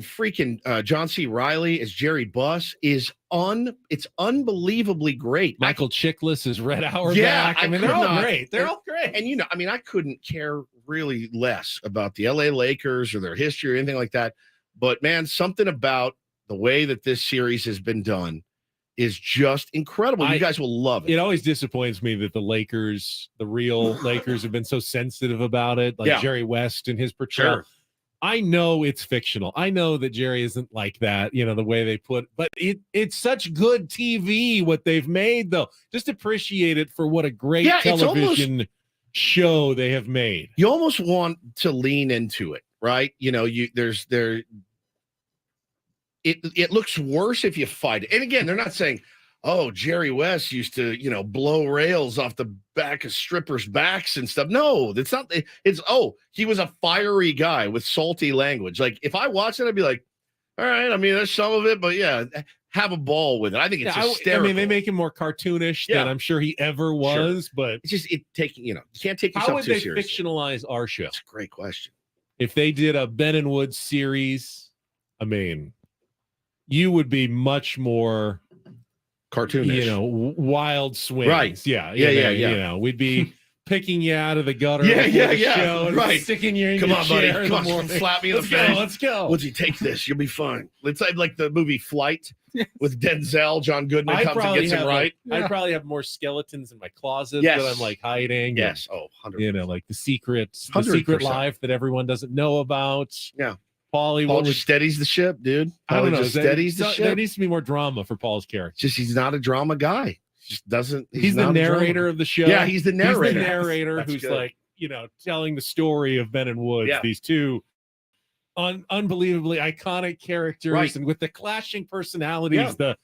freaking John C. Reilly as Jerry Buss it's unbelievably great. Michael Chiklis is Red Auerbach. I mean, they're all great. They're all great. And I couldn't care really less about the LA Lakers or their history or anything like that. But man, something about the way that this series has been done is just incredible. You guys will love it. It always disappoints me that the real Lakers, have been so sensitive about it. Like Jerry West and his portrayal. Sure. I know it's fictional. I know that Jerry isn't like that, the way they put, but it's such good TV what they've made, though. Just appreciate it for what a great television show they have made. You almost want to lean into it, right? It looks worse if you fight it. And again, they're not saying, oh, Jerry West used to, blow rails off the back of strippers' backs and stuff. No, that's not. He was a fiery guy with salty language. Like, if I watch it, I'd be like, all right, I mean, there's some of it, but yeah, have a ball with it. I think it's hysterical. I mean, they make him more cartoonish than I'm sure he ever was, but it's just, you can't take yourself too seriously. How would they fictionalize our show? That's a great question. If they did a Ben and Woods series, I mean, you would be much more cartoonish, wild swings, right? Yeah. We'd be picking you out of the gutter, show and right, sticking you in come your on, chair buddy, in the morning. Slap me in the face. Let's go. Would you take this? You'll be fine. It's like the movie Flight with Denzel. John Goodman comes and gets him right. I'd probably have more skeletons in my closet that I'm like hiding. Yes, 100%. Like the secret life that everyone doesn't know about. Yeah. Paul just steadies the ship, dude. I don't know. Just steadies the ship. There needs to be more drama for Paul's character. Just he's not a drama guy. Just doesn't. He's the narrator of the show. Yeah, he's the narrator. He's the narrator who's good. Like telling the story of Ben and Woods. Yeah. These two unbelievably iconic characters, right, and with the clashing personalities, the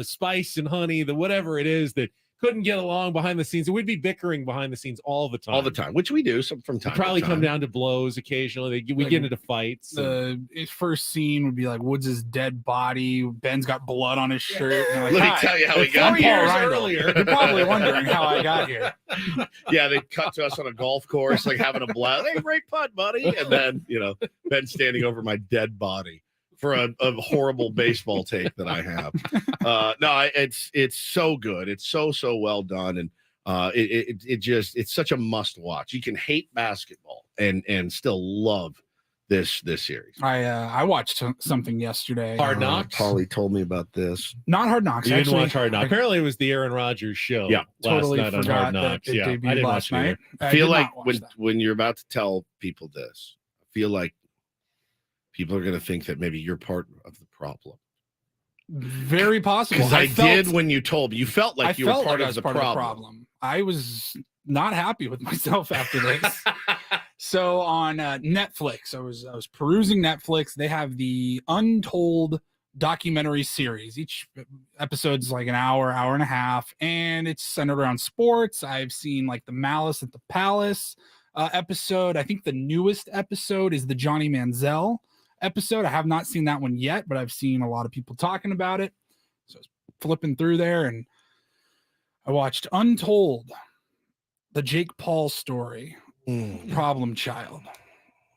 spice and honey, the whatever it is that couldn't get along behind the scenes. We'd be bickering behind the scenes all the time, which we do from time. Probably to time. Come down to blows occasionally. We get into fights. The first scene would be like Woods' dead body. Ben's got blood on his shirt. Let me tell you how he got 4 years earlier. You're probably wondering how I got here. Yeah, they cut to us on a golf course, like having a blast. Hey, great putt, buddy. And then Ben standing over my dead body for a horrible baseball tape that I have. It's so good. It's so well done, and it's such a must watch. You can hate basketball and still love this series. I watched something yesterday. Hard Knocks. Paulie told me about this. Not Hard Knocks. You didn't watch Hard Knocks. Apparently, it was the Aaron Rodgers show. Yeah, totally last night on Hard Knocks. Yeah, I didn't watch night. I feel like when you're about to tell people this, I feel like people are going to think that maybe you're part of the problem. Very possible. Because I did when you told me. You felt like you were part of the problem. I was not happy with myself after this. So on Netflix, I was perusing Netflix. They have the Untold documentary series. Each episode's like an hour and a half, and it's centered around sports. I've seen like the Malice at the Palace episode. I think the newest episode is the Johnny Manziel episode. I have not seen that one yet, but I've seen a lot of people talking about it. So I was flipping through there and I watched Untold. the Jake Paul story. Problem child.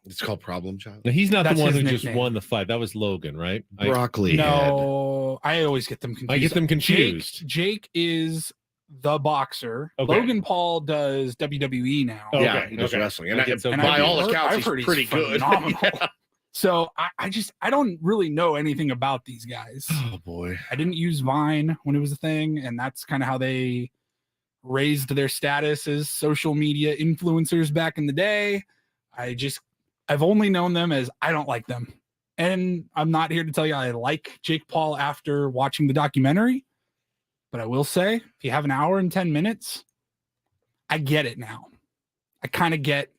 It's called Problem Child. Now, he's not That's the one his who just nickname. won the fight. That was Logan, right? Broccoli No, I always get them confused. I get them confused. Jake is the boxer. Okay. Logan Paul does WWE now. Okay, Yeah, he does okay. wrestling. And, I get so by all confused. accounts, I've heard he's pretty good. phenomenal. Yeah. So I don't really know anything about these guys. Oh boy. I didn't use Vine when it was a thing, and that's kind of how they raised their status as social media influencers back in the day. I've only known them as I don't like them. And I'm not here to tell you I like Jake Paul after watching the documentary, but I will say if you have an hour and 10 minutes, I get it now. I kind of get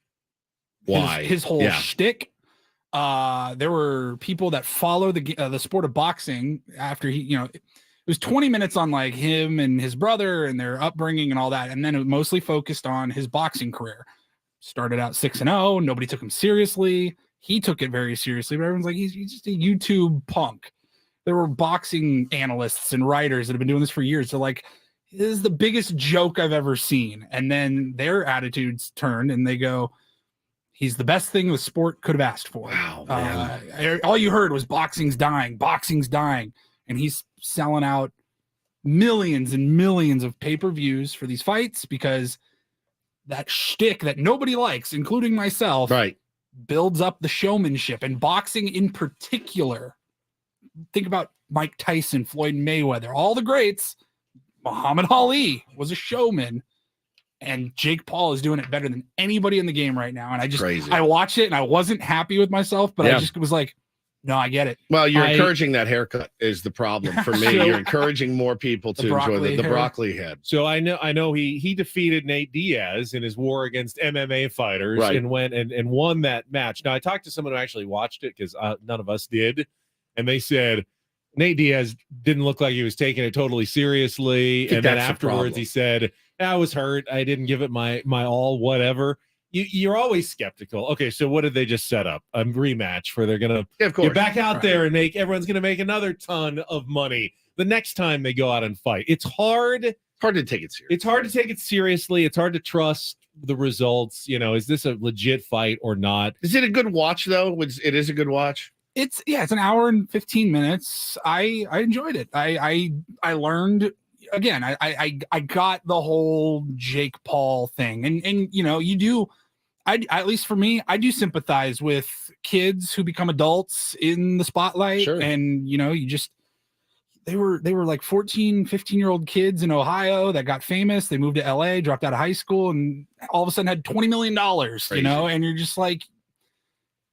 why his whole shtick. There were people that follow the sport of boxing after it was 20 minutes on like him and his brother and their upbringing and all that. And then it was mostly focused on his boxing career. Started out 6-0. Nobody took him seriously. He took it very seriously, but everyone's like, he's just a YouTube punk. There were boxing analysts and writers that have been doing this for years. They're like, this is the biggest joke I've ever seen. And then their attitudes turned and they go, he's the best thing the sport could have asked for. Wow, man. All you heard was boxing's dying. And he's selling out millions and millions of pay-per-views for these fights because that shtick that nobody likes, including myself, right, builds up the showmanship. And boxing in particular, think about Mike Tyson, Floyd Mayweather, all the greats. Muhammad Ali was a showman, and Jake Paul is doing it better than anybody in the game right now. And I watched it and I wasn't happy with myself, but I just was like, no, I get it. Well, you're encouraging that haircut is the problem for me. You're encouraging more people to enjoy the broccoli head. So I know he defeated Nate Diaz in his war against MMA fighters and went and won that match. Now I talked to someone who actually watched it because none of us did, and they said Nate Diaz didn't look like he was taking it totally seriously. And then afterwards he said, I was hurt. I didn't give it my all, whatever. You're always skeptical. Okay, so what did they just set up? A rematch for they're going to get back out there and everyone's going to make another ton of money the next time they go out and fight. It's hard to take it seriously. It's hard to take it seriously. It's hard to trust the results. Is this a legit fight or not? Is it a good watch, though? It is a good watch. It's an hour and 15 minutes. I enjoyed it. I learned again. I got the whole Jake Paul thing, and you do. At least for me, I do sympathize with kids who become adults in the spotlight. Sure. And they were like 14, 15-year-old kids in Ohio that got famous. They moved to LA, dropped out of high school, and all of a sudden had $20 million, and you're just like,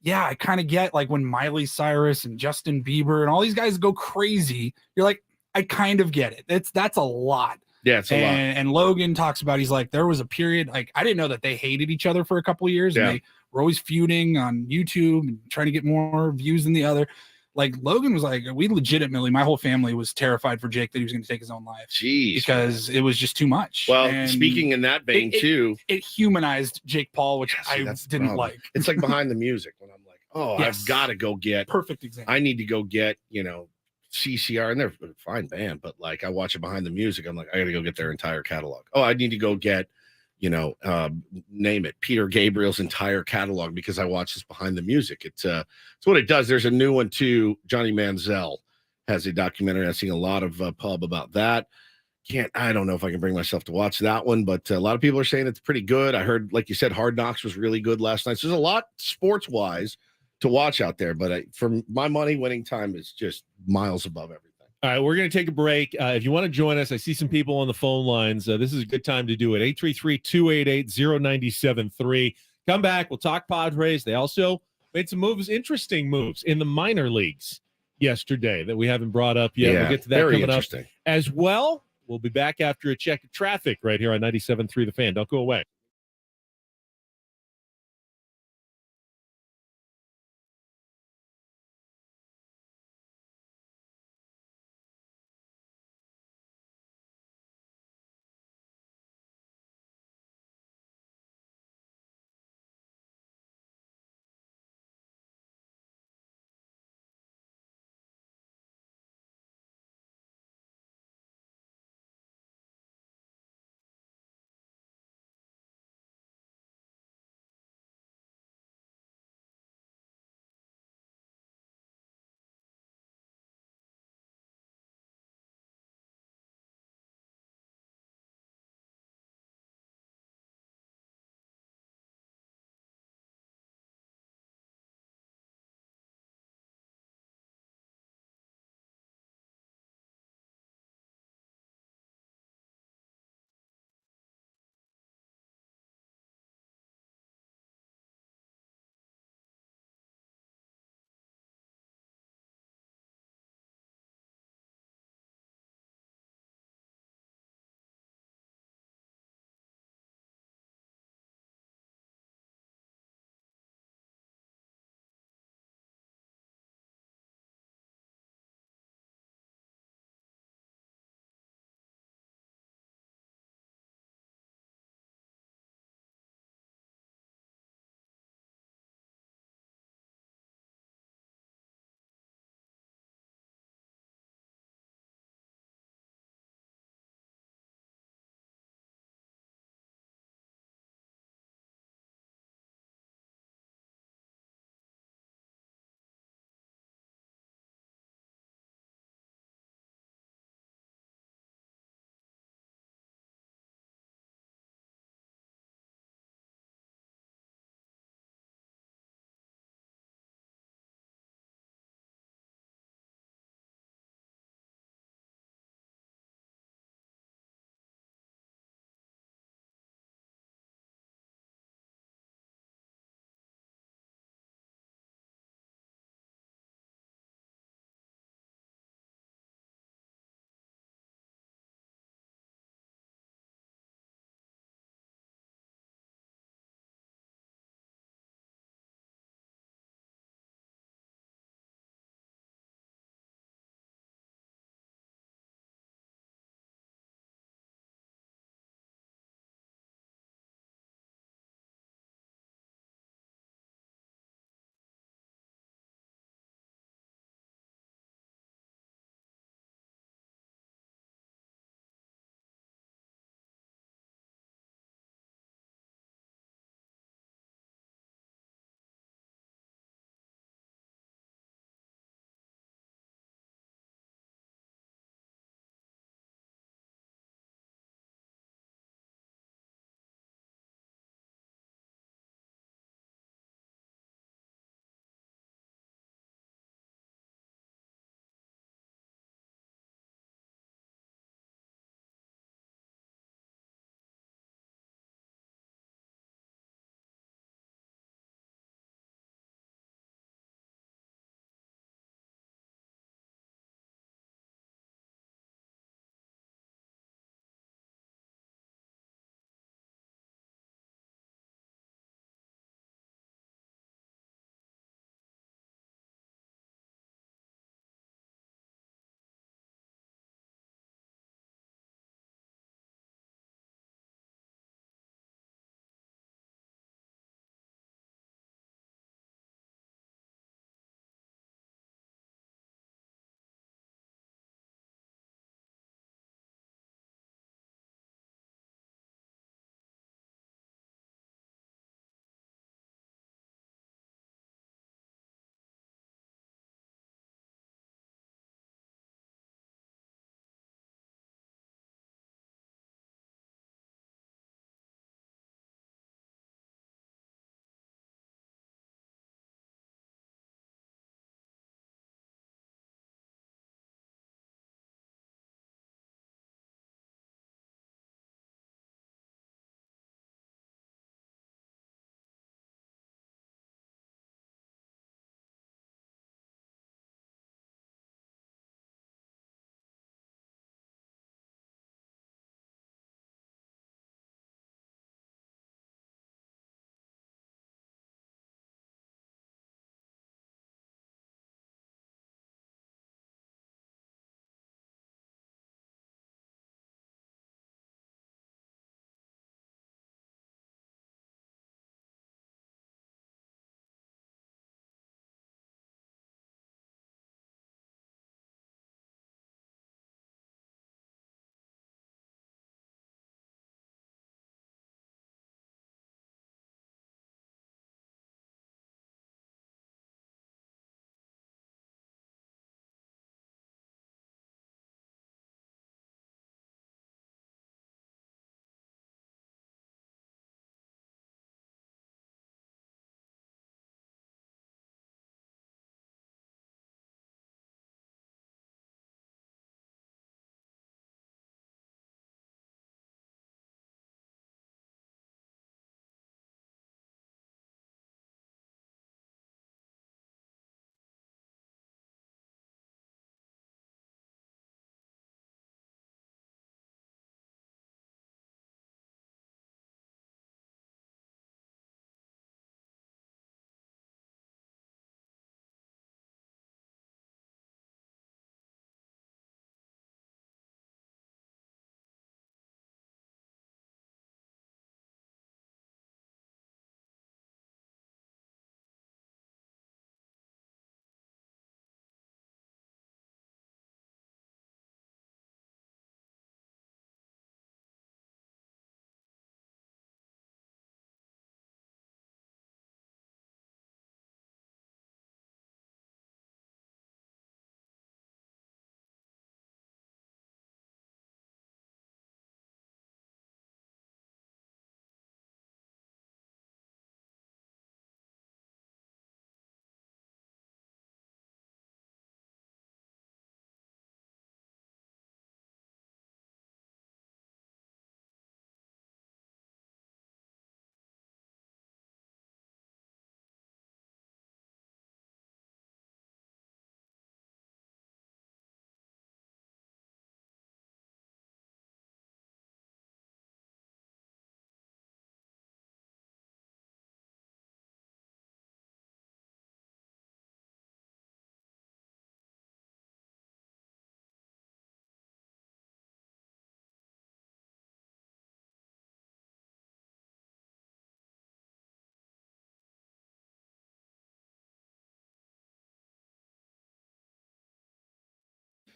yeah, I kind of get like when Miley Cyrus and Justin Bieber and all these guys go crazy. You're like, I kind of get it. That's a lot. Yeah, it's a lot. And Logan talks about, he's like, there was a period, like, I didn't know that they hated each other for a couple of years. Yeah. And they were always feuding on YouTube and trying to get more views than the other. Like, Logan was like, we legitimately, my whole family was terrified for Jake that he was going to take his own life. Jeez. Because it was just too much. Well, and speaking in that vein, too. It humanized Jake Paul, which I didn't like. It's like behind the music when I'm like, oh, Yes. I've got to go get. Perfect example. I need to go get, CCR, and they're a fine band, but like I watch it behind the music. I'm like, I got to go get their entire catalog. Oh, I need to go get, name it, Peter Gabriel's entire catalog because I watch this behind the music. It's what it does. There's a new one too. Johnny Manziel has a documentary. I've seen a lot of pub about that. I don't know if I can bring myself to watch that one, but a lot of people are saying it's pretty good. I heard, like you said, Hard Knocks was really good last night. So there's a lot sports wise to watch out there, but for my money, winning time is just miles above everything. All right, we're going to take a break. If you want to join us, I see some people on the phone lines. This is a good time to do it. 833-288-0973. Come back. We'll talk Padres. They also made some interesting moves in the minor leagues yesterday that we haven't brought up yet. Yeah, we'll get to that coming up interesting. as well. We'll be back after a check of traffic right here on 97.3 The Fan. Don't go away.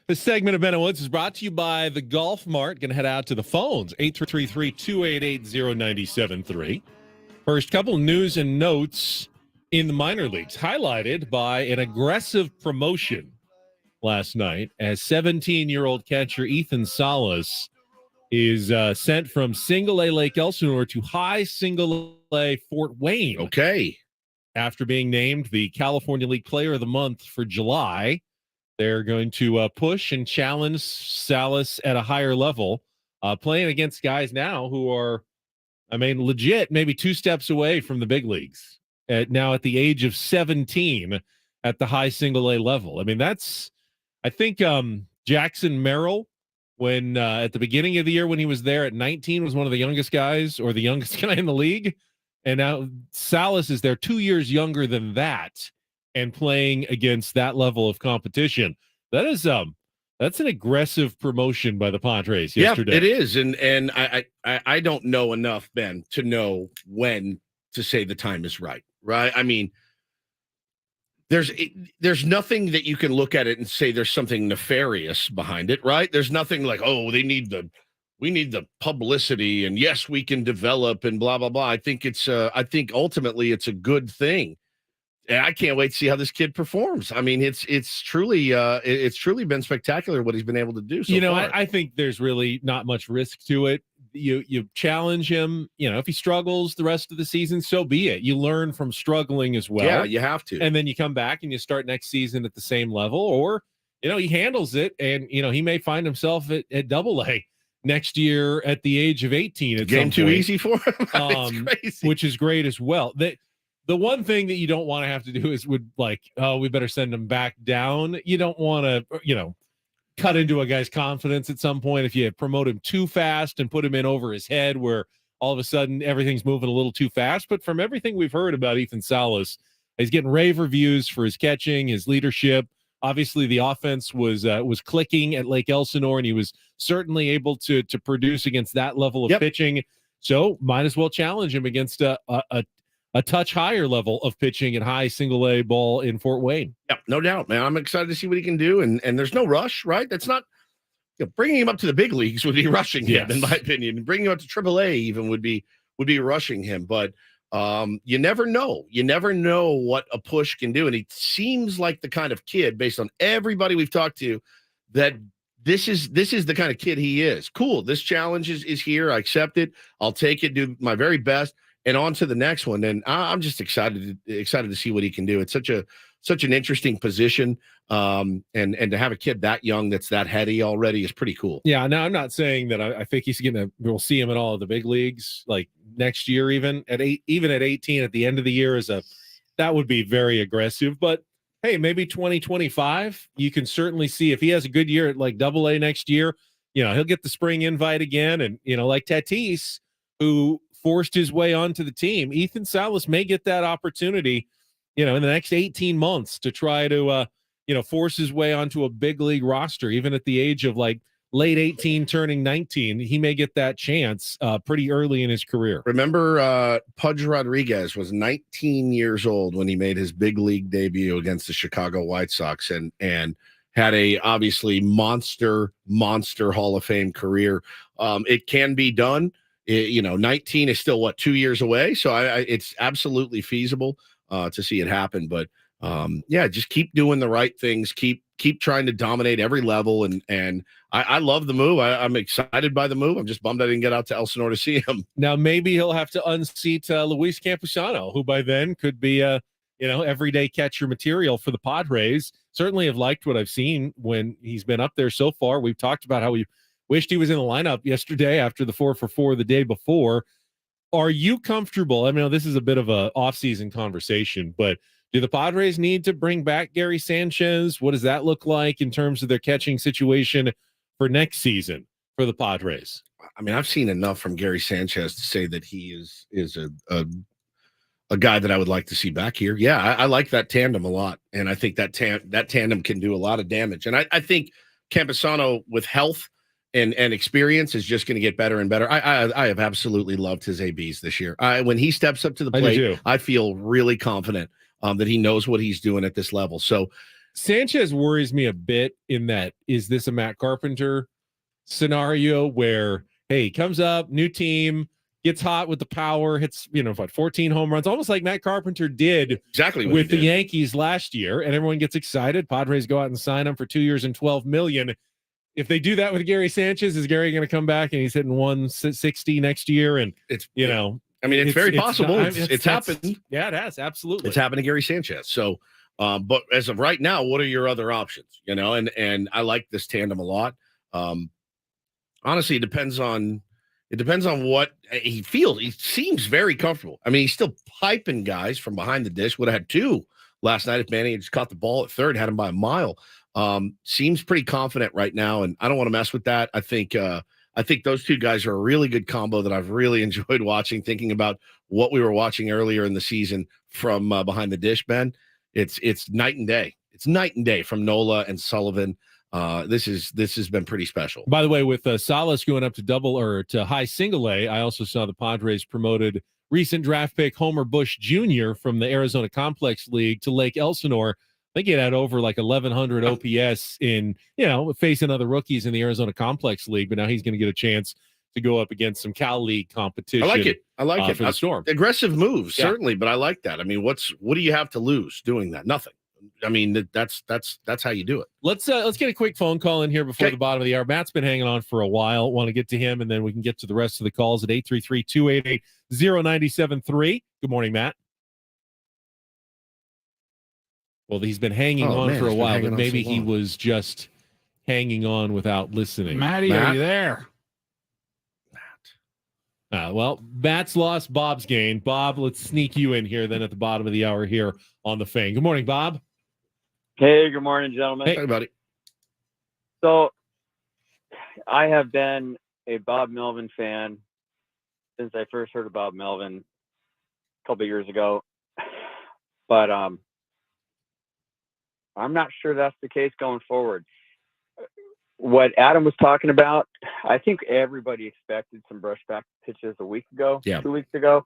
This segment of Ben and Woods is brought to you by the Golf Mart. Going to head out to the phones, 833-288-0973. First couple news and notes in the minor leagues, highlighted by an aggressive promotion last night as 17-year-old catcher Ethan Salas is sent from single-A Lake Elsinore to high single-A Fort Wayne. Okay. After being named the California League Player of the Month for July, they're going to push and challenge Salas at a higher level, playing against guys now who are, legit, maybe 2 steps away from the big leagues now at the age of 17 at the high single-A level. I think Jackson Merrill, when at the beginning of the year when he was there at 19, was one of the youngest guys or the youngest guy in the league. And now Salas is there 2 years younger than that and playing against that level of competition. That is that's an aggressive promotion by the Padres yesterday. Yeah, it is. And I don't know enough, Ben, to know when to say the time is right. Right. There's nothing that you can look at it and say there's something nefarious behind it, right? There's nothing like, oh, we need the publicity and yes, we can develop and blah, blah, blah. I think ultimately it's a good thing. And I can't wait to see how this kid performs. It's truly been spectacular what he's been able to do so far. I think there's really not much risk to it. You challenge him, if he struggles the rest of the season, so be it. You learn from struggling as well. Yeah, you have to. And then you come back and you start next season at the same level, or, he handles it and, he may find himself at Double-A next year at the age of 18. At Game too point, easy for him. It's crazy. Which is great as well. The one thing that you don't want to have to do is we better send him back down. You don't want to, cut into a guy's confidence at some point if you promote him too fast and put him in over his head where all of a sudden everything's moving a little too fast. But from everything we've heard about Ethan Salas, he's getting rave reviews for his catching, his leadership. Obviously, the offense was clicking at Lake Elsinore, and he was certainly able to produce against that level of pitching. So might as well challenge him against a touch higher level of pitching at high single-A ball in Fort Wayne. Yeah, no doubt, man. I'm excited to see what he can do, and there's no rush, right? That's not bringing him up to the big leagues would be rushing him, in my opinion. Bringing him up to AAA even would be rushing him. But you never know. You never know what a push can do, and he seems like the kind of kid, based on everybody we've talked to, that this is the kind of kid he is. Cool. This challenge is here. I accept it. I'll take it. Do my very best. And on to the next one. And I'm just excited to see what he can do. It's such an interesting position. And to have a kid that young that's that heady already is pretty cool. Yeah. Now I'm not saying that I think we'll see him in all of the big leagues like next year, even at 18 at the end of the year that would be very aggressive. But hey, maybe 2025, you can certainly see if he has a good year at like Double-A next year, he'll get the spring invite again. And, like Tatis, who forced his way onto the team, Ethan Salas may get that opportunity, in the next 18 months to try to, force his way onto a big league roster, even at the age of like late 18, turning 19. He may get that chance pretty early in his career. Remember, Pudge Rodriguez was 19 years old when he made his big league debut against the Chicago White Sox and had a obviously monster Hall of Fame career. It can be done. 19 is still 2 years away. So it's absolutely feasible to see it happen. But just keep doing the right things. Keep trying to dominate every level. And I love the move. I'm excited by the move. I'm just bummed I didn't get out to Elsinore to see him. Now, maybe he'll have to unseat Luis Campusano, who by then could be everyday catcher material for the Padres. Certainly have liked what I've seen when he's been up there so far. We've talked about how he wished he was in the lineup yesterday after the 4-for-4 the day before. Are you comfortable? This is a bit of a off-season conversation, but do the Padres need to bring back Gary Sanchez? What does that look like in terms of their catching situation for next season for the Padres? I've seen enough from Gary Sanchez to say that he is a guy that I would like to see back here. Yeah, I like that tandem a lot, and I think that tandem can do a lot of damage. And I think Campusano with health and experience is just going to get better and better. I have absolutely loved his ABs this year. When he steps up to the plate, I feel really confident that he knows what he's doing at this level. So Sanchez worries me a bit in that, is this a Matt Carpenter scenario where, hey, he comes up, new team, gets hot with the power, hits, 14 home runs, almost like Matt Carpenter did exactly with the Yankees last year, and everyone gets excited. Padres go out and sign him for 2 years and $12 million. If they do that with Gary Sanchez, is Gary going to come back and he's hitting 160 next year? And it's very possible. It's happened. Yeah, it has. Absolutely. It's happened to Gary Sanchez. So, but as of right now, what are your other options? And I like this tandem a lot. Honestly, it depends on what he feels. He seems very comfortable. I mean, he's still piping guys from behind the dish. Would have had 2 last night if Manny had just caught the ball at third, had him by a mile. Seems pretty confident right now, and I don't want to mess with that. I think those 2 guys are a really good combo that I've really enjoyed watching, thinking about what we were watching earlier in the season from behind the dish, Ben. It's night and day. It's night and day from Nola and Sullivan. This has been pretty special. By the way, with Salas going up to double or to high single A, I also saw the Padres promoted recent draft pick Homer Bush Jr. from the Arizona Complex League to Lake Elsinore. They get at over like 1,100 OPS in, facing other rookies in the Arizona Complex League, but now he's going to get a chance to go up against some Cal League competition. I like it. For the Storm. Aggressive moves, certainly, but I like that. I mean, what do you have to lose doing that? Nothing. I mean, that's how you do it. Let's get a quick phone call in here before the bottom of the hour. Matt's been hanging on for a while. Want to get to him, and then we can get to the rest of the calls at 833-288-0973. Good morning, Matt. Well, he's been hanging on for a while, but maybe he was just hanging on without listening. Matt, are you there? Well, Matt's lost, Bob's gained. Bob, let's sneak you in here then at the bottom of the hour here on the Fang. Good morning, Bob. Hey, good morning, gentlemen. Hey, buddy. So I have been a Bob Melvin fan since I first heard of Bob Melvin a couple of years ago. But I'm not sure that's the case going forward. What Adam was talking about, I think everybody expected some brushback pitches a week ago, 2 weeks ago.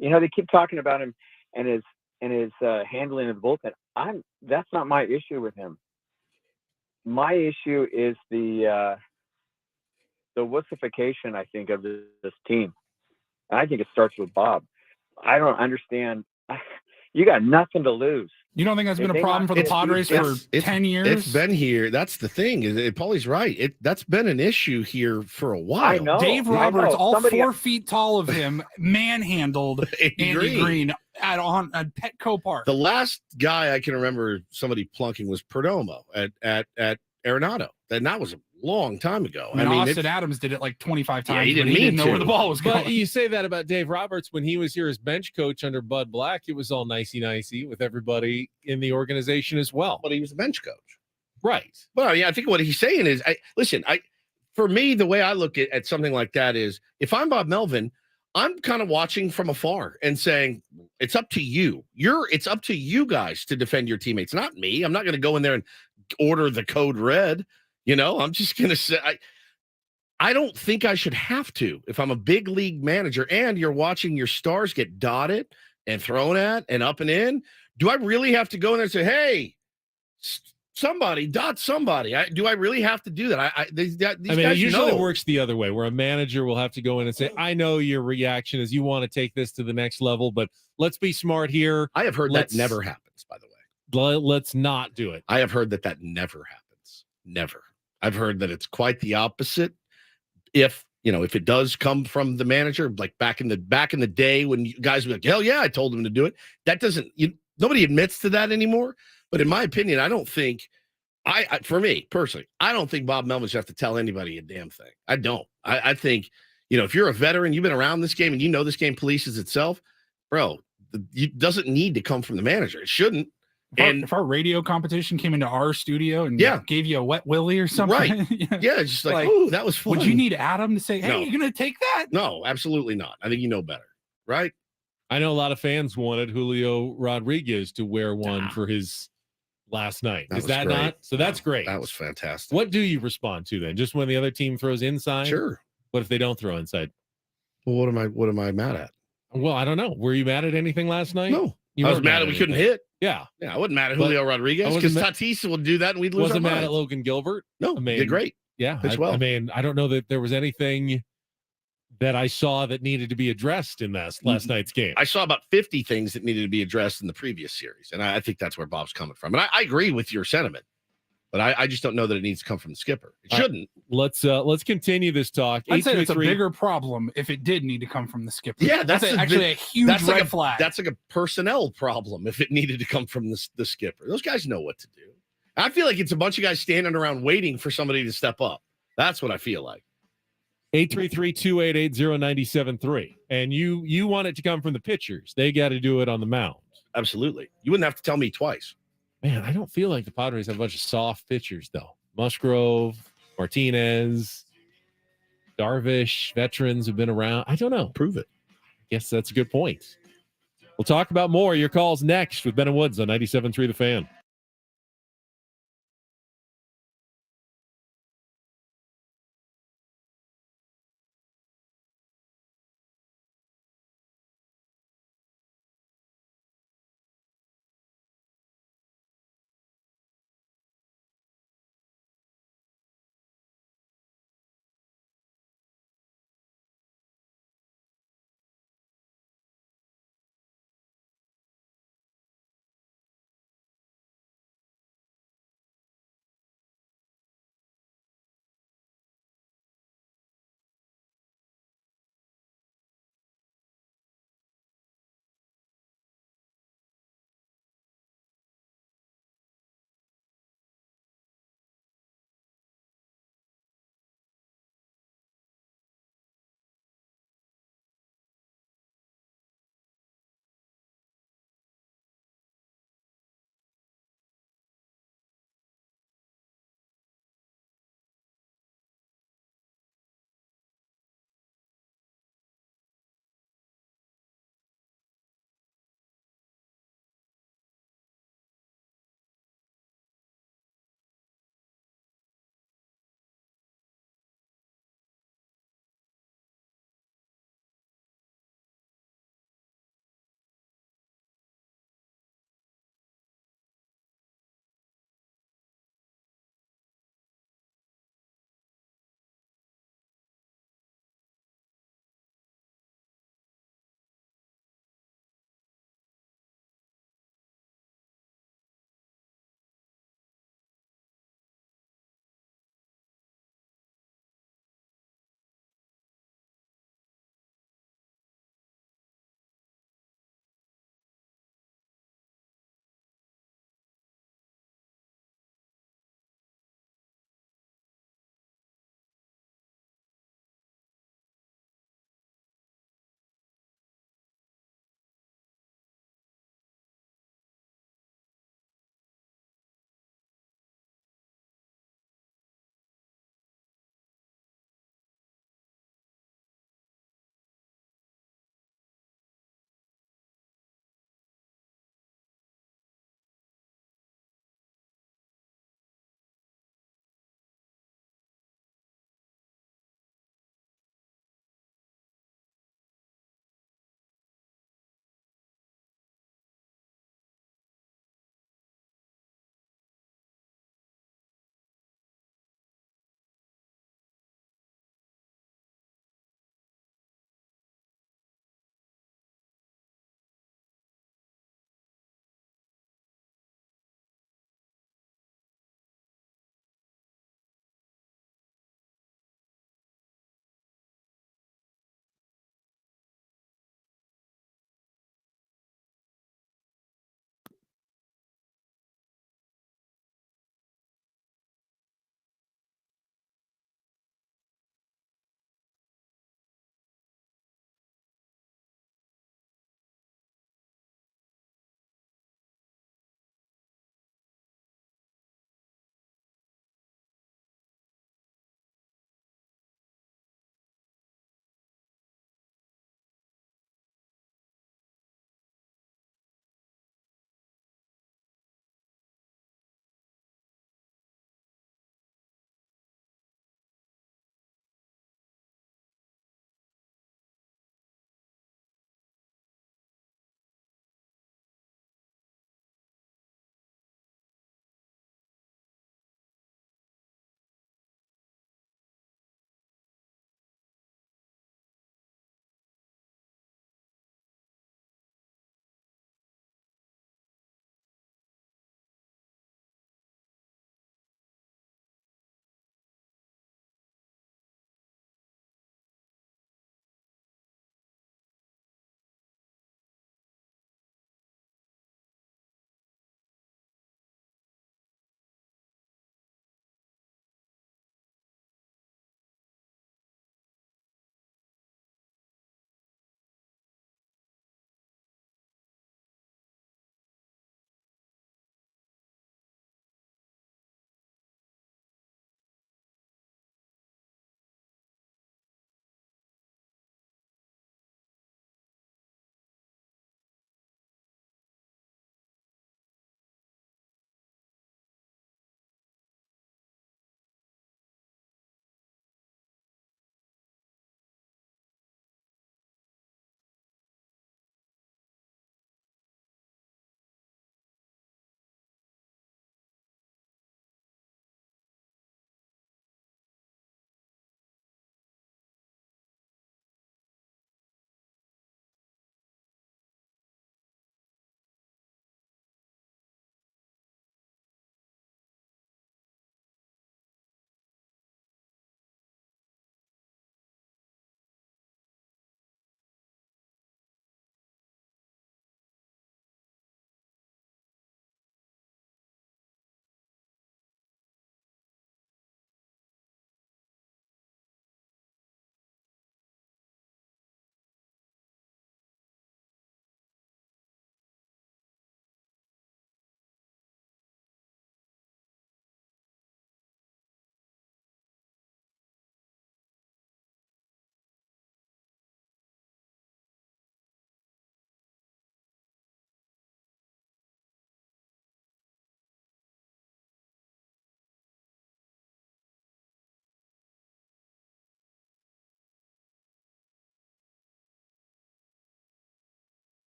They keep talking about him and his handling of the bullpen. That's not my issue with him. My issue is the wussification, I think, of this team. And I think it starts with Bob. I don't understand. You got nothing to lose. You don't think that's been a problem for the Padres for 10 years? It's been here. That's the thing. Paulie's right. That's been an issue here for a while. I know. Dave Roberts, all 4 feet tall of him, manhandled Andy Green at Petco Park. The last guy I can remember somebody plunking was Perdomo at Arenado. And that was a long time ago. I mean, Austin Adams did it like 25 times. He didn't know where the ball was going. But you say that about Dave Roberts when he was here as bench coach under Bud Black. It was all nicey with everybody in the organization as well. But he was a bench coach. Right. Well, I think what he's saying is, for me, the way I look at something like that is, if I'm Bob Melvin, I'm kind of watching from afar and saying, it's up to you. It's up to you guys to defend your teammates, not me. I'm not going to go in there and order the code red. I'm just going to say, I don't think I should have to if I'm a big league manager and you're watching your stars get dotted and thrown at and up and in. Do I really have to go in there and say, hey, somebody dot somebody? Do I really have to do that? These guys usually it works the other way, where a manager will have to go in and say, I know your reaction is you want to take this to the next level, but let's be smart here. I have heard that never happens, by the way. Let's not do it. I have heard that never happens. Never. I've heard that it's quite the opposite. If it does come from the manager, like back in the day when you guys were like, hell yeah, I told him to do it. That doesn't, nobody admits to that anymore. But in my opinion, I don't think, for me personally, I don't think Bob Melvin should have to tell anybody a damn thing. I don't. I think, if you're a veteran, you've been around this game and this game polices itself, bro, it doesn't need to come from the manager. It shouldn't. If our radio competition came into our studio and gave you a wet willy or something, right? Yeah, just like, oh, that was fun. Would you need Adam to say, hey, you're going to take that? No, absolutely not. I think you know better, right? I know a lot of fans wanted Julio Rodriguez to wear one for his last night. Is that great. Not? So that's great. That was fantastic. What do you respond to then? Just when the other team throws inside? Sure. What if they don't throw inside? Well, what am I mad at? Well, I don't know. Were you mad at anything last night? No. I was mad that we couldn't hit. Yeah. Yeah, I wasn't mad at Julio Rodriguez because Tatis would do that and we'd lose Wasn't our mad minds. at Logan Gilbert. No, I mean, did great. Yeah. Pitched well. I mean, I don't know that there was anything that I saw that needed to be addressed in last night's game. I saw about 50 things that needed to be addressed in the previous series. And I think that's where Bob's coming from. And I agree with your sentiment. But I just don't know that it needs to come from the skipper. It shouldn't. Let's continue this talk. I'd say it's a bigger problem if it did need to come from the skipper. Yeah, that's actually a huge red flag. That's like a personnel problem if it needed to come from the skipper. Those guys know what to do. I feel like it's a bunch of guys standing around waiting for somebody to step up. That's what I feel like. 833-288-0973. And you want it to come from the pitchers. They got to do it on the mound. Absolutely. You wouldn't have to tell me twice. Man, I don't feel like the Padres have a bunch of soft pitchers, though. Musgrove, Martinez, Darvish, veterans have been around. I don't know. Prove it. I guess that's a good point. We'll talk about more. Your calls next with Ben and Woods on 97.3 The Fan.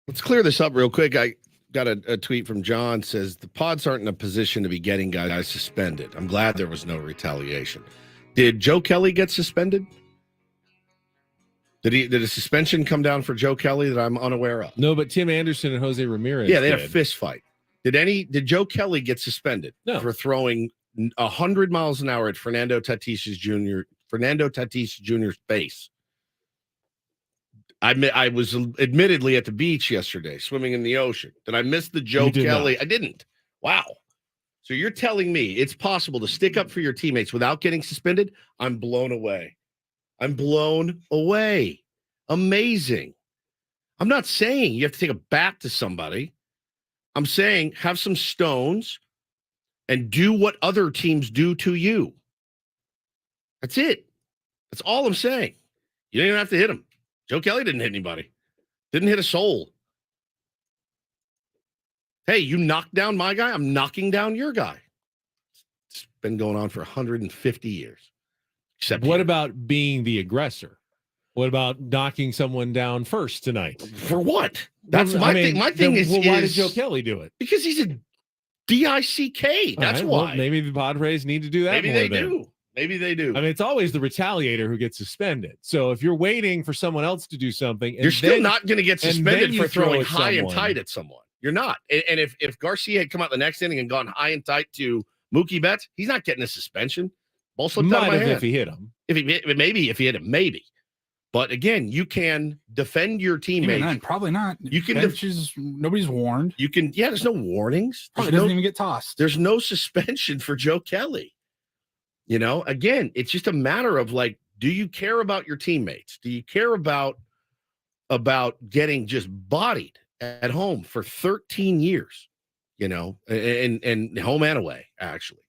Let's clear this up real quick. I got a tweet from John, says the Pods aren't in a position to be getting guys suspended. I'm glad there was no retaliation. Did Joe Kelly get suspended? Did a suspension come down for Joe Kelly that I'm unaware of? No, but Tim Anderson and Jose Ramirez. Yeah, they had a fist fight. Did Joe Kelly get suspended for throwing 100 miles an hour at Fernando Tatis Jr.'s face? I was admittedly at the beach yesterday, swimming in the ocean. Did I miss the Joe Kelly? Not. I didn't. Wow. So you're telling me it's possible to stick up for your teammates without getting suspended? I'm blown away. I'm blown away. Amazing. I'm not saying you have to take a bat to somebody. I'm saying have some stones and do what other teams do to you. That's it. That's all I'm saying. You don't even have to hit him. Joe Kelly didn't hit anybody. Didn't hit a soul. Hey, you knocked down my guy, I'm knocking down your guy. It's been going on for 150 years. Except what about being the aggressor? What about knocking someone down first tonight? For what? That's my thing. My thing is, why did Joe Kelly do it? Because he's a DICK. That's why. Well, maybe the Padres need to do that. Maybe they do. Maybe they do. I mean, it's always the retaliator who gets suspended. So if you're waiting for someone else to do something, you're still not going to get suspended for throwing high and tight at someone. You're not. And if Garcia had come out the next inning and gone high and tight to Mookie Betts, he's not getting a suspension. Ball slipped out of my hand. If he hit him. Maybe if he hit him, maybe. But again, you can defend your teammates. Probably not. You can nobody's warned. You can. Yeah, there's no warnings. Probably doesn't even get tossed. There's no suspension for Joe Kelly. You know, again, it's just a matter of like, do you care about your teammates? Do you care about getting just bodied at home for 13 years? You know, and home and away, actually.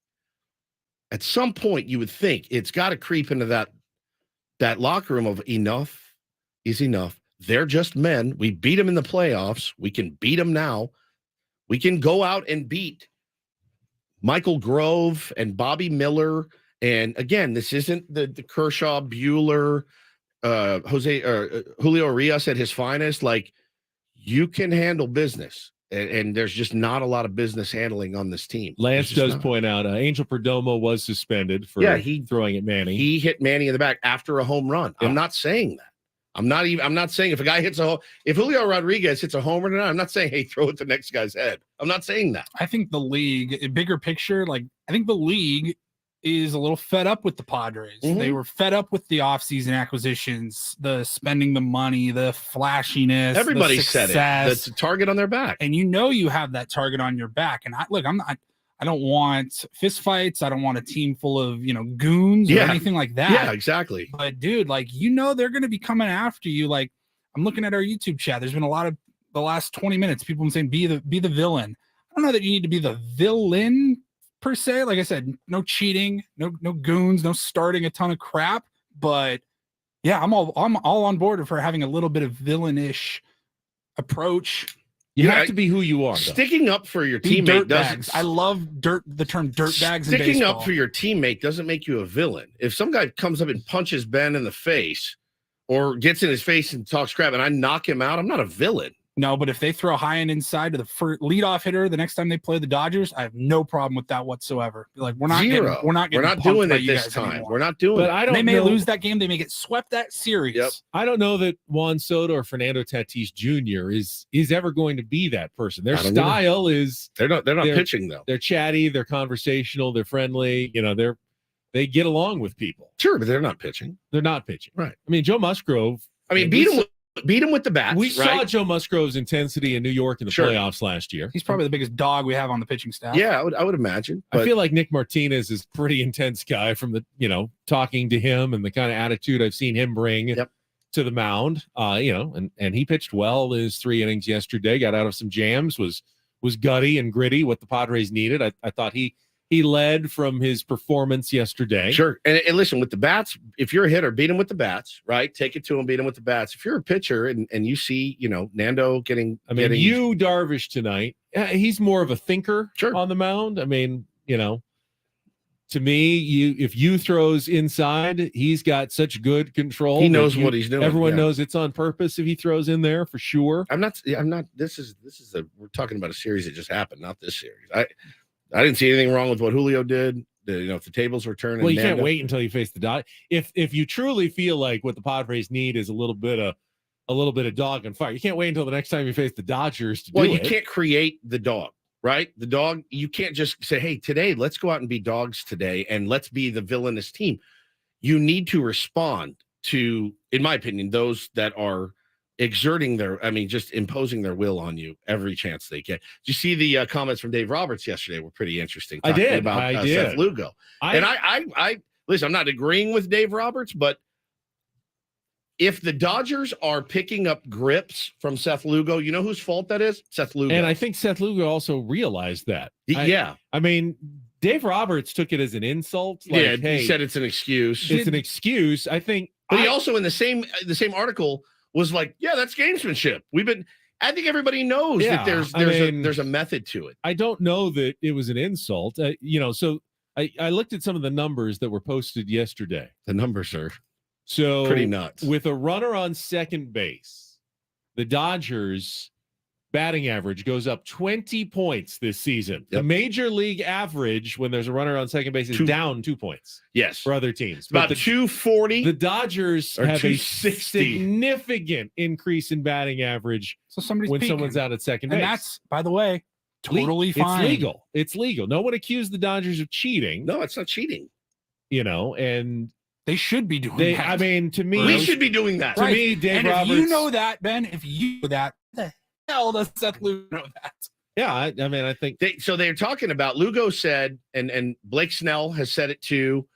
At some point, you would think it's got to creep into that locker room of enough is enough. They're just men. We beat them in the playoffs. We can beat them now. We can go out and beat Michael Grove and Bobby Miller. And again, this isn't the Kershaw, Buehler, Julio Urias at his finest. Like, you can handle business. And there's just not a lot of business handling on this team. Lance does point out Angel Perdomo was suspended for throwing at Manny. He hit Manny in the back after a home run. Yeah. I'm not saying that. I'm not saying if a guy if Julio Rodriguez hits a homer tonight, I'm not saying, hey, throw it to the next guy's head. I'm not saying that. I think the league, bigger picture, I think the league is a little fed up with the Padres. Mm-hmm. They were fed up with the offseason acquisitions, the spending the money, the flashiness. Everybody said it. That's a target on their back. And you have that target on your back. And I don't want fist fights. I don't want a team full of, goons or anything like that. Yeah, exactly. But dude, they're going to be coming after you. Like, I'm looking at our YouTube chat. There's been a lot of the last 20 minutes, people saying, be the villain. I don't know that you need to be the villain per se. Like I said, no cheating, no goons, no starting a ton of crap. But yeah, I'm all on board for having a little bit of villainish approach. You have to be who you are. Sticking up for your teammate doesn't. I love the term dirt bags. Sticking up for your teammate doesn't make you a villain. If some guy comes up and punches Ben in the face or gets in his face and talks crap and I knock him out, I'm not a villain. No, but if they throw high and inside to the leadoff hitter the next time they play the Dodgers, I have no problem with that whatsoever. Like, we're not doing it this time. Anymore. We're not doing it. They may lose that game. They may get swept that series. Yep. I don't know that Juan Soto or Fernando Tatis Jr. is ever going to be that person. Their style is they're not pitching though. They're chatty, they're conversational, they're friendly. They get along with people. Sure, but they're not pitching. They're not pitching. Right. I mean, Joe Musgrove. Beat him with the bats. We saw Joe Musgrove's intensity in New York in the playoffs last year. He's probably the biggest dog we have on the pitching staff. Yeah, I would imagine. I feel like Nick Martinez is a pretty intense guy from the, talking to him and the kind of attitude I've seen him bring to the mound. And he pitched well his 3 innings yesterday, got out of some jams, was gutty and gritty, what the Padres needed. I thought he led from his performance yesterday. Sure. And listen, with the bats, if you're a hitter, beat him with the bats, right? Take it to him, beat him with the bats. If you're a pitcher and you see, Nando getting... Yu Darvish tonight, he's more of a thinker on the mound. I mean, to me, if you throws inside, he's got such good control. He knows what he's doing. Everyone knows it's on purpose if he throws in there for sure. I'm not. We're talking about a series that just happened, not this series. I didn't see anything wrong with what Julio did. If the tables were turning. Well, you can't wait until you face the Dodgers. If you truly feel like what the Padres need is a little bit of dog and fire, you can't wait until the next time you face the Dodgers to do it. Well, you can't create the dog. Right? The dog, you can't just say, hey, today, let's go out and be dogs today and let's be the villainous team. You need to respond to, in my opinion, those that are exerting just imposing their will on you every chance they get. Did you see the comments from Dave Roberts yesterday? Were pretty interesting. I did. About Seth Lugo. I listen, I'm not agreeing with Dave Roberts, but if the Dodgers are picking up grips from Seth Lugo, you know whose fault that is? Seth Lugo. And I think Seth Lugo also realized that. Yeah. I mean, Dave Roberts took it as an insult. Like, he said it's an excuse. It's an excuse. I think. But he also in the same article was like, yeah, that's gamesmanship. I think everybody knows that there's a method to it. I don't know that it was an insult. So I looked at some of the numbers that were posted yesterday. The numbers are so pretty nuts. With a runner on second base, the Dodgers batting average goes up 20 points this season. Yep. The major league average when there's a runner on second base is down 2 points. Yes. For other teams. About 240. The Dodgers have a significant increase in batting average when someone's out at second base. And that's, by the way, totally fine. It's legal. No one accused the Dodgers of cheating. No, it's not cheating. And they should be doing that. I mean, to me, we should be doing that. To me, Dave Roberts. If you know that, Ben, if you know that, the hell does Seth Lugo know that? Yeah, I mean, I think they're talking about Lugo said, and Blake Snell has said it too.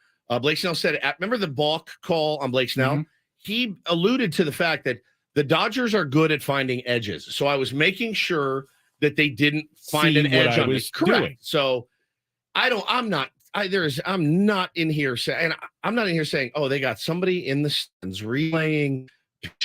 Blake Snell said it. Remember the balk call on Blake Snell? Mm-hmm. He alluded to the fact that the Dodgers are good at finding edges. So I was making sure that they didn't find an edge on me. Correct. So I'm not in here saying, oh, they got somebody in the stands relaying.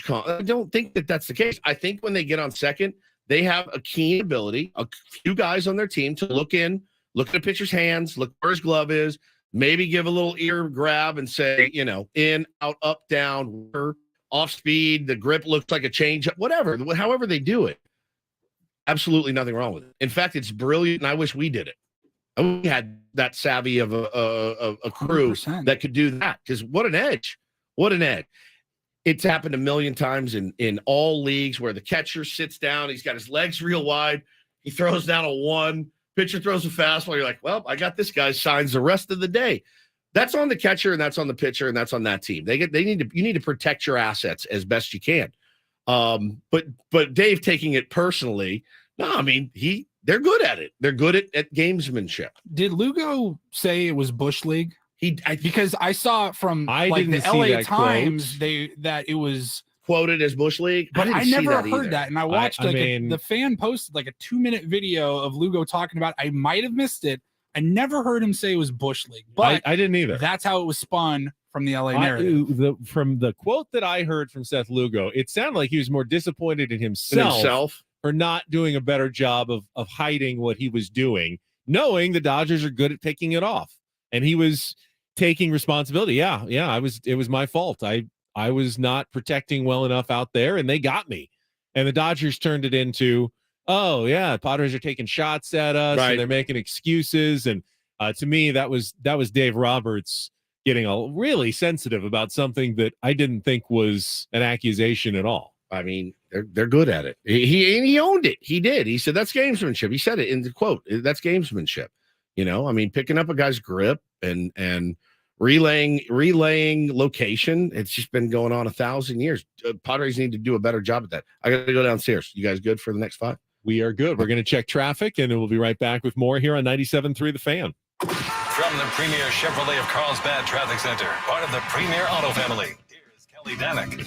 I don't think that that's the case. I think when they get on second, they have a keen ability, a few guys on their team to look at a pitcher's hands, look where his glove is, maybe give a little ear grab and say, in, out, up, down, off speed, the grip looks like a change, whatever, however they do it. Absolutely nothing wrong with it. In fact, it's brilliant, and I wish we did it. We had that savvy of a crew 100%. That could do that, because what an edge. It's happened a million times in all leagues where the catcher sits down, he's got his legs real wide, he throws down a 1, pitcher throws a fastball, you're like, well, I got this guy, signs the rest of the day. That's on the catcher, and that's on the pitcher, and that's on that team. You need to protect your assets as best you can. But Dave taking it personally, no, I mean, they're good at it. They're good at gamesmanship. Did Lugo say it was Bush League? Because I saw from the LA Times that it was quoted as Bush League, but I never heard that. And I watched the fan posted like a 2-minute video of Lugo talking about. I might have missed it. I never heard him say it was Bush League, but I didn't either. That's how it was spun from the LA narrative. From the quote that I heard from Seth Lugo, it sounded like he was more disappointed in himself for not doing a better job of hiding what he was doing, knowing the Dodgers are good at picking it off. And he was taking responsibility. Yeah. It was my fault. I was not protecting well enough out there, and they got me. And the Dodgers turned it into, oh yeah, Padres are taking shots at us, right, and they're making excuses. And to me, that was Dave Roberts getting really sensitive about something that I didn't think was an accusation at all. I mean, they're good at it. He owned it. He did. He said that's gamesmanship. He said it in the quote. That's gamesmanship. I mean, picking up a guy's grip and relaying location. It's just been going on 1,000 years. Padres need to do a better job at that. I got to go downstairs. You guys good for the next 5? We are good. We're going to check traffic, and we'll be right back with more here on 97.3 The Fan. From the Premier Chevrolet of Carlsbad Traffic Center, part of the Premier Auto family, here's Kelly Danick.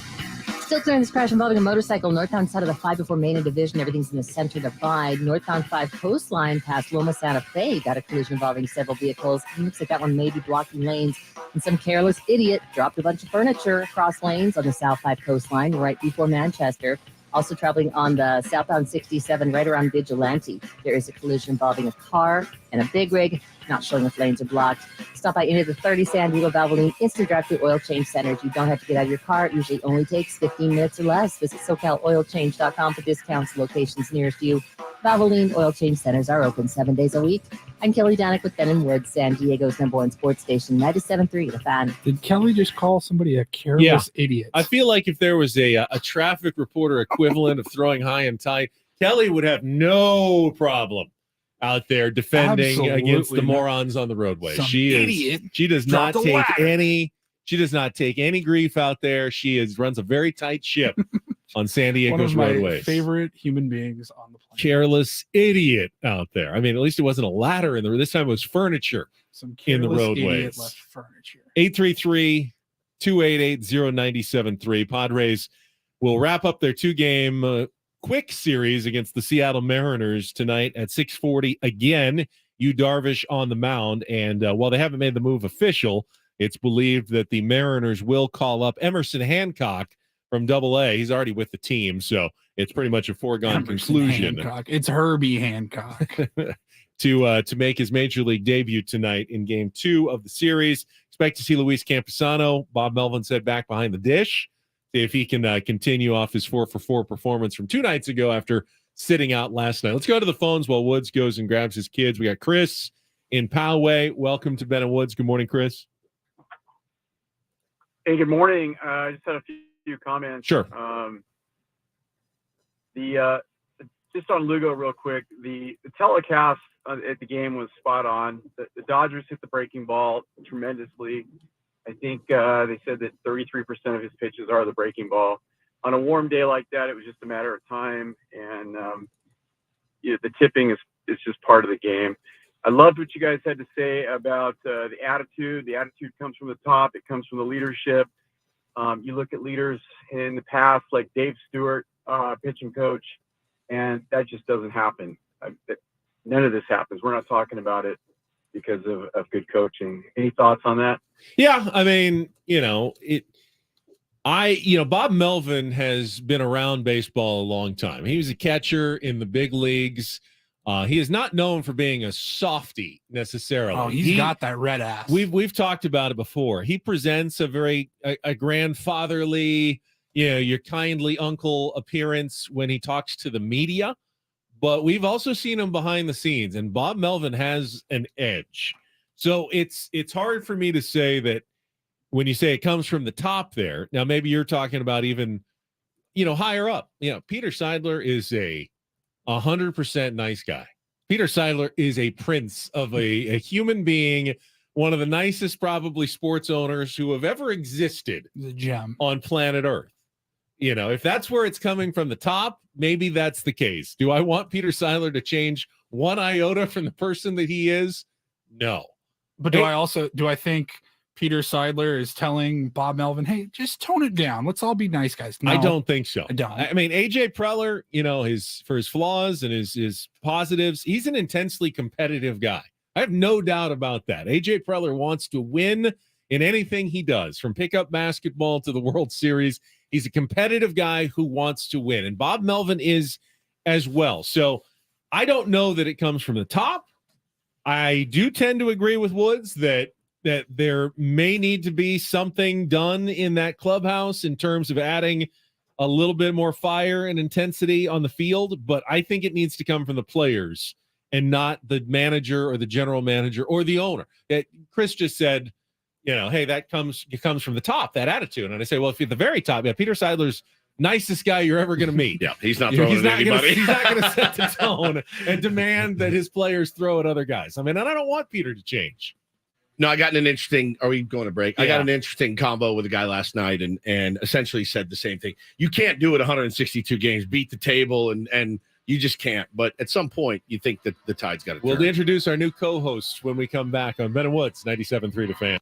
Still clearing this crash involving a motorcycle northbound side of the 5 before Main and Division. Everything's in the center divide. Northbound 5 coastline past Loma Santa Fe got a collision involving several vehicles. It looks like that one may be blocking lanes. And some careless idiot dropped a bunch of furniture across lanes on the South 5 coastline right before Manchester. Also traveling on the southbound 67 right around Vigilante, there is a collision involving a car and a big rig, not showing if lanes are blocked. Stop by any of the 30 San Diego Valvoline instant drive-through oil change centers. You don't have to get out of your car. It usually only takes 15 minutes or less. Visit SoCalOilChange.com for discounts, locations nearest you. Valvoline oil change centers are open 7 days a week. I'm Kelly Danick with Ben & Woods, San Diego's #1 sports station, 97.3 The Fan. Did Kelly just call somebody a careless idiot? I feel like if there was a traffic reporter equivalent of throwing high and tight, Kelly would have no problem out there defending against the morons on the roadway. She does not take any grief out there. She runs a very tight ship on San Diego's One of my roadways. favorite human beings on the planet. Careless idiot out there. I mean, at least it wasn't a ladder in there. This time it was furniture in the roadways. Left furniture. 833-288-0973. Padres will wrap up their 2-game quick series against the Seattle Mariners tonight at 6:40. Again, Yu Darvish on the mound. And while they haven't made the move official, it's believed that the Mariners will call up Emerson Hancock from Double-A. He's already with the team, so it's pretty much a foregone conclusion. Hancock. It's Herbie Hancock. to make his major league debut tonight in Game 2 of the series. Expect to see Luis Camposano. Bob Melvin said back behind the dish. See if he can continue off his 4-for-4 performance from 2 nights ago after sitting out last night. Let's go to the phones while Woods goes and grabs his kids. We got Chris in Poway. Welcome to Ben & Woods. Good morning, Chris. Hey, good morning. I just had a few comments. Sure. Just on Lugo real quick, the telecast at the game was spot on. The Dodgers hit the breaking ball tremendously. I think they said that 33% of his pitches are the breaking ball. On a warm day like that, it was just a matter of time, and the tipping is just part of the game. I loved what you guys had to say about the attitude. The attitude comes from the top. It comes from the leadership. You look at leaders in the past, like Dave Stewart, pitching coach, and that just doesn't happen. None of this happens. We're not talking about it because of good coaching. Any thoughts on that? Yeah, I mean, Bob Melvin has been around baseball a long time. He was a catcher in the big leagues. He is not known for being a softie necessarily. Oh, he's got that red ass. We've talked about it before. He presents a very grandfatherly, your kindly uncle appearance when he talks to the media. But we've also seen him behind the scenes, and Bob Melvin has an edge. So it's hard for me to say that when you say it comes from the top there. Now, maybe you're talking about even, higher up. Peter Seidler is a 100% nice guy. Peter Seidler is a prince of a human being, one of the nicest probably sports owners who have ever existed. The gem on planet Earth. If that's where it's coming from the top, maybe that's the case. Do I want Peter Seidler to change one iota from the person that he is? No. But do I think Peter Seidler is telling Bob Melvin, hey, just tone it down. Let's all be nice guys. No, I don't think so. I don't. I mean, AJ Preller, for his flaws and his positives, he's an intensely competitive guy. I have no doubt about that. AJ Preller wants to win in anything he does, from pickup basketball to the World Series. He's a competitive guy who wants to win, and Bob Melvin is as well. So I don't know that it comes from the top. I do tend to agree with Woods that there may need to be something done in that clubhouse in terms of adding a little bit more fire and intensity on the field, but I think it needs to come from the players and not the manager or the general manager or the owner. Chris just said, hey, it comes from the top, that attitude. And I say, well, if you're at the very top, Peter Seidler's nicest guy you're ever going to meet. Yeah, he's not throwing at anybody. He's not going to set the tone and demand that his players throw at other guys. I mean, and I don't want Peter to change. No, I got an interesting. Are we going to break? Yeah. I got an interesting combo with a guy last night, and essentially said the same thing. You can't do it 162 games, beat the table, and you just can't. But at some point, you think that the tide's got to turn. We'll introduce our new co-hosts when we come back on Ben & Woods, 97.3 The Fan.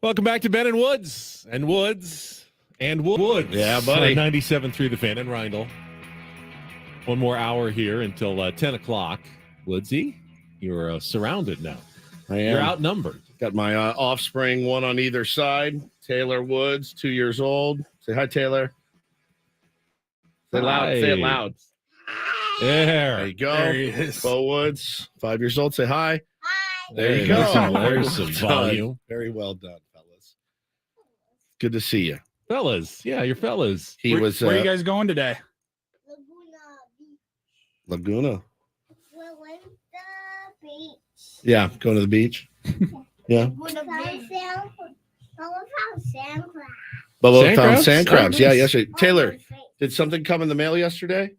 Welcome back to Ben and Woods. And Woods. Yeah, buddy. 97.3 The Fan and Reindl. One more hour here until 10 o'clock. Woodsy, you're surrounded now. I am. You're outnumbered. Got my offspring, one on either side. Taylor Woods, 2 years old. Say hi, Taylor. Say loud. Say it loud. There you go. There he is. Beau Woods, 5 years old. Say hi. There you There's go. some volume. Very well done, fellas. Good to see you. Fellas. Yeah, you're fellas. Where are you guys going today? Laguna. We're going to the beach. Yeah, going to the beach. Yeah. Bubba found sand crabs. Yeah, yesterday. Taylor, did something come in the mail yesterday?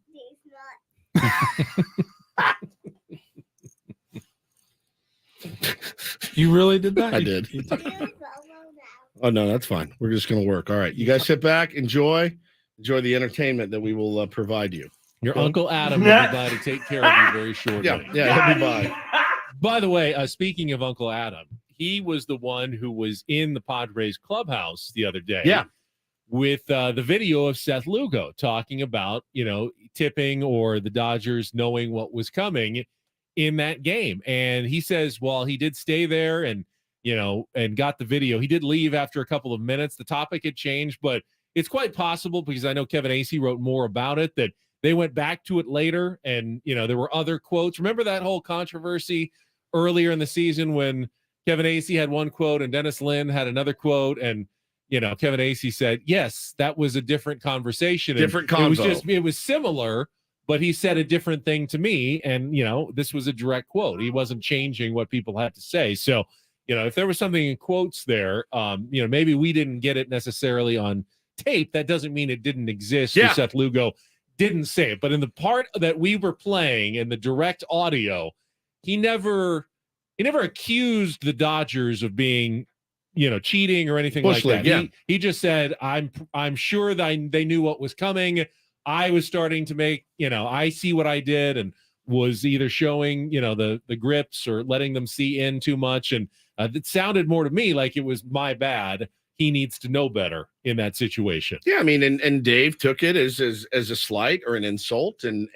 You really did that? I did. Oh, no, that's fine. We're just going to work. All right. You guys sit back. Enjoy the entertainment that we will provide you. Your Uncle Adam will be by to take care of you very shortly. Yeah, he'll be by. By the way, speaking of Uncle Adam, he was the one who was in the Padres clubhouse the other day. Yeah. With the video of Seth Lugo talking about, tipping or the Dodgers knowing what was coming in that game. And he says, well, he did stay there and got the video. He did leave after a couple of minutes. The topic had changed, but it's quite possible, because I know Kevin Acee wrote more about it, that they went back to it later. And, there were other quotes. Remember that whole controversy earlier in the season when Kevin Acee had one quote and Dennis Lin had another quote, and Kevin Acee said, yes, that was a different conversation. Different convo. It was similar, but he said a different thing to me. And, this was a direct quote. He wasn't changing what people had to say. So, if there was something in quotes there, maybe we didn't get it necessarily on tape. That doesn't mean it didn't exist. Yeah. Seth Lugo didn't say it. But in the part that we were playing in the direct audio, he never accused the Dodgers of being, cheating or anything Bush like League, that. yeah. He just said, I'm sure that they knew what was coming. I was starting to make, I see what I did, and was either showing, the grips or letting them see in too much. And it sounded more to me like it was my bad. He needs to know better in that situation. Yeah, I mean, and Dave took it as a slight or an insult, and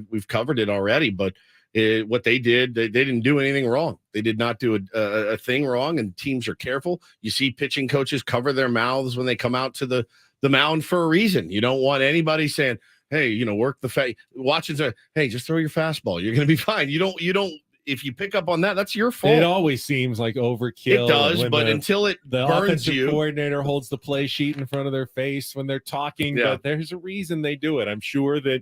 we've covered it already. But what they did, they didn't do anything wrong. They did not do a thing wrong, and teams are careful. You see pitching coaches cover their mouths when they come out to the mound for a reason. You don't want anybody saying, hey, work the watch and say, hey, just throw your fastball. You're going to be fine. You don't. If you pick up on that, that's your fault. It always seems like overkill. It does, but until the burns offensive you, coordinator holds the play sheet in front of their face when they're talking. Yeah. But there's a reason they do it. I'm sure that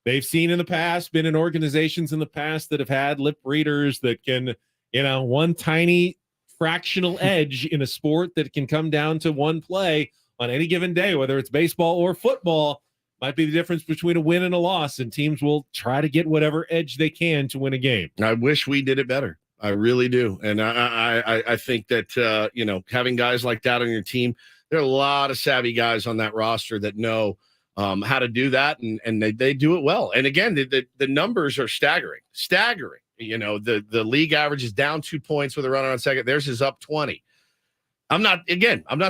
they've seen in the past, been in organizations in the past that have had lip readers that can, one tiny fractional edge in a sport that can come down to one play on any given day, whether it's baseball or football, might be the difference between a win and a loss, and teams will try to get whatever edge they can to win a game. I wish we did it better. I really do. And I think that, having guys like that on your team, there are a lot of savvy guys on that roster that know how to do that, and they do it well. And again, the numbers are staggering. The league average is down 2 points with a runner on second. Theirs is up 20. I'm not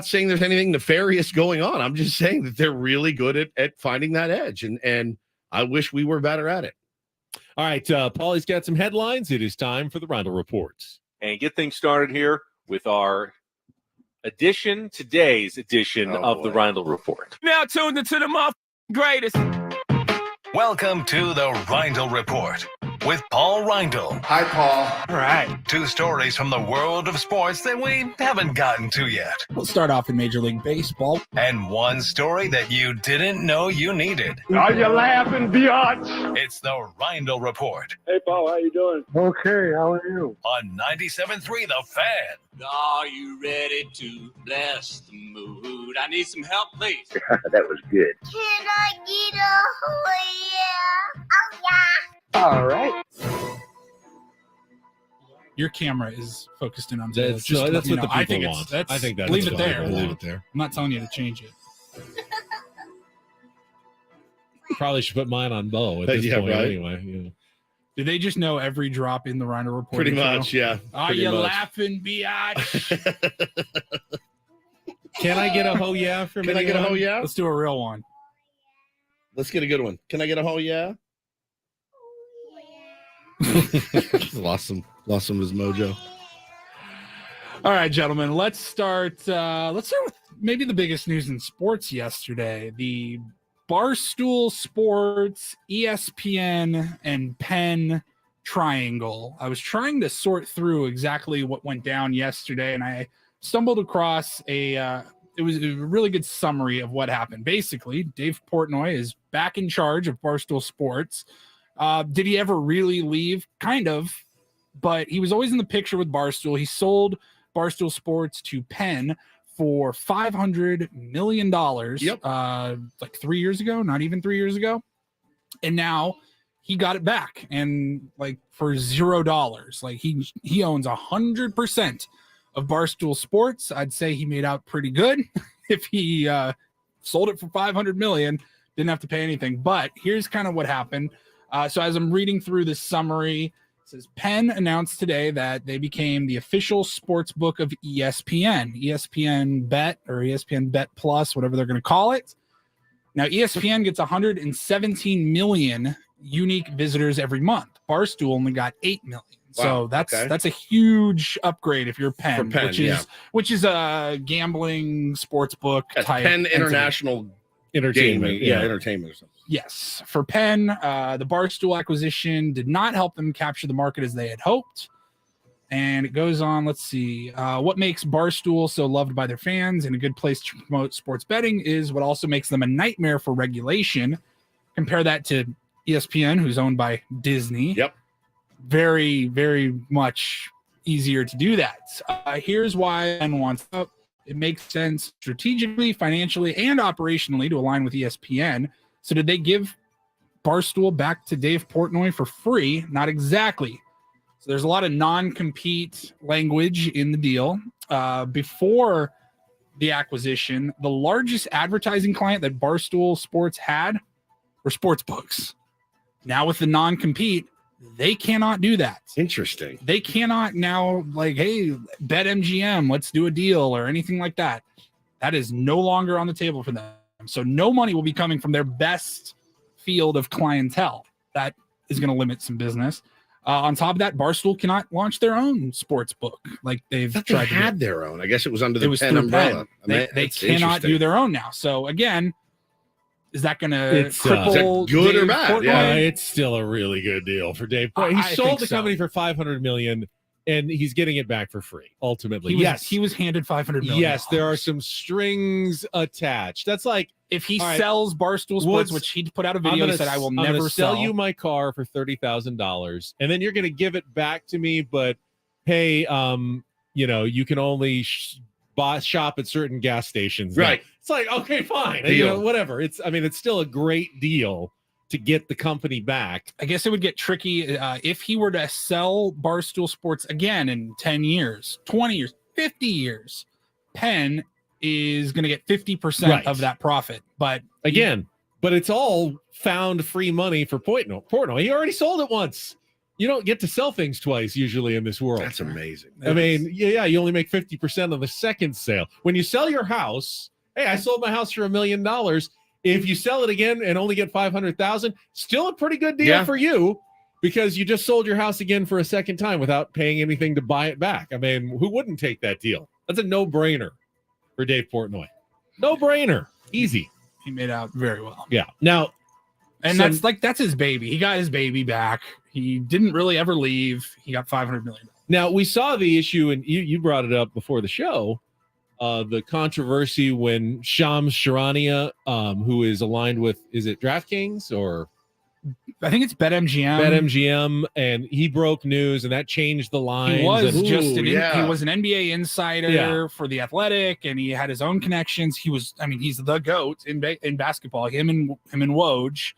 saying there's anything nefarious going on. I'm just saying that they're really good at finding that edge. And I wish we were better at it. All right. Paulie's got some headlines. It is time for the Reindl Report. And get things started here with our today's edition of the Reindl Report. Now tuned into the greatest. Welcome to the Reindl Report with Paul Reindl. Hi, Paul. All right. 2 stories from the world of sports that we haven't gotten to yet. We'll start off in Major League Baseball. And 1 story that you didn't know you needed. Are you laughing, biatch? It's the Reindl Report Hey, Paul, how you doing? Okay, how are you? on 97.3 The Fan. Are you ready to bless the mood? I need some help, please. That was good. Can I get a yeah? Oh, yeah. All right. Your camera is focused in on That's Just what the people I think want. I think that's leave it there. Leave it there. I'm not telling you to change it. Probably should put mine on Beau at this point right? anyway. Do they just know every drop in the Reindl Report? Pretty much, yeah. Are you laughing, biatch? Can I get a ho yeah from Can I get a ho yeah? Let's do a real one. Let's get a good one. Can I get a ho yeah? lost some of his mojo. All right, gentlemen, let's start with maybe the biggest news in sports yesterday. The Barstool Sports, ESPN, and Penn triangle. I was trying to sort through exactly what went down yesterday, and I stumbled across it was a really good summary of what happened. Basically, Dave Portnoy is back in charge of Barstool Sports. Did he ever really leave? Kind of, but he was always in the picture with Barstool. He sold Barstool Sports to Penn for $500 million. Yep. Like 3 years ago, not even 3 years ago. And now he got it back, and like for $0. Like he owns 100% of Barstool Sports. I'd say he made out pretty good if he sold it for $500 million, didn't have to pay anything. But here's kind of what happened. So as I'm reading through this summary, it says Penn announced today that they became the official sports book of ESPN, ESPN Bet or ESPN Bet Plus, whatever they're going to call it. Now, ESPN gets 117 million unique visitors every month. Barstool only got 8 million. Wow, so that's a huge upgrade if you're Penn, which is a gambling sports book type. Penn International Entertainment. Entertainment or something. Yes. For Penn, the Barstool acquisition did not help them capture the market as they had hoped. And it goes on, let's see. What makes Barstool so loved by their fans and a good place to promote sports betting is what also makes them a nightmare for regulation. Compare that to ESPN, who's owned by Disney. Yep. Very, very much easier to do that. Here's why Penn wants up. It makes sense strategically, financially, and operationally to align with ESPN. So did they give Barstool back to Dave Portnoy for free? Not exactly. So there's a lot of non-compete language in the deal. Before the acquisition, the largest advertising client that Barstool Sports had were sports books. Now with the non-compete, they cannot do that. Interesting. They cannot now, like, hey, bet MGM, let's do a deal or anything like that. That is no longer on the table for them. So no money will be coming from their best field of clientele. That is going to limit some business. On top of that, Barstool cannot launch their own sports book like they've tried to had their own. I guess it was under the Penn umbrella. They cannot do their own now. So again, is that going to cripple good Dave or bad? Portnoy? Yeah, it's still a really good deal for Dave. He sold the company for $500 million, and he's getting it back for free. Ultimately, he was handed $500 million. Yes, there are some strings attached. That's like if he sells Barstool Sports, which he put out a video, he said, "I will never sell you my car for $30,000, and then you're going to give it back to me, but hey, you can only shop at certain gas stations." Right. It's like, okay, fine. Whatever. It's still a great deal to get the company back. I guess it would get tricky if he were to sell Barstool Sports again in 10 years, 20 years, 50 years. Penn is going to get 50% of that profit. But but it's all found free money for Portnoy. He already sold it once. You don't get to sell things twice usually in this world. That's amazing. You only make 50% on the second sale. When you sell your house, hey, I sold my house for $1 million. If you sell it again and only get $500,000, still a pretty good deal for you because you just sold your house again for a second time without paying anything to buy it back. I mean, who wouldn't take that deal? That's a no-brainer for Dave Portnoy. No-brainer. Easy. He made out very well. Yeah. Now, and that's his baby. He got his baby back. He didn't really ever leave. He got $500 million. Now, we saw the issue, and you brought it up before the show, the controversy when Shams Charania, who is aligned with, is it DraftKings or? I think it's BetMGM. BetMGM, and he broke news, and that changed the lines. He was he was an NBA insider for The Athletic, and he had his own connections. He's the GOAT in basketball. Him and Woj.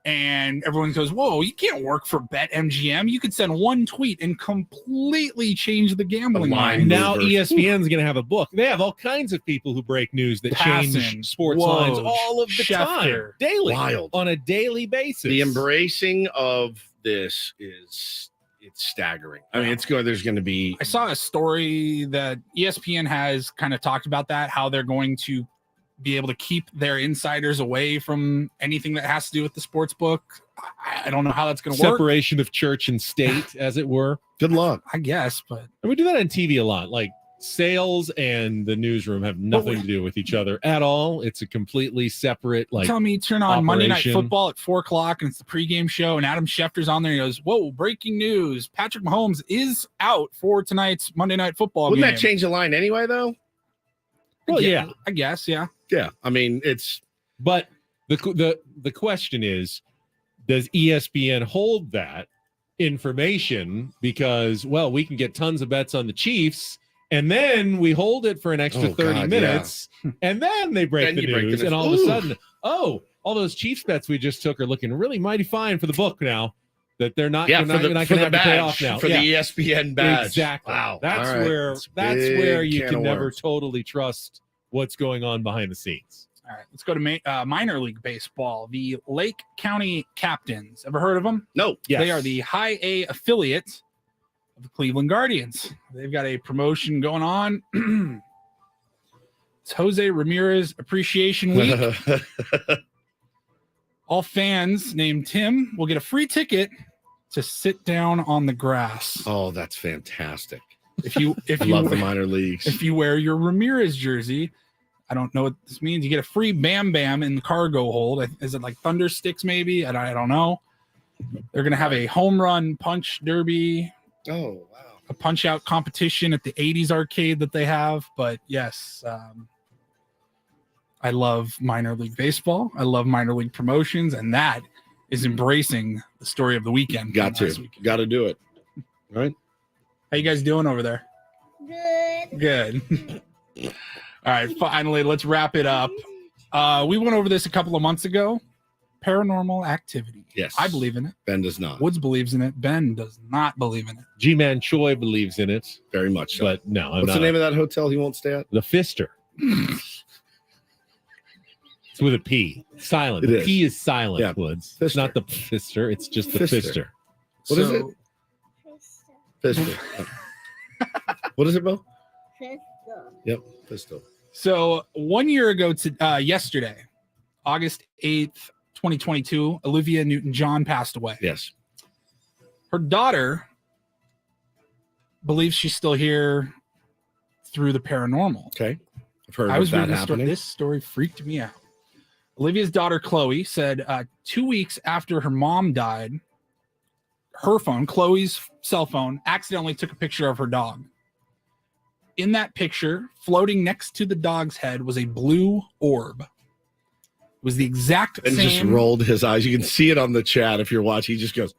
And everyone goes, whoa, you can't work for BetMGM. You could send one tweet and completely change the gambling line. Now ESPN's going to have a book. They have all kinds of people who break news that change sports lines all of the time. Daily. Wild. On a daily basis. The embracing of this it's staggering. I mean, there's going to be. I saw a story that ESPN has kind of talked about that, how they're going to be able to keep their insiders away from anything that has to do with the sports book. I don't know how that's going to work. Separation of church and state, as it were. Good luck. I guess, but and we do that on TV a lot. Like sales and the newsroom have nothing to do with each other at all. It's a completely separate. Like, tell me, you turn on Monday Night Football at 4:00, and it's the pregame show, and Adam Schefter's on there. And he goes, "Whoa! Breaking news: Patrick Mahomes is out for tonight's Monday Night Football Wouldn't game." that change the line anyway, though? Well, yeah, I guess, yeah. Yeah, I mean, it's. But the question is, does ESPN hold that information because, well, we can get tons of bets on the Chiefs, and then we hold it for an extra 30 minutes, and then they break the news, and all of a sudden, all those Chiefs bets we just took are looking really mighty fine for the book now. That they're not going to have to pay off now for the ESPN badge. Exactly. Wow, that's where you can never totally trust what's going on behind the scenes. All right, let's go to minor league baseball. The Lake County Captains. Ever heard of them? No. Yes. They are the High A affiliate of the Cleveland Guardians. They've got a promotion going on. It's Jose Ramirez Appreciation Week. All fans named Tim will get a free ticket to sit down on the grass. Oh, that's fantastic. If you love the minor leagues. If you wear your Ramirez jersey, I don't know what this means. You get a free Bam Bam in the cargo hold. Is it like Thunder Sticks maybe? I don't know. They're going to have a home run punch derby. Oh, wow. A punch out competition at the 80s arcade that they have. But yes, I love minor league baseball. I love minor league promotions. And that is embracing the story of the weekend. Got to do it. All right. How you guys doing over there? Good. All right, finally, let's wrap it up. We went over this a couple of months ago. Paranormal activity. Yes. I believe in it. Ben does not. Woods believes in it. Ben does not believe in it. G-Man Choi believes in it. Very much so. But no, What's the name of that hotel he won't stay at? The Pfister. It's with a P. Silent. The P is silent, Yeah. Woods. Pfister. It's not the Pfister. It's just the Pfister. Pfister. What is it? Pistol. What is it, Beau? Yep, pistol. So 1 year ago to yesterday, August 8th, 2022, Olivia Newton-John passed away. Yes. Her daughter believes she's still here through the paranormal. Okay. I've heard I was of that reading this story. happening. This story freaked me out. Olivia's daughter, Chloe, said 2 weeks after her mom died, her phone, Chloe's cell phone, accidentally took a picture of her dog. In that picture, floating next to the dog's head was a blue orb. It was the exact And same. just rolled his eyes. You can see it on the chat if you're watching. He just goes,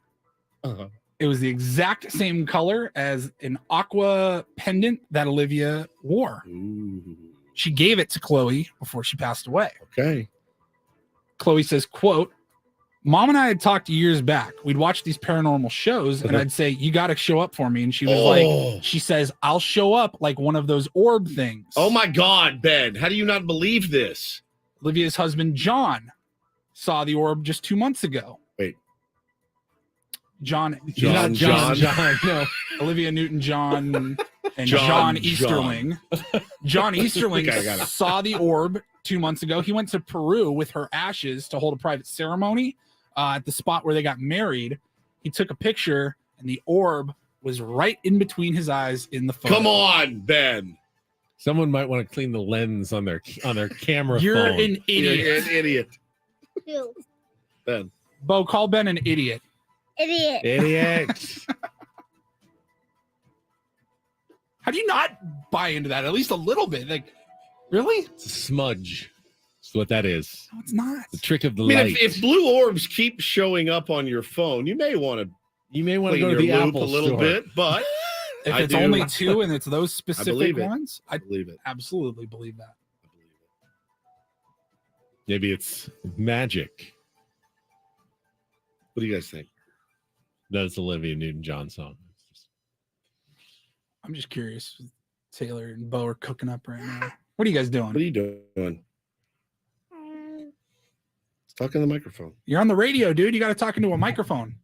uh-huh. It was the exact same color as an aqua pendant that Olivia wore. Ooh. She gave it to Chloe before she passed away. Okay. Chloe says, quote, Mom and I had talked years back. We'd watch these paranormal shows and I'd say, you got to show up for me. And she was like, she says, I'll show up like one of those orb things. Oh my God, Ben. How do you not believe this? Olivia's husband, John, saw the orb just 2 months ago. Wait. John. No. Olivia Newton-John and John Easterling. John Easterling Okay, I got it. saw the orb 2 months ago. He went to Peru with her ashes to hold a private ceremony at the spot where they got married. He took a picture, and the orb was right in between his eyes in the photo. Come on, Ben. Someone might want to clean the lens on their camera You're phone. an idiot. You're an idiot. Ben. Beau, call Ben an idiot. Idiot. How do you not buy into that? At least a little bit. Like, really? It's a smudge. That's what that is. No, it's not. The trick of the I mean, light. if blue orbs keep showing up on your phone, you may want to go to the Apple a little store. bit, but If I it's do. only two and it's those I specific believe it. ones, I believe it. absolutely believe that. Maybe it's magic. What do you guys think? That's Olivia Newton-John song. I'm just curious. Taylor and Beau are cooking up right now. What are you guys doing? What are you doing? Talk in the microphone. You're on the radio, dude. You got to talk into a microphone.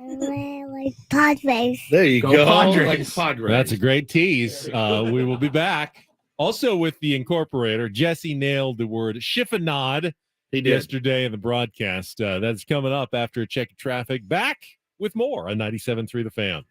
Like Padres. There you go. Padres. Like Padres. That's a great tease. We will be back. Also with the incorporator, Jesse nailed the word chiffonade yesterday in the broadcast. That's coming up after a check of traffic. Back with more on 97.3 The Fan.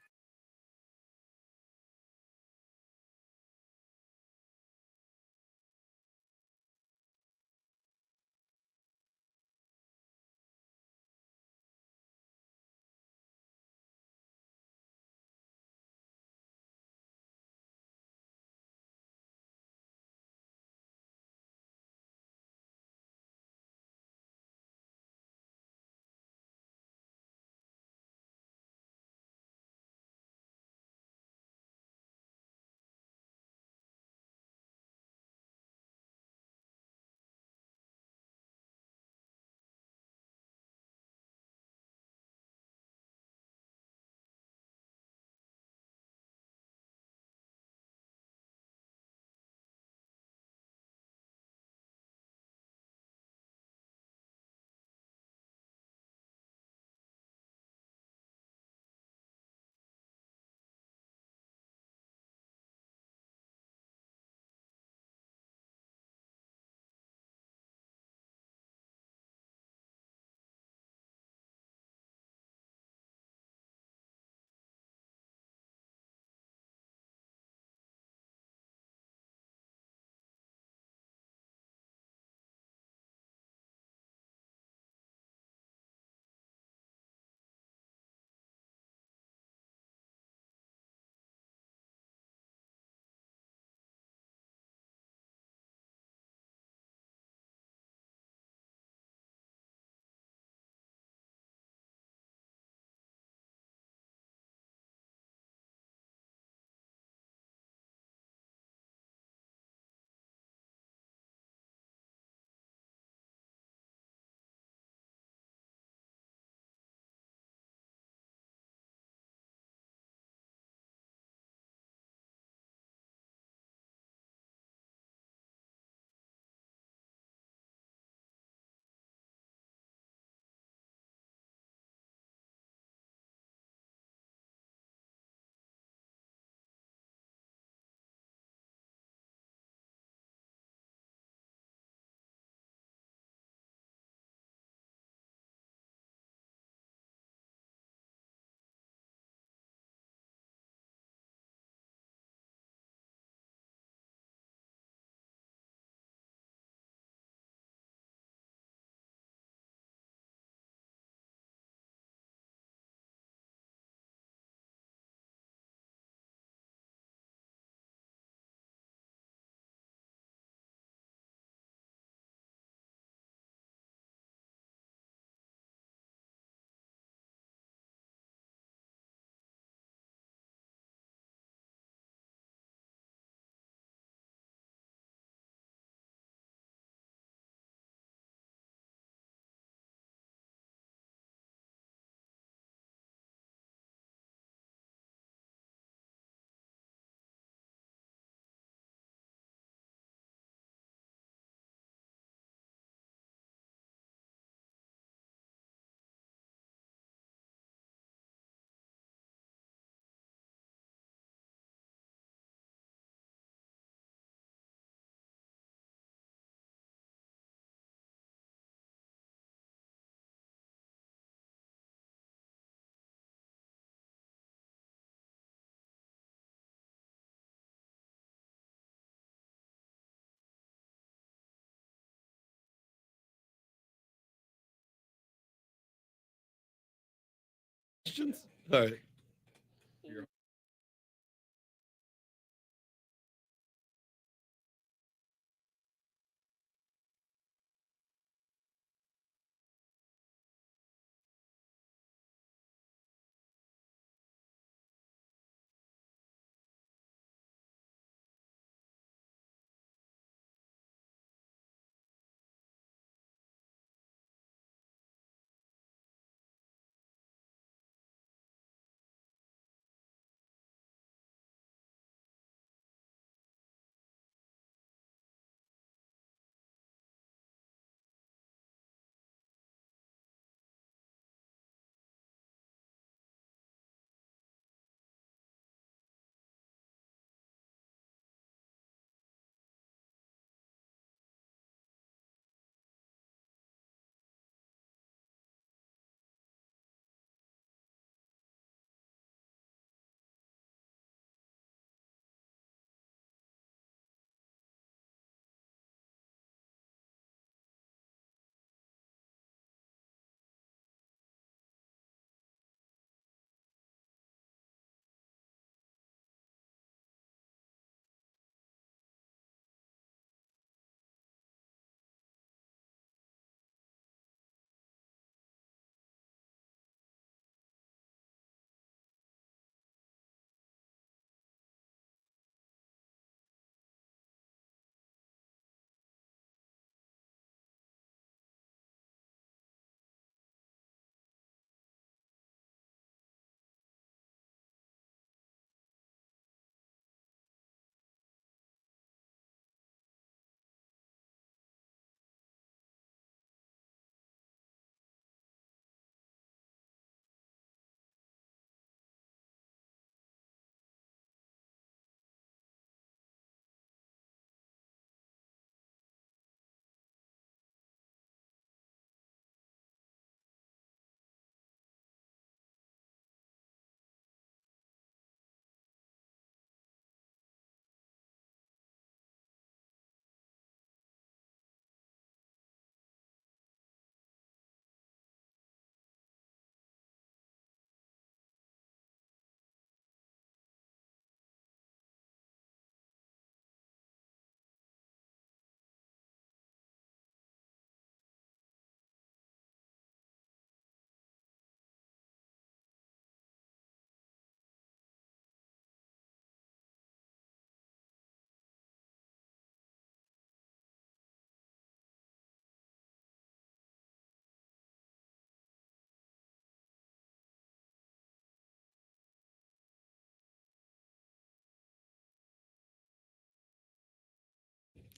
Questions? All right.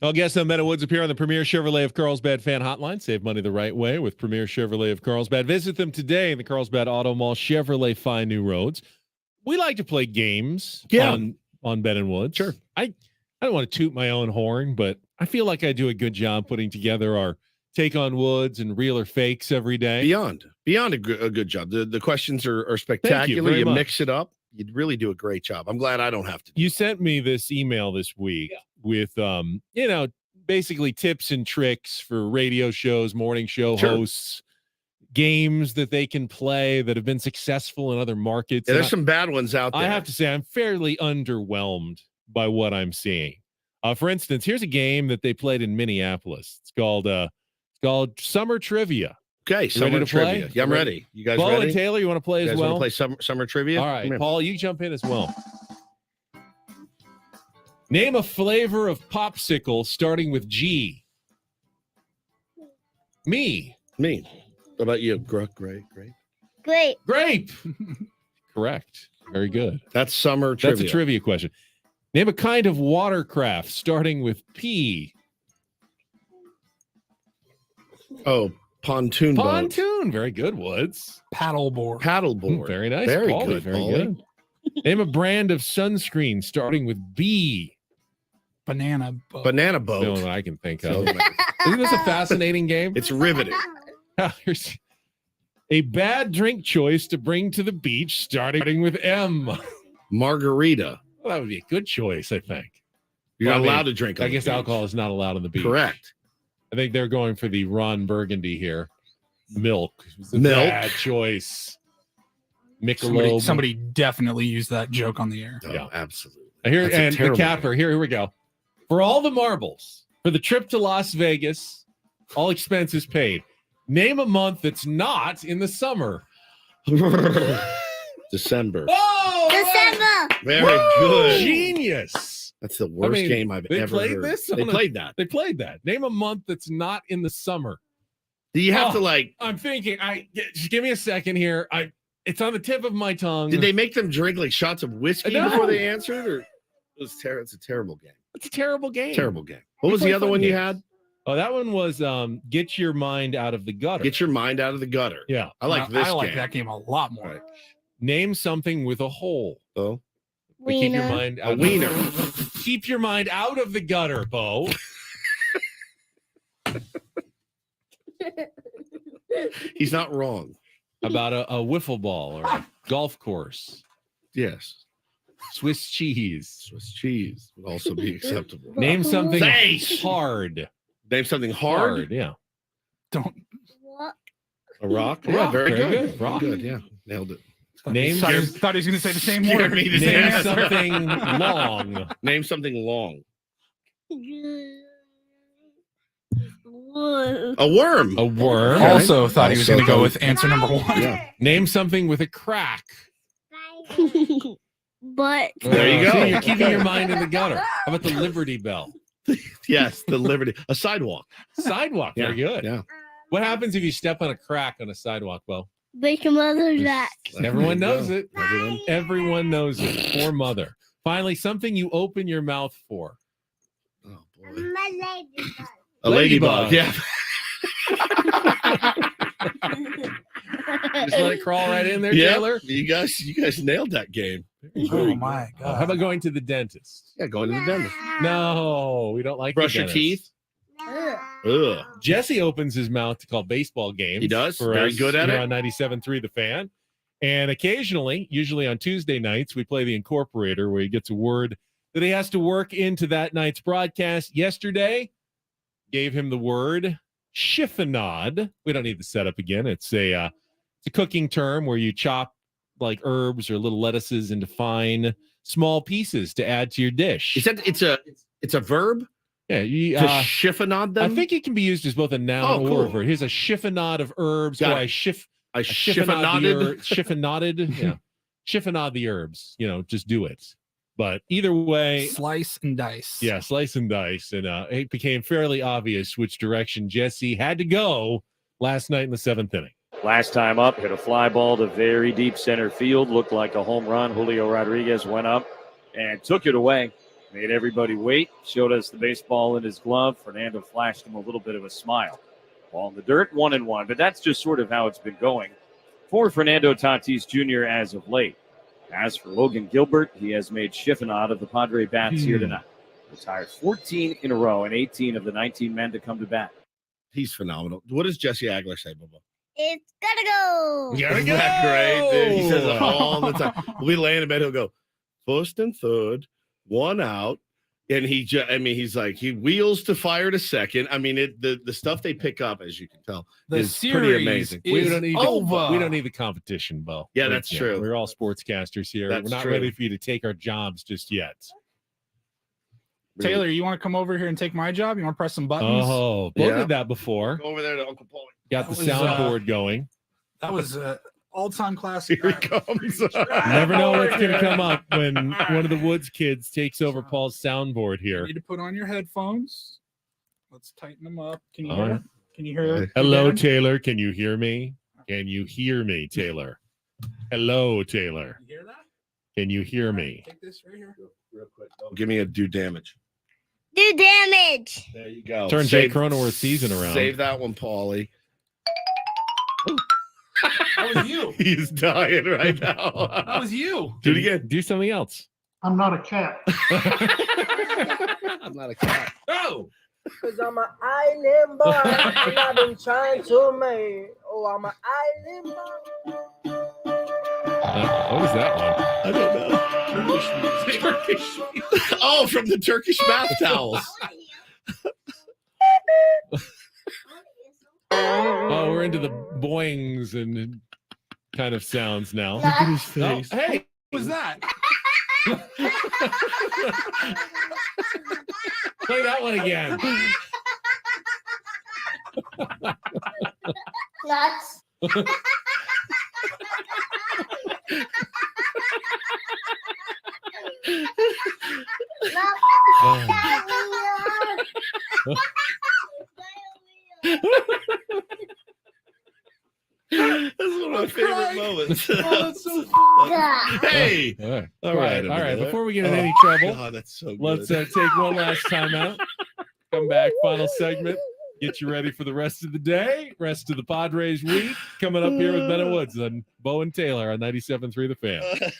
All guests on Ben and Woods appear on the Premier Chevrolet of Carlsbad fan hotline. Save money the right way with Premier Chevrolet of Carlsbad. Visit them today in the Carlsbad Auto Mall. Chevrolet find new roads. We like to play games on Ben and Woods. Sure. I don't want to toot my own horn, but I feel like I do a good job putting together our take on Woods and real or fakes every day. Beyond a good job. The questions are spectacular. You mix it up. You'd really do a great job. I'm glad I don't have to. You sent me this email this week with, basically tips and tricks for radio shows, morning show hosts, games that they can play that have been successful in other markets. Yeah, there's some bad ones out there. I have to say, I'm fairly underwhelmed by what I'm seeing. For instance, here's a game that they played in Minneapolis. It's called Summer Trivia. Okay, Summer Trivia. Play? Yeah, I'm ready. You guys Beau ready? and Taylor, you want to play as well? Want to play Summer Trivia? All right, Paul, you jump in as well. Name a flavor of popsicle starting with G. Me. What about you? Grape. Grape. Correct. Very good. That's Summer Trivia. That's a trivia question. Name a kind of watercraft starting with P. Oh, pontoon boat. Pontoon. Very good, Woods. Paddleboard. Very nice. Very Paulie. good. Very good. Name a brand of sunscreen starting with B. Banana boat. Banana boat. The only one I can think of. Isn't this a fascinating game? It's riveting. Here's a bad drink choice to bring to the beach starting with M. Margarita. Well, that would be a good choice, I think. You're not allowed to drink on I the guess beach. alcohol is not allowed on the beach. Correct. I think they're going for the Ron Burgundy here. Milk. It's a Milk. bad choice. Michelob. Somebody definitely used that joke on the air. Oh, Yeah. absolutely. Here, That's a and the terrible capper. Here we go. For all the marbles, for the trip to Las Vegas, all expenses paid. Name a month that's not in the summer. December. Oh! December. Very good. Genius. That's the worst game I've ever played heard. This They played that. They played that. Name a month that's not in the summer. Do you have to like? I'm thinking. Just give me a second here. It's on the tip of my tongue. Did they make them drink like shots of whiskey No. before they answered? Or it's a terrible game. It's a terrible game. Terrible game. What was the other one you had? Oh, that one was Get Your Mind Out of the Gutter. Get your mind out of the gutter. Yeah. I like this. I like game. that game a lot more. Right. Name something with a hole. Oh, Keep your mind out. A wiener. Keep your mind out of the gutter, Beau. He's not wrong. About a wiffle ball or a golf course. Yes. Swiss cheese. Swiss cheese would also be acceptable. Name something Face. hard. Name something hard. Yeah. Don't. A rock. Yeah, Rock. very Very good. good. Rock. Very good. Yeah, nailed it. Name Thought he was going to say the same Scared word. me to Name death. something long. Name something long. A worm. A worm. Also thought he was Also going to go thought- with answer number one. Yeah. Name something with a crack. But There you go. See, you're keeping your mind in the gutter. How about the Liberty Bell? Yes, the Liberty. A sidewalk. Sidewalk. Very good. Yeah. What happens if you step on a crack on a sidewalk, Beau? make your mother that. Everyone There you knows go. it. Everyone knows it. Poor mother. Finally, something you open your mouth for. Oh boy. My lady. A ladybug. Yeah. Just let it crawl right in there, Yeah. Taylor. You guys nailed that game. Oh my god! How about going to the dentist? Yeah, going to the dentist. No, we don't like Brush the your dentist. teeth. Ugh. Jesse opens his mouth to call baseball games. He does. For Very us good at here it. on 97.3 The Fan. And occasionally, usually on Tuesday nights, we play the Incorporator where he gets a word that he has to work into that night's broadcast. Yesterday, gave him the word chiffonade. We don't need the setup again. It's a cooking term where you chop like herbs or little lettuces into fine, small pieces to add to your dish. You said it's a verb? Yeah, To chiffonade them? I think it can be used as both a noun Oh, or cool. a verb. Here's a chiffonade of herbs. Got Or it. I chiffonaded. chiffonaded. Yeah. Chiffonade the herbs. Just do it. But either way, Slice and dice. yeah, slice and dice. And it became fairly obvious which direction Jesse had to go last night in the seventh inning. Last time up, hit a fly ball to very deep center field. Looked like a home run. Julio Rodriguez went up and took it away. Made everybody wait. Showed us the baseball in his glove. Fernando flashed him a little bit of a smile. Ball in the dirt, 1-1. But that's just sort of how it's been going for Fernando Tatis Jr. as of late. As for Logan Gilbert, he has made Shiffin out of the Padre bats here tonight. Retired 14 in a row and 18 of the 19 men to come to bat. He's phenomenal. What does Jesse Agler say, Bubba? It's gotta go. Isn't that great, dude? He says it all the time. We lay in bed, he'll go, first and third, one out. And he's like, he wheels to fire to second. I mean, the stuff they pick up, as you can tell, is pretty amazing. We don't need the competition, Beau. Yeah, that's true. We're all sportscasters here. We're not ready for you to take our jobs just yet. Taylor, you want to come over here and take my job? You want to press some buttons? Oh, Beau did that before. Go over there to Uncle Paulie. Got the soundboard going. That was all-time classic. Here he comes. You never know what's going to come up when one of the Woods kids takes over Paul's soundboard here. You need to put on your headphones. Let's tighten them up. Can you All hear? right. Can you hear? Hello, Taylor. Can you hear me? Can you hear me, Taylor? Hello, Taylor. You hear that? Can you hear me? Take this right here. Real quick. Give me a do damage. Do damage. There you go. Turn Jay Cronenworth's season around. Save that one, Paulie. That was you. He's dying right now. That was you. Do it again. Do something else. I'm not a cat. I'm not a cat. Oh. Cause I'm an island boy, and I've been trying to make. Oh, I'm an island boy. What was that one? I don't know. Turkish music. Oh, from the Turkish bath towels. Oh, we're into the boings and kind of sounds now. Look at his face. Oh, hey, What was that? play that one again. Nuts. That's one of my favorite moments. Oh, that's so funny. Hey. All right. Before we get in any Oh, trouble, God, that's so good. let's take one last time out. Come back, final segment. Get you ready for the rest of the day, rest of the Padres week. Coming up here with Ben and Woods and Beau and Taylor on 97.3 The Fan.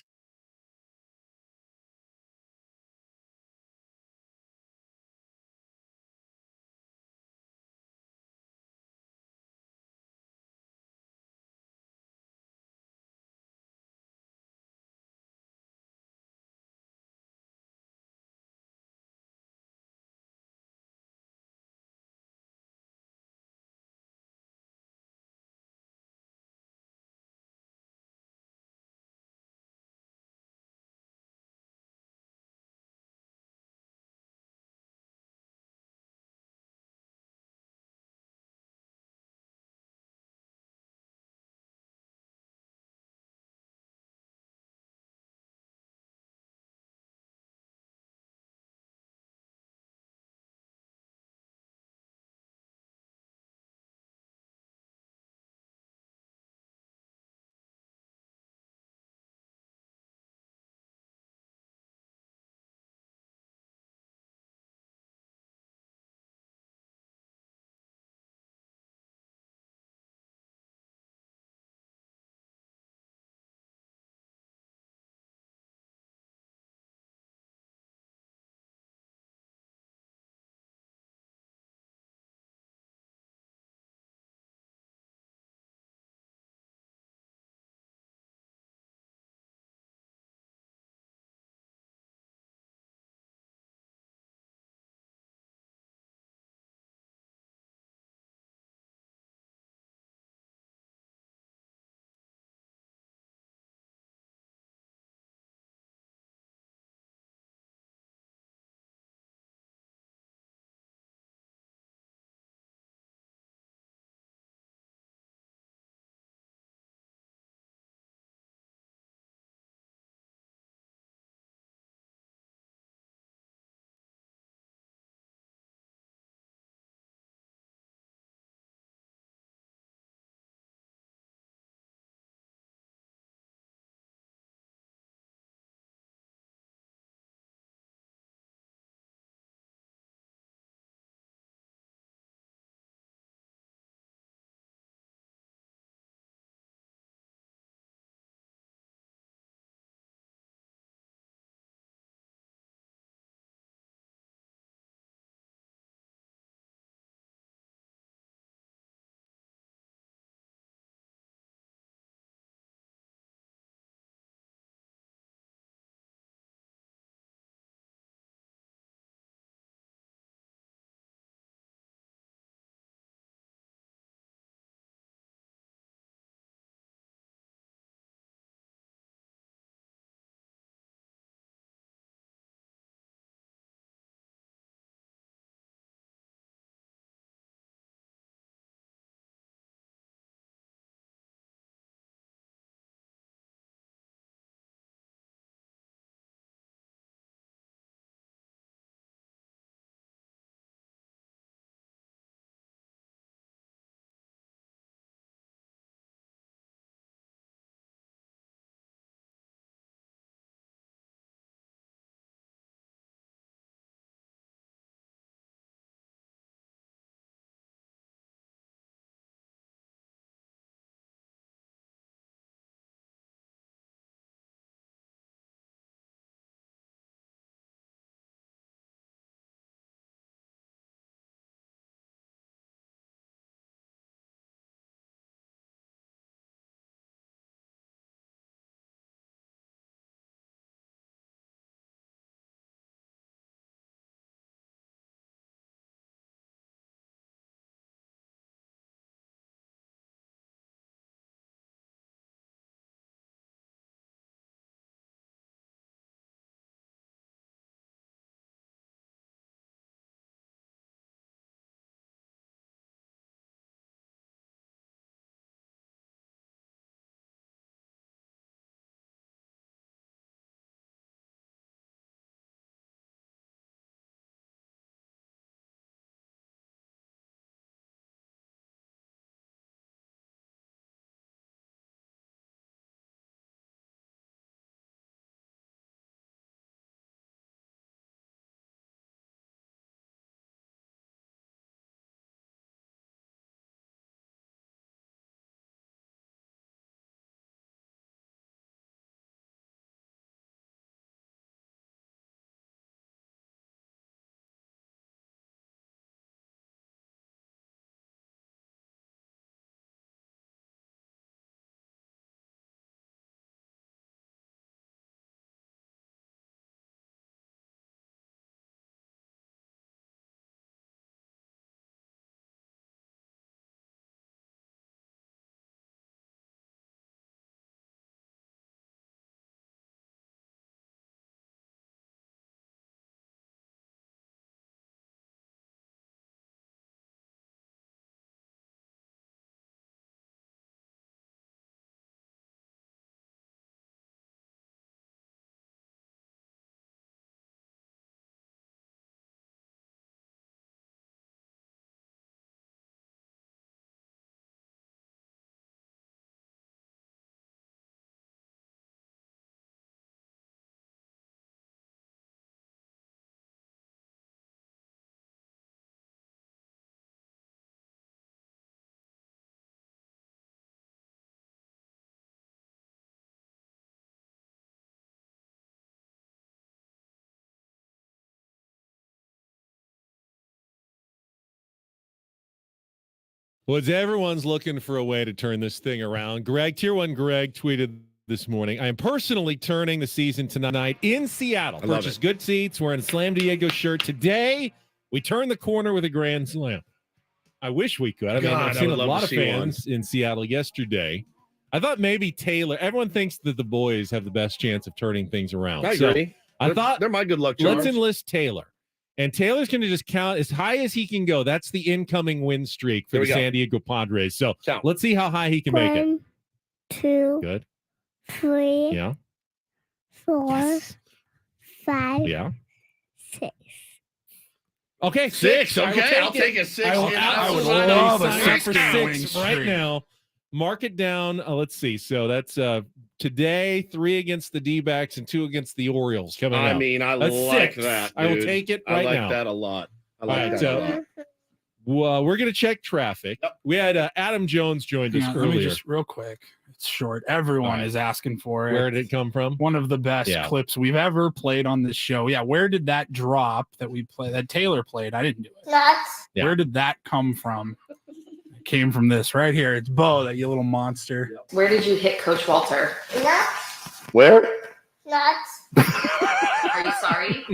Well, everyone's looking for a way to turn this thing around. Tier 1 Greg tweeted this morning, I am personally turning the season tonight in Seattle. Purchase good seats, wearing a Slam Diego shirt. Today, we turn the corner with a grand slam. I wish we could. I've seen a lot of fans in Seattle yesterday. I thought maybe Taylor. Everyone thinks that the boys have the best chance of turning things around. I agree. I thought they're my good luck charms. Let's enlist Taylor. And Taylor's going to just count as high as he can go. That's the incoming win streak for the San Diego Padres. So let's see how high he can make it. 1, 2, good, 3, yeah, 4, 5, yeah, 6. Okay, 6. Okay, I'll take a 6. I would love a 6 right now. Mark it down. Let's see. So that's today 3 against the D-backs and 2 against the Orioles coming up. I mean, I like that. Dude. I will take it right now. I like that a lot. I like that a lot. Well, we're going to check traffic. Yep. We had Adam Jones joined us earlier. Let me just real quick. It's short. Everyone is asking for it. Where did it come from? One of the best clips we've ever played on this show. Yeah, where did that drop that we play that Taylor played? I didn't do it. Nuts. Yeah. Where did that come from? It came from this right here. It's Beau, that you little monster. Where did you hit Coach Walter? Nuts. Where? Nuts. Are you sorry?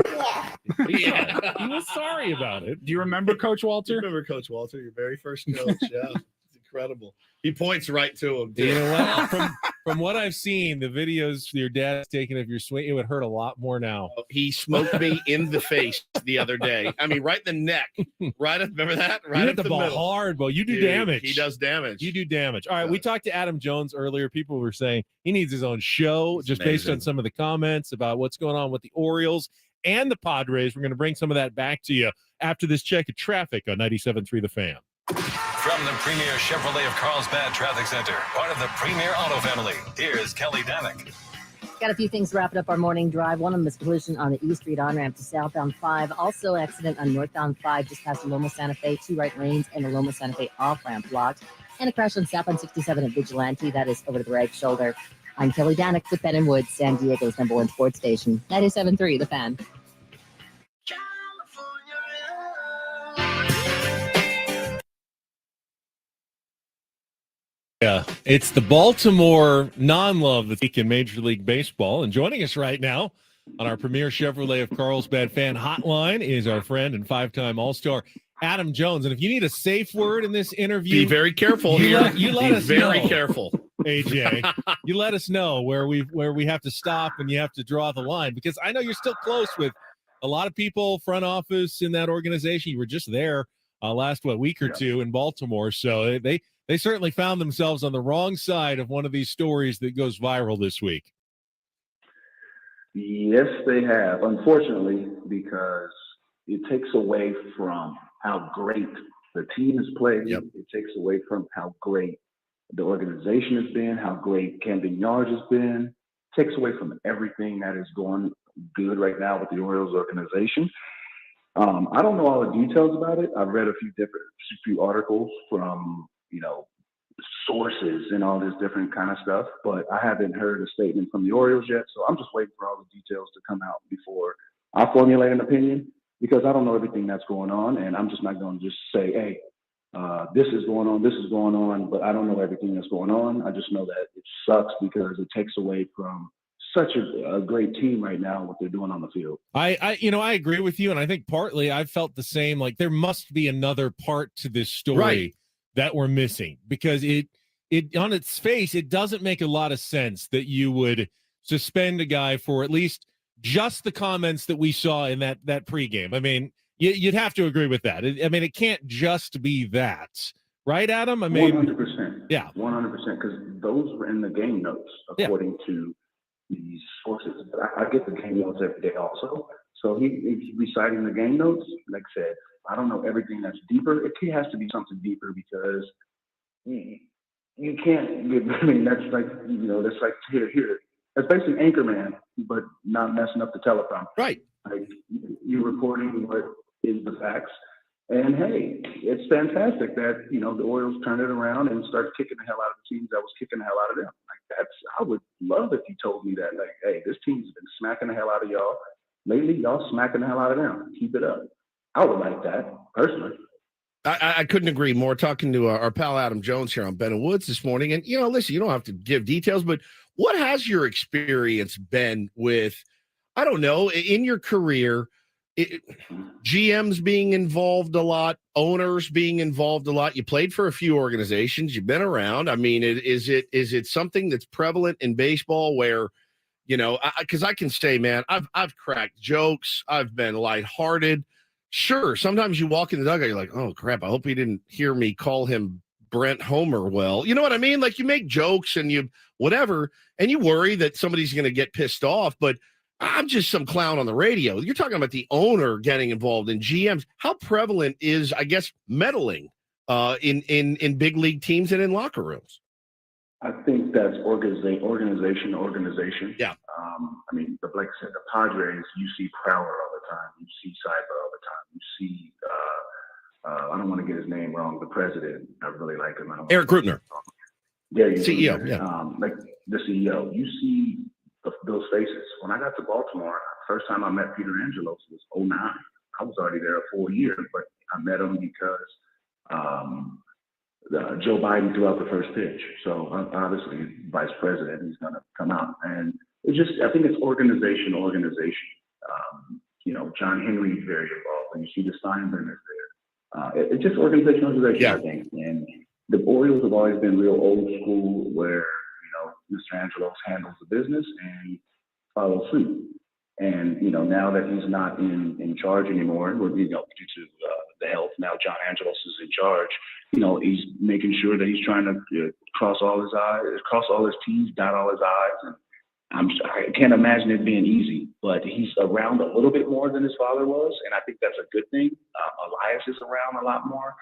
Yeah. He was sorry about it. Do you remember Coach Walter? I remember Coach Walter, your very first coach. Yeah, it's incredible. He points right to him. Too. You know what? From what I've seen, the videos your dad's taking of your swing, it would hurt a lot more now. He smoked me in the face the other day. I mean, right in the neck. Right up, remember that? Right you hit the ball middle. hard, Bo. You do damage. He does damage. You do damage. All right, we talked to Adam Jones earlier. People were saying he needs his own show just based on some of the comments about what's going on with the Orioles and the Padres. We're going to bring some of that back to you after this check of traffic on 97.3 The Fan. From the premier Chevrolet of Carlsbad Traffic Center, part of the Premier Auto family, here's Kelly Danick. Got a few things wrapping up our morning drive. One of them is collision on the East Street on-ramp to southbound 5. Also accident on northbound 5 just past Loma Santa Fe. 2 right lanes and the Loma Santa Fe off-ramp blocked. And a crash on southbound 67 at Vigilante. That is over to the right shoulder. I'm Kelly Danick with Ben & Woods, San Diego's #1 sports station. 97.3 The Fan. Yeah, it's the Baltimore non-love that's in Major League Baseball. And joining us right now on our premier Chevrolet of Carlsbad fan hotline is our friend and 5-time All-Star Adam Jones. And if you need a safe word in this interview, be very careful here. You let us very know, careful, AJ. You let us know where we have to stop and you have to draw the line, because I know you're still close with a lot of people, front office in that organization. You were just there last week or two in Baltimore, so they certainly found themselves on the wrong side of one of these stories that goes viral this week. Yes, they have, unfortunately, because it takes away from how great the team has played. Yep. It takes away from how great the organization has been, how great Camden Yards has been. It takes away from everything that is going good right now with the Orioles organization. I don't know all the details about it. I've read a few articles from, sources and all this different kind of stuff, but I haven't heard a statement from the Orioles yet. So I'm just waiting for all the details to come out before I formulate an opinion, because I don't know everything that's going on. And I'm just not going to just say, hey, this is going on, but I don't know everything that's going on. I just know that it sucks because it takes away from such a great team right now, what they're doing on the field. I agree with you. And I think partly I've felt the same, like there must be another part to this story that we're missing, because it on its face, it doesn't make a lot of sense that you would suspend a guy for at least just the comments that we saw in that pregame. I mean, you'd have to agree with that. It can't just be that, right, Adam? 100%. Yeah, 100%, because those were in the game notes, according to these sources. I get the game notes every day also. So he's reciting the game notes. Like I said, I don't know everything that's deeper. It has to be something deeper, because you can't get, that's like, that's like here. That's basically Anchorman, but not messing up the teleprompter. Right. Like, you're reporting what is the facts. And hey, it's fantastic that, the Orioles turned it around and started kicking the hell out of the teams that was kicking the hell out of them. Like, I would love if you told me that, like, hey, this team's been smacking the hell out of y'all. Lately, y'all smacking the hell out of them. Keep it up. I would like that, personally. I couldn't agree more. Talking to our pal Adam Jones here on Ben and Woods this morning. And, listen, you don't have to give details, but what has your experience been with, I don't know, in your career, GMs being involved a lot, owners being involved a lot? You played for a few organizations. You've been around. I mean, is it something that's prevalent in baseball where, because I can say, man, I've cracked jokes. I've been lighthearted. Sure, sometimes you walk in the dugout, you're like, oh, crap, I hope he didn't hear me call him Brent Homer. Well, you know what I mean? Like, you make jokes and you whatever, and you worry that somebody's going to get pissed off, but I'm just some clown on the radio. You're talking about the owner getting involved in GMs. How prevalent is, I guess, meddling in big league teams and in locker rooms? I think that's organization. Yeah. I mean, like I said, the Padres, you see Prowler all the time. You see Cyber all the time. You see, I don't want to get his name wrong, the president. I really like him. Eric Grutner. Yeah, CEO. Yeah. Like the CEO. You see those faces. When I got to Baltimore, first time I met Peter Angelos was 2009. I was already there for 4 years, but I met him because Joe Biden threw out the first pitch. So obviously, vice president, he's going to come out. And it's just, I think it's organization. John Henry is very involved. And you see the Steinbrenners there. It's just organization, I think. And the Orioles have always been real old school where, Mr. Angelos handles the business and follows suit. And, now that he's not in charge anymore, due to the health, now John Angelos is in charge. He's making sure that he's trying to cross all his T's, dot all his I's. And I can't imagine it being easy, but he's around a little bit more than his father was. And I think that's a good thing. Elias is around a lot more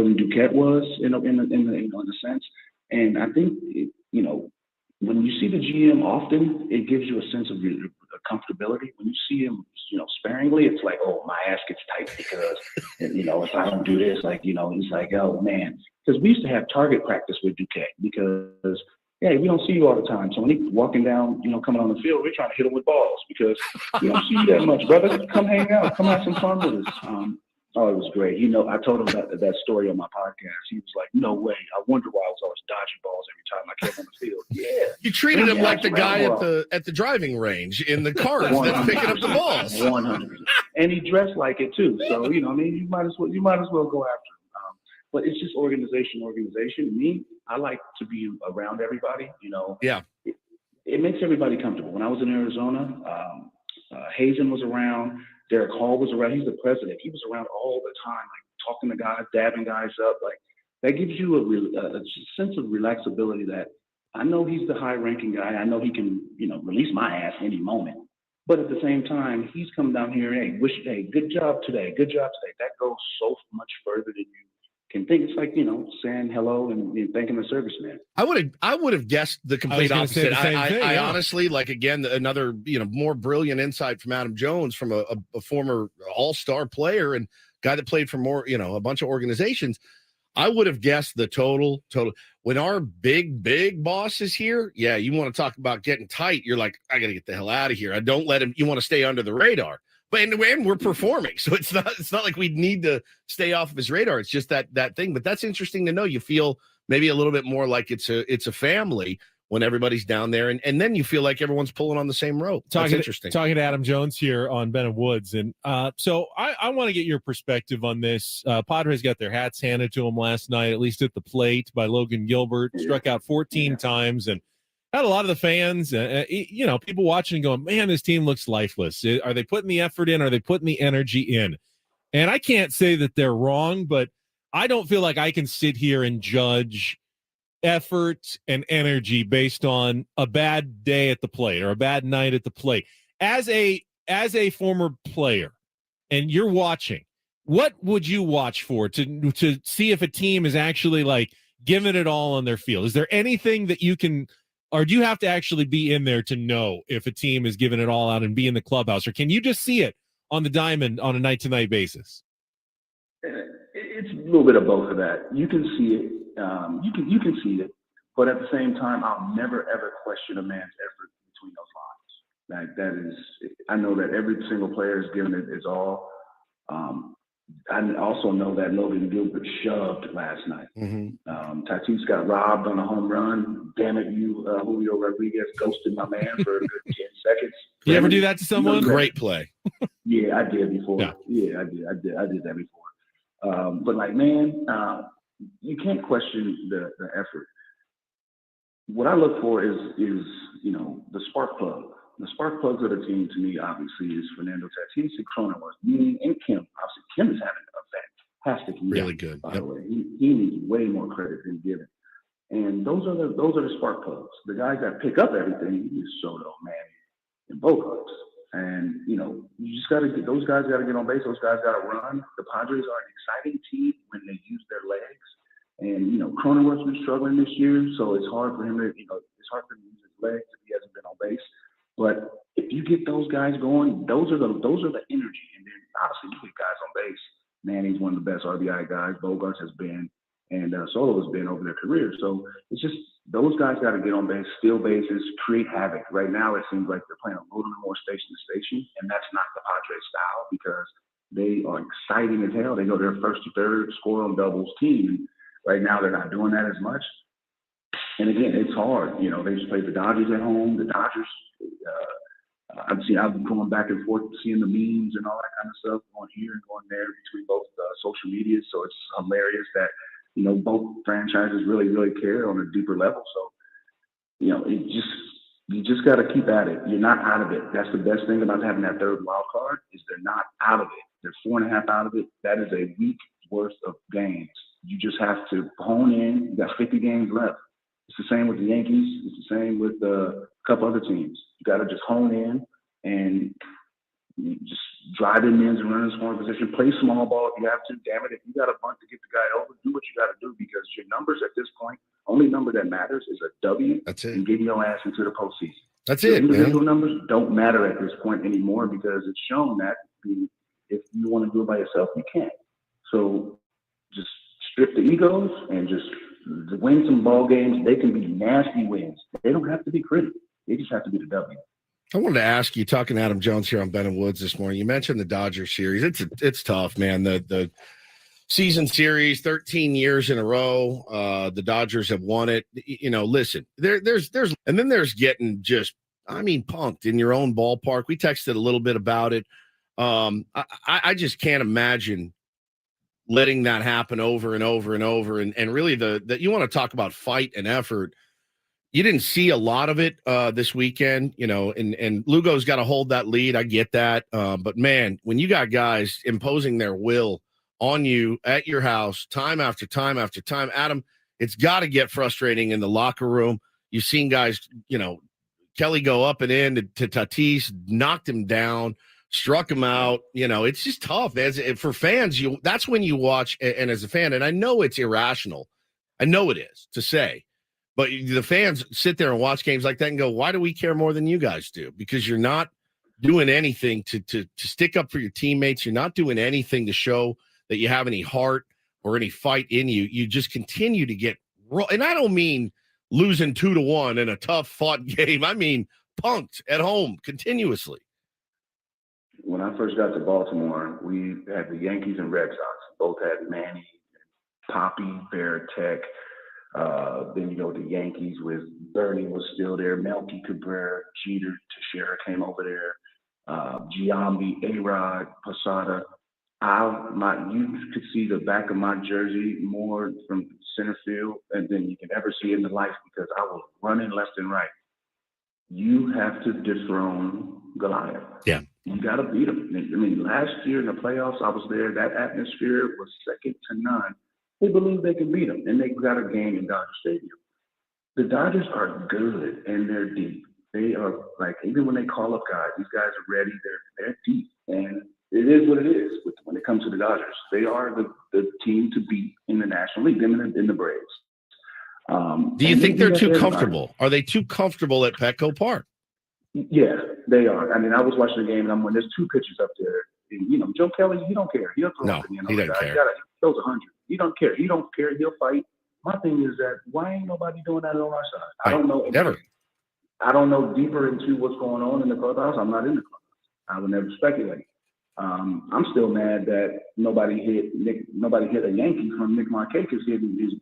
than Duquette was in a sense. And I think, when you see the GM often, it gives you a sense of comfortability. When you see him, sparingly, it's like, oh, my ass gets tight because, if I don't do this, he's like, oh, man. Because we used to have target practice with Duquette because, hey, we don't see you all the time. So when he's walking down, coming on the field, we're trying to hit him with balls because we don't see you that much, brother. Come hang out. Come have some fun with us. Oh, it was great. I told him that story on my podcast. He was like, no way. I wonder why I was always dodging balls every time I came on the field. Yeah. You treated him like the guy at the driving range in the cars that's picking up the balls. 100. And he dressed like it too. So, you might as well go after him. But it's just organization. Me, I like to be around everybody, Yeah. It makes everybody comfortable. When I was in Arizona, Hazen was around. Derek Hall was around. He's the president. He was around all the time, talking to guys, dabbing guys up. That gives you a sense of relaxability that I know he's the high-ranking guy. I know he can, release my ass any moment. But at the same time, he's come down here, hey, good job today. That goes so much further than you can think. It's like, saying hello and thanking the serviceman. I would have guessed the complete opposite. I honestly, again, another, more brilliant insight from Adam Jones, from a former all-star player and guy that played for more, a bunch of organizations. I would have guessed the total. When our big boss is here, yeah, you want to talk about getting tight. You're like, I got to get the hell out of here. I don't let him. You want to stay under the radar. But and we're performing, so it's not like we need to stay off of his radar. It's just that thing. But that's interesting to know. You feel maybe a little bit more like it's a family when everybody's down there, and then you feel like everyone's pulling on the same rope. That's interesting. Talking to Adam Jones here on Ben and Woods, and so I want to get your perspective on this. Padres got their hats handed to them last night, at least at the plate, by Logan Gilbert. Struck out 14 times and had a lot of the fans, people watching and going, man, this team looks lifeless. Are they putting the effort in? Are they putting the energy in? And I can't say that they're wrong, but I don't feel like I can sit here and judge effort and energy based on a bad day at the plate or a bad night at the plate. As a former player, and you're watching, what would you watch for to see if a team is actually giving it all on their field? Is there anything that you can, or do you have to actually be in there to know if a team is giving it all out and be in the clubhouse, or can you just see it on the diamond on a night-to-night basis? It's a little bit of both of that. You can see it. You can see it, but at the same time, I'll never ever question a man's effort between those lines. That is, I know that every single player is giving it its all. I also know that Logan Gilbert shoved last night. Mm-hmm. Tatis got robbed on a home run. Damn it, Julio Rodriguez ghosted my man for a good 10 seconds. You ever do that to someone? Great play. Yeah, I did before. Yeah, I did that before. But like, man, you can't question the effort. What I look for is the spark plug. The spark plugs of the team to me, obviously, is Fernando Tatis and Cronenworth, and Kim. Obviously, Kim is having a fantastic year. Really good. By the way, he needs way more credit than given. And those are the spark plugs. The guys that pick up everything is Soto, Manny, and Bogarts. And you just got to get those guys. Got to get on base. Those guys got to run. The Padres are an exciting team when they use their legs. And Cronenworth's been struggling this year, so it's hard for him to it's hard for him to use his legs if he hasn't been on base. But if you get those guys going, those are the energy. And then obviously you get guys on base. Manny's one of the best RBI guys. Bogarts has been, and Soto has been over their career. So it's just those guys got to get on base, steal bases, create havoc. Right now it seems like they're playing a little bit more station to station, and that's not the Padres style because they are exciting as hell. They go their first to third, score on doubles team. Right now they're not doing that as much. And again, it's hard. They just played the Dodgers at home. The Dodgers, I've been going back and forth seeing the memes and all that kind of stuff, going here and going there between both social media. So it's hilarious that, both franchises really, really care on a deeper level. So, you just got to keep at it. You're not out of it. That's the best thing about having that third wild card is they're not out of it. They're 4.5 out of it. That is a week's worth of games. You just have to hone in. You got 50 games left. It's the same with the Yankees. It's the same with a couple other teams. You got to just hone in and just drive in men's and run in scoring position. Play small ball if you have to. Damn it, if you got a bunt to get the guy over, do what you got to do because your numbers at this point, only number that matters is a W. That's it. And getting your ass into the postseason. That's Your it, individual man. numbers don't matter at this point anymore because it's shown that if you want to do it by yourself, you can't. So just strip the egos and just win some ball games. They can be nasty wins. They don't have to be pretty. They just have to be the W. I wanted to ask you, talking to Adam Jones here on Ben and Woods this morning, you mentioned the Dodgers series. It's tough, man. The season series, 13 years in a row. The Dodgers have won it. Listen, there's and then there's getting just, punked in your own ballpark. We texted a little bit about it. I just can't imagine letting that happen over and over and over. And really that you want to talk about fight and effort. You didn't see a lot of it this weekend, and Lugo's got to hold that lead. I get that. But man, when you got guys imposing their will on you at your house, time after time after time, Adam, it's got to get frustrating in the locker room. You've seen guys, Kelly go up and in to Tatis, knocked him down, struck him out. It's just tough. For fans, that's when you watch, and as a fan, and I know it's irrational. I know it is to say, but the fans sit there and watch games like that and go, why do we care more than you guys do? Because you're not doing anything to stick up for your teammates. You're not doing anything to show that you have any heart or any fight in you. You just continue to get and I don't mean losing 2-1 in a tough fought game. I mean punked at home continuously. When I first got to Baltimore, we had the Yankees and Red Sox. Both had Manny, Poppy, Veritek. Then the Yankees with Bernie was still there. Melky, Cabrera, Jeter, Teixeira came over there. Giambi, A-Rod, Posada. You could see the back of my jersey more from center field than you can ever see in the life because I was running left and right. You have to dethrone Goliath. Yeah. You got to beat him. Last year in the playoffs, I was there. That atmosphere was second to none. They believe they can beat them, and they got a game in Dodger Stadium. The Dodgers are good, and they're deep. They are even when they call up guys, these guys are ready. They're deep, and it is what it is. When it comes to the Dodgers, they are the team to beat in the National League. Them in the Braves. Do you think they're too comfortable? Are they too comfortable at Petco Park? Yeah, they are. I was watching the game, and there's two pitchers up there. And, Joe Kelly, he don't care. He'll throw no, up in the he doesn't care. He throws 100. He don't care. He don't care. He'll fight. My thing is that why ain't nobody doing that on our side? I don't know. Never. I don't know deeper into what's going on in the clubhouse. I'm not in the clubhouse. I would never speculate. I'm still mad that nobody hit a Yankee from Nick Markakis hitting his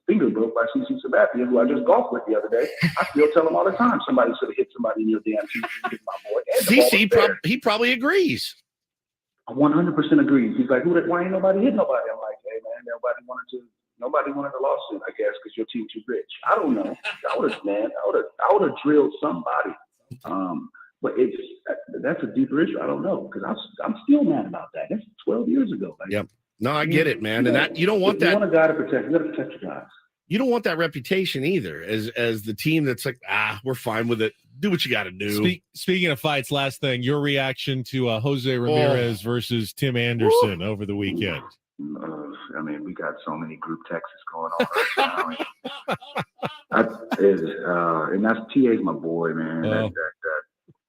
finger broke by CC Sabathia, who I just golfed with the other day. I still tell him all the time, somebody should have hit somebody in your damn team. Hit my boy. CC, he probably agrees. 100% agrees. He's like, why ain't nobody hit nobody? I'm like, hey man, nobody wanted a lawsuit, I guess, because your team too rich. I don't know. I would have drilled somebody. But that's a deeper issue. I don't know, because I'm still mad about that. That's 12 years ago. Like, yep. No, I get it, man. And that you don't want that. You want a guy to protect. You got to protect your guys. You don't want that reputation either, as the team that's like, we're fine with it. Do what you got to do. Speaking of fights, last thing, your reaction to Jose Ramirez versus Tim Anderson over the weekend. I mean, we got so many group texts going on right now. And that's TA's my boy, man.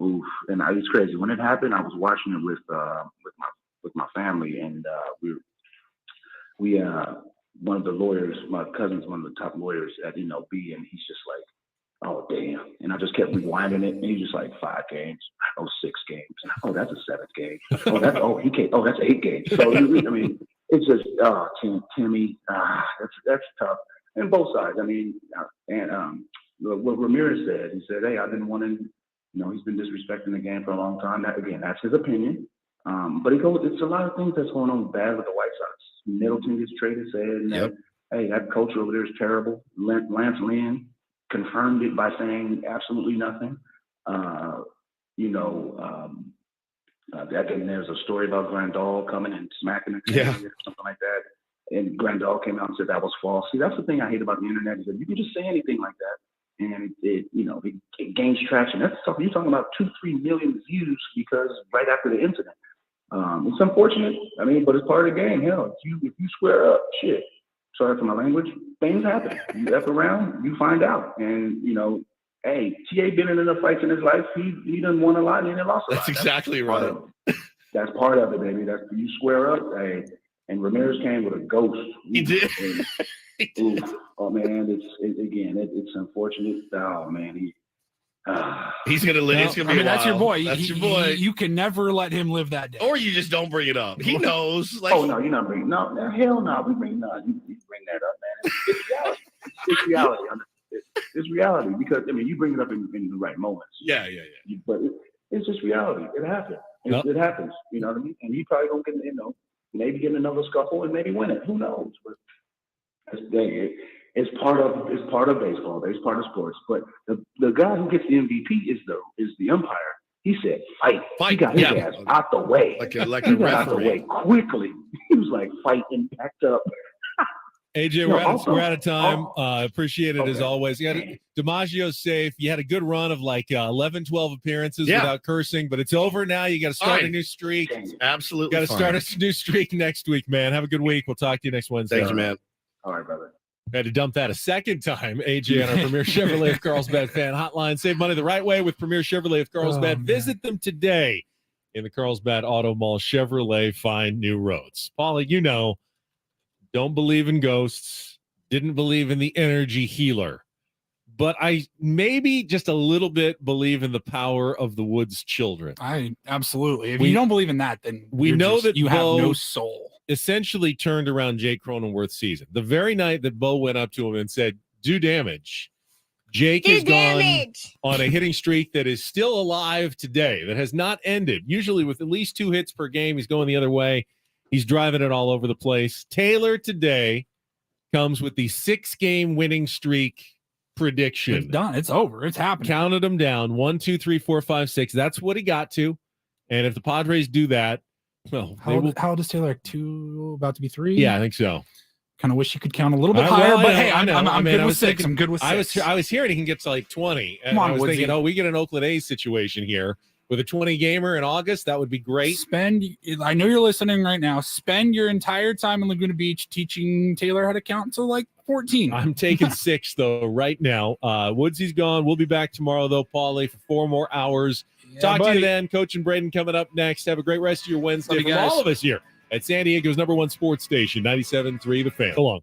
Oof. And it's crazy. When it happened, I was watching it with my family, and we one of the lawyers, my cousin's one of the top lawyers at MLB, and he's just like, oh damn. And I just kept rewinding it, and he's just like 5 games, 6 games, that's a 7th game, that's 8 games. So I mean, it's just Timmy, that's tough. And both sides. I mean, and what Ramirez said, he said, hey, I've been wanting. He's been disrespecting the game for a long time. That's his opinion. But it's a lot of things that's going on bad with the White Sox. Middleton gets traded, said, hey, that coach over there is terrible. Lance Lynn confirmed it by saying absolutely nothing. There's a story about Grandal coming and smacking the or something like that. And Grandal came out and said that was false. See, that's the thing I hate about the internet, is that you can just say anything like that. And it gains traction. That's something you're talking about 2-3 million views because right after the incident. It's unfortunate. I mean, but it's part of the game. Hell, if you square up, shit. Sorry for my language. Things happen. You F around, you find out. And hey, TA been in enough fights in his life. He done won a lot and he done lost a lot. That's exactly right. That's part of it, baby. You square up. Hey, and Ramirez came with a ghost. He did. Oh man, it's unfortunate. Oh man, he's gonna live. It's gonna be. That's your boy. That's your boy. You can never let him live that day. Or you just don't bring it up. He knows. Like, no, you're not bringing. No, hell no. We bring no. You bring that up, man. It's reality. It's reality. It's reality because you bring it up in the right moments. Yeah. But it's just reality. It happens. It happens. You know what I mean? And you probably don't get maybe get another scuffle and maybe win it. Who knows? But it's part of baseball. It's part of sports. But the guy who gets the MVP is the umpire. He said, "Fight." He got his ass out the way. Like a referee. Out the way quickly. He was like, "Fight," and backed up. AJ, we're out of time. Appreciate it as always. You had DiMaggio's safe. You had a good run of like 11, 12 appearances without cursing, but it's over now. You got to start a new streak. Absolutely. Got to start a new streak next week, man. Have a good week. We'll talk to you next Wednesday. Thanks, man. All right, brother. I had to dump that a second time. AJ on our Premier Chevrolet of Carlsbad fan hotline. Save money the right way with Premier Chevrolet of Carlsbad. Visit them today in the Carlsbad Auto Mall. Chevrolet, find new roads. Paulie, don't believe in ghosts, didn't believe in the energy healer, but I maybe just a little bit believe in the power of the Woods children. I absolutely. If you don't believe in that, then we know that you have Beau no soul. Essentially turned around Jake Cronenworth's season. The very night that Beau went up to him and said, "Do damage," Jake has gone on a hitting streak that is still alive today, that has not ended. Usually with at least 2 hits per game, he's going the other way. He's driving it all over the place. Taylor today comes with the 6-game winning streak prediction. It's done. It's over. It's happening. Counted them down. 1, 2, 3, 4, 5, 6. That's what he got to. And if the Padres do that, well, how old is Taylor? 2, about to be 3? Yeah, I think so. Kind of wish you could count a little bit higher, but hey, I'm good with 6. I'm good with 6. I was hearing he can get to like 20. And I was thinking, we get an Oakland A's situation here. With a 20-gamer in August, that would be great. I know you're listening right now. Spend your entire time in Laguna Beach teaching Taylor how to count to like 14. I'm taking 6, though, right now. Woodsy's gone. We'll be back tomorrow, though, Paulie, for 4 more hours. Talk to you then. Coach and Braden coming up next. Have a great rest of your Wednesday from all of us here at San Diego's #1 sports station, 97.3 The Fan. So long.